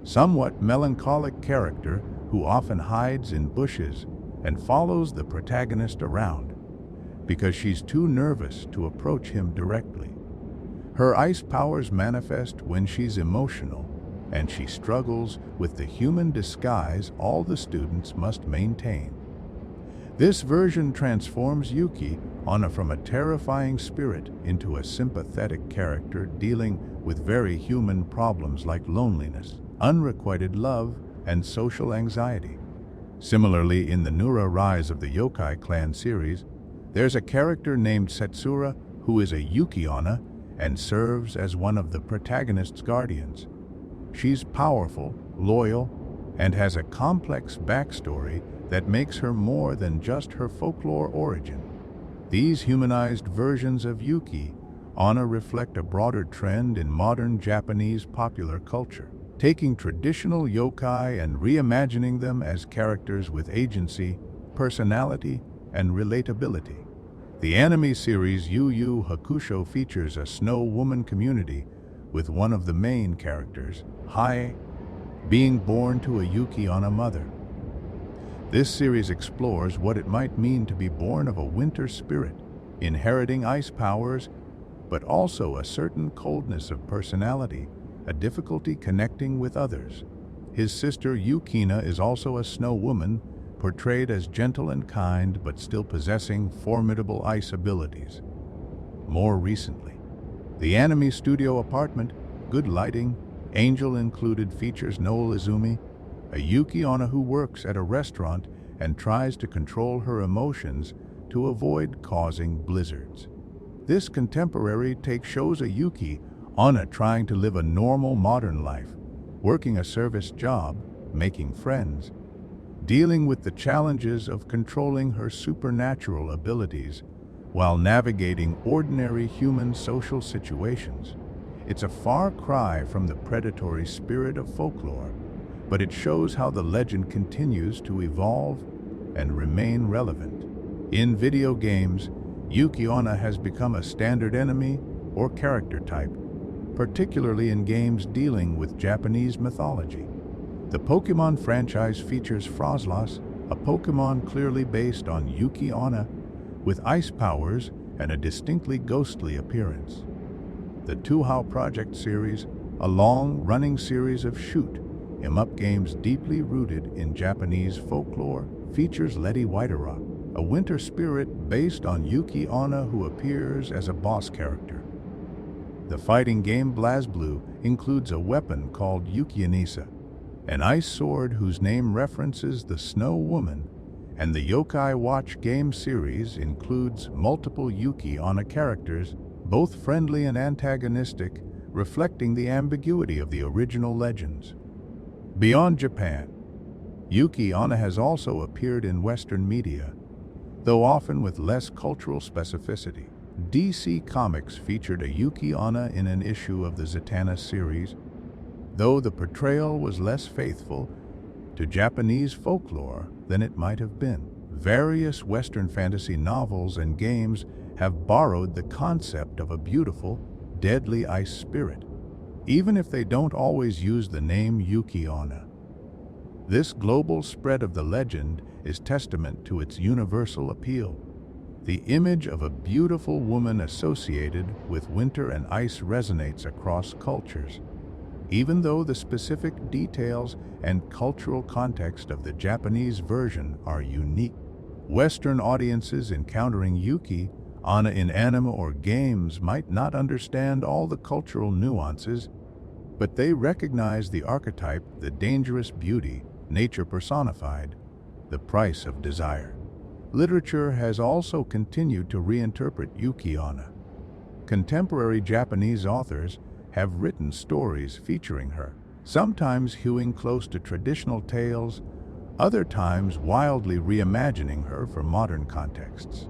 somewhat melancholic character who often hides in bushes and follows the protagonist around because she's too nervous to approach him directly. Her ice powers manifest when she's emotional, and she struggles with the human disguise all the students must maintain. This version transforms Yuki-Onna from a terrifying spirit into a sympathetic character dealing with very human problems like loneliness, unrequited love, and social anxiety. Similarly, in the Nura Rise of the Yokai Clan series, there's a character named Setsura who is a Yuki-Onna and serves as one of the protagonist's guardians. She's powerful, loyal, and has a complex backstory that makes her more than just her folklore origin. These humanized versions of Yuki-Onna reflect a broader trend in modern Japanese popular culture, taking traditional yokai and reimagining them as characters with agency, personality, and relatability. The anime series Yu Yu Hakusho features a snow woman community with one of the main characters, Hai, being born to a Yuki-Onna mother. This series explores what it might mean to be born of a winter spirit, inheriting ice powers, but also a certain coldness of personality, a difficulty connecting with others. His sister Yuki-Onna is also a snow woman, portrayed as gentle and kind but still possessing formidable ice abilities. More recently, the anime studio apartment, Good Lighting, Angel Included features Noel Izumi, a Yuki-Onna who works at a restaurant and tries to control her emotions to avoid causing blizzards. This contemporary take shows a Yuki-Onna trying to live a normal modern life, working a service job, making friends, dealing with the challenges of controlling her supernatural abilities while navigating ordinary human social situations. It's a far cry from the predatory spirit of folklore, but it shows how the legend continues to evolve and remain relevant. In video games, Yuki-Onna has become a standard enemy or character type, particularly in games dealing with Japanese mythology. The Pokemon franchise features Froslas, a Pokemon clearly based on Yuki-Onna, with ice powers and a distinctly ghostly appearance. The Touhou Project series, a long-running series of shoot-'em-up games deeply rooted in Japanese folklore, features Lady Whiterock, a winter spirit based on Yuki-Onna who appears as a boss character. The fighting game BlazBlue includes a weapon called Yuki-Onisa, an ice sword whose name references the Snow Woman, and the Yokai Watch game series includes multiple Yuki-Onna characters, both friendly and antagonistic, reflecting the ambiguity of the original legends. Beyond Japan, Yuki-Onna has also appeared in Western media, though often with less cultural specificity. DC Comics featured a Yuki-Onna in an issue of the Zatanna series, though the portrayal was less faithful to Japanese folklore than it might have been. Various Western fantasy novels and games have borrowed the concept of a beautiful, deadly ice spirit, even if they don't always use the name Yuki-Onna. This global spread of the legend is testament to its universal appeal. The image of a beautiful woman associated with winter and ice resonates across cultures, even though the specific details and cultural context of the Japanese version are unique. Western audiences encountering Yuki-Onna in anime or games might not understand all the cultural nuances, but they recognize the archetype, the dangerous beauty, nature personified, the price of desire. Literature has also continued to reinterpret Yuki-Onna. Contemporary Japanese authors have written stories featuring her, sometimes hewing close to traditional tales, other times wildly reimagining her for modern contexts.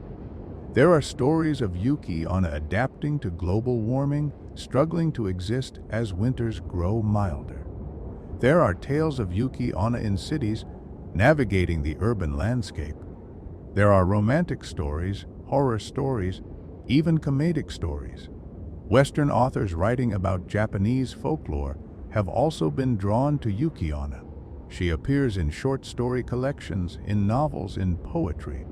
There are stories of Yuki-Onna adapting to global warming, struggling to exist as winters grow milder. There are tales of Yuki-Onna in cities, navigating the urban landscape. There are romantic stories, horror stories, even comedic stories. Western authors writing about Japanese folklore have also been drawn to Yuki-Onna. She appears in short story collections, in novels, in poetry.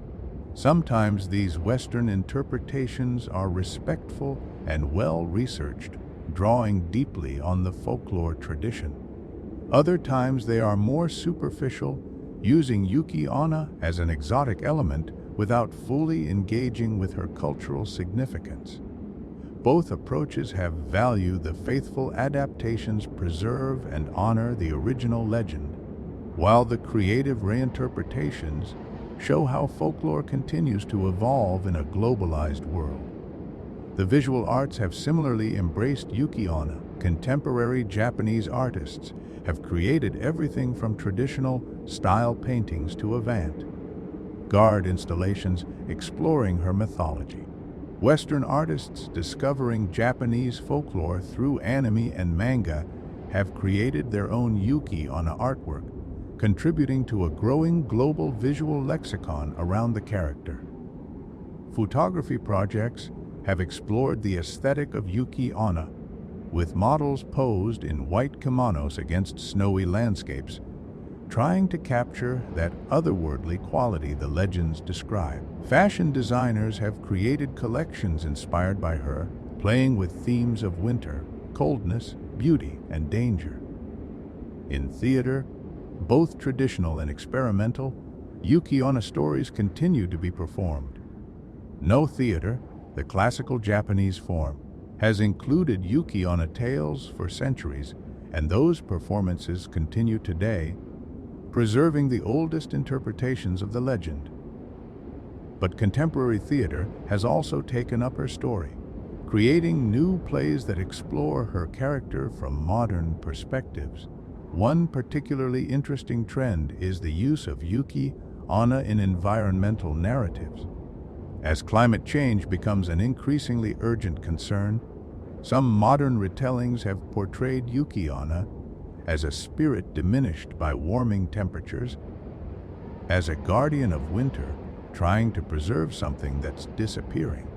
Sometimes these Western interpretations are respectful and well-researched, drawing deeply on the folklore tradition. Other times they are more superficial, using Yuki-Onna as an exotic element without fully engaging with her cultural significance. Both approaches have value. The faithful adaptations preserve and honor the original legend, while the creative reinterpretations show how folklore continues to evolve in a globalized world. The visual arts have similarly embraced Yuki-Onna. Contemporary Japanese artists have created everything from traditional style paintings to avant-garde installations exploring her mythology. Western artists discovering Japanese folklore through anime and manga have created their own Yuki-Onna artwork, contributing to a growing global visual lexicon around the character. Photography projects have explored the aesthetic of Yuki-Onna, with models posed in white kimonos against snowy landscapes, trying to capture that otherworldly quality the legends describe. Fashion designers have created collections inspired by her, playing with themes of winter, coldness, beauty, and danger. In theater, both traditional and experimental, Yuki-Onna stories continue to be performed. No theater, the classical Japanese form, has included Yuki-Onna tales for centuries, and those performances continue today, preserving the oldest interpretations of the legend. But contemporary theater has also taken up her story, creating new plays that explore her character from modern perspectives. One particularly interesting trend is the use of Yuki-Onna in environmental narratives. As climate change becomes an increasingly urgent concern, some modern retellings have portrayed Yuki-Onna as a spirit diminished by warming temperatures, as a guardian of winter trying to preserve something that's disappearing.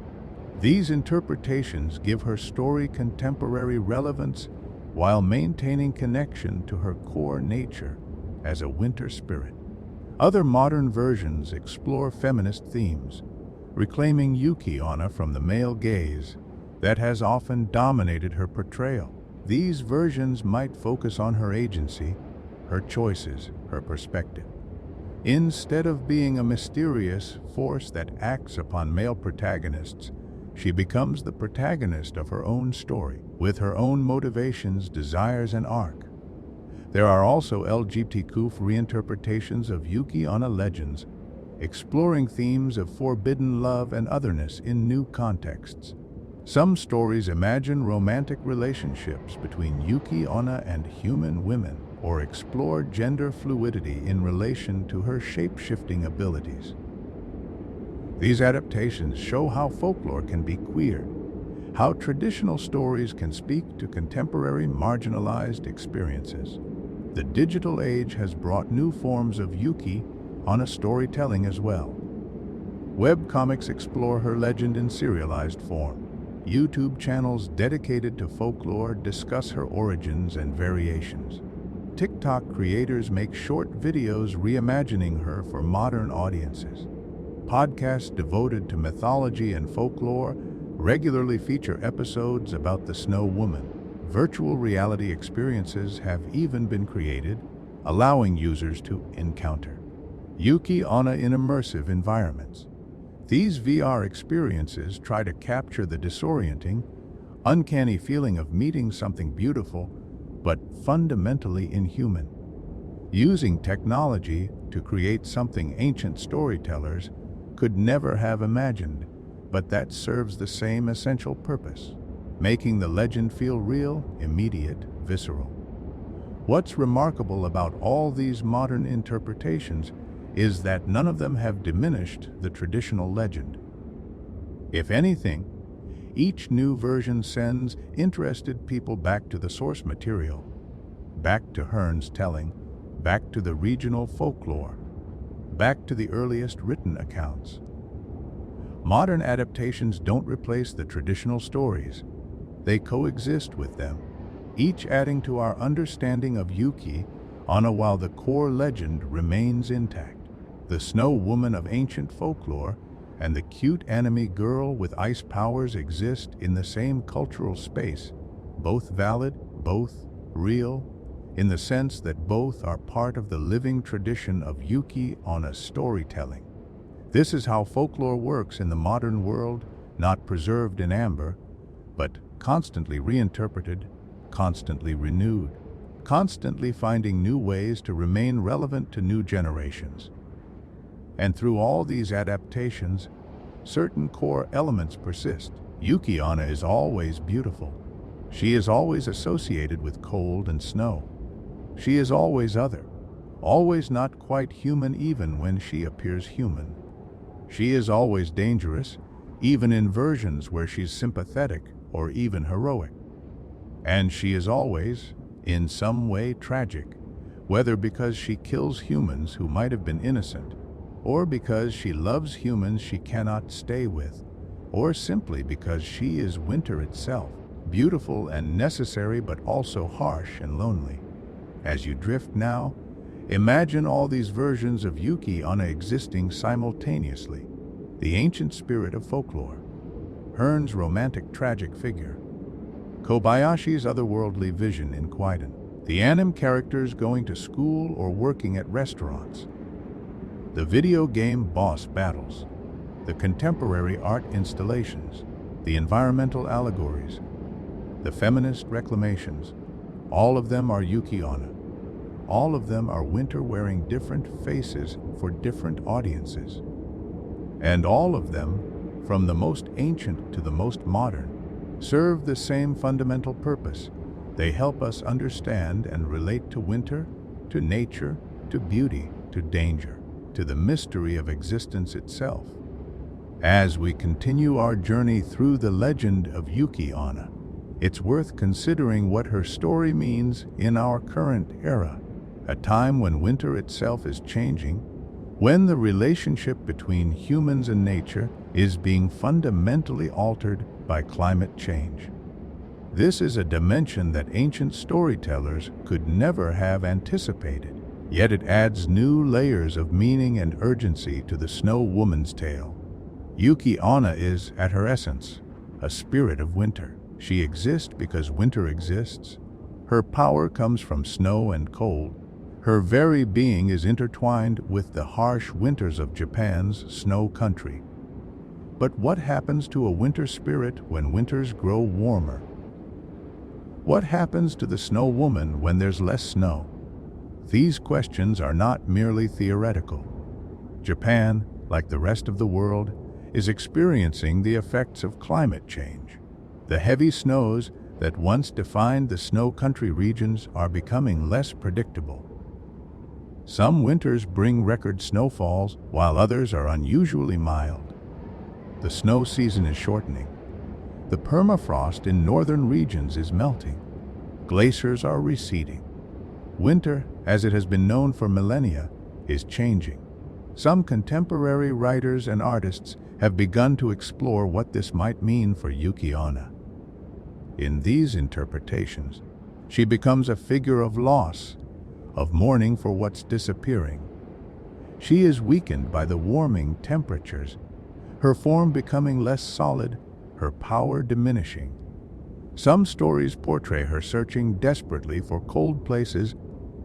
These interpretations give her story contemporary relevance while maintaining connection to her core nature as a winter spirit. Other modern versions explore feminist themes, reclaiming Yuki-Onna from the male gaze that has often dominated her portrayal. These versions might focus on her agency, her choices, her perspective. Instead of being a mysterious force that acts upon male protagonists, she becomes the protagonist of her own story, with her own motivations, desires, and arc. There are also LGBTQ reinterpretations of Yuki-Onna legends, exploring themes of forbidden love and otherness in new contexts. Some stories imagine romantic relationships between Yuki-Onna and human women, or explore gender fluidity in relation to her shape-shifting abilities. These adaptations show how folklore can be queer, how traditional stories can speak to contemporary marginalized experiences. The digital age has brought new forms of Yuki-Onna storytelling as well. Webcomics explore her legend in serialized form. YouTube channels dedicated to folklore discuss her origins and variations. TikTok creators make short videos reimagining her for modern audiences. podcasts devoted to mythology and folklore regularly feature episodes about the Snow Woman. Virtual reality experiences have even been created, allowing users to encounter Yuki-Onna in immersive environments. These VR experiences try to capture the disorienting, uncanny feeling of meeting something beautiful, but fundamentally inhuman. Using technology to create something ancient storytellers could never have imagined, but that serves the same essential purpose, making the legend feel real, immediate, visceral. What's remarkable about all these modern interpretations is that none of them have diminished the traditional legend. If anything, each new version sends interested people back to the source material, back to Hearn's telling, back to the regional folklore, back to the earliest written accounts. Modern adaptations don't replace the traditional stories. They coexist with them, each adding to our understanding of Yuki-Onna while the core legend remains intact. The Snow Woman of ancient folklore and the cute anime girl with ice powers exist in the same cultural space, both valid, both real, in the sense that both are part of the living tradition of Yuki-Onna storytelling. This is how folklore works in the modern world, not preserved in amber, but constantly reinterpreted, constantly renewed, constantly finding new ways to remain relevant to new generations. And through all these adaptations, certain core elements persist. Yuki-Onna is always beautiful. She is always associated with cold and snow. She is always other, always not quite human even when she appears human. She is always dangerous, even in versions where she's sympathetic or even heroic. And she is always, in some way, tragic, whether because she kills humans who might have been innocent, or because she loves humans she cannot stay with, or simply because she is winter itself, beautiful and necessary but also harsh and lonely. As you drift now, imagine all these versions of Yuki-Onna existing simultaneously. The ancient spirit of folklore, Hearn's romantic tragic figure, Kobayashi's otherworldly vision in Kwiden, the anime characters going to school or working at restaurants, the video game boss battles, the contemporary art installations, the environmental allegories, the feminist reclamations, all of them are Yuki-Onna. All of them are winter wearing different faces for different audiences. And all of them, from the most ancient to the most modern, serve the same fundamental purpose. They help us understand and relate to winter, to nature, to beauty, to danger, to the mystery of existence itself. As we continue our journey through the legend of Yuki-Onna, it's worth considering what her story means in our current era, a time when winter itself is changing, when the relationship between humans and nature is being fundamentally altered by climate change. This is a dimension that ancient storytellers could never have anticipated, yet it adds new layers of meaning and urgency to the Snow Woman's tale. Yuki-Onna is, at her essence, a spirit of winter. She exists because winter exists. Her power comes from snow and cold. Her very being is intertwined with the harsh winters of Japan's snow country. But what happens to a winter spirit when winters grow warmer? What happens to the Snow Woman when there's less snow? These questions are not merely theoretical. Japan, like the rest of the world, is experiencing the effects of climate change. The heavy snows that once defined the snow country regions are becoming less predictable. Some winters bring record snowfalls, while others are unusually mild. The snow season is shortening. The permafrost in northern regions is melting. Glaciers are receding. Winter, as it has been known for millennia, is changing. Some contemporary writers and artists have begun to explore what this might mean for Yuki-Onna. In these interpretations, she becomes a figure of loss, of mourning for what's disappearing. She is weakened by the warming temperatures, her form becoming less solid, her power diminishing. Some stories portray her searching desperately for cold places,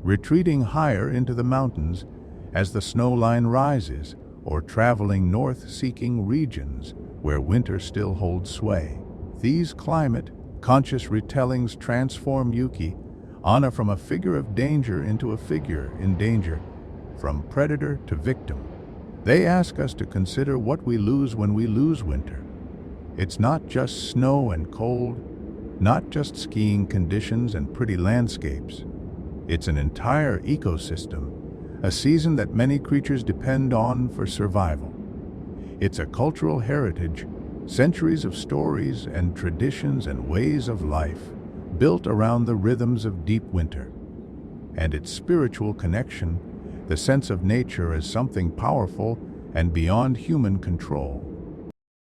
retreating higher into the mountains as the snow line rises, or traveling north seeking regions where winter still holds sway. These climate-conscious retellings transform Yuki-Onna from a figure of danger into a figure in danger, from predator to victim. They ask us to consider what we lose when we lose winter. It's not just snow and cold, not just skiing conditions and pretty landscapes. It's an entire ecosystem, a season that many creatures depend on for survival. It's a cultural heritage, centuries of stories and traditions and ways of life built around the rhythms of deep winter. And its spiritual connection, the sense of nature as something powerful and beyond human control.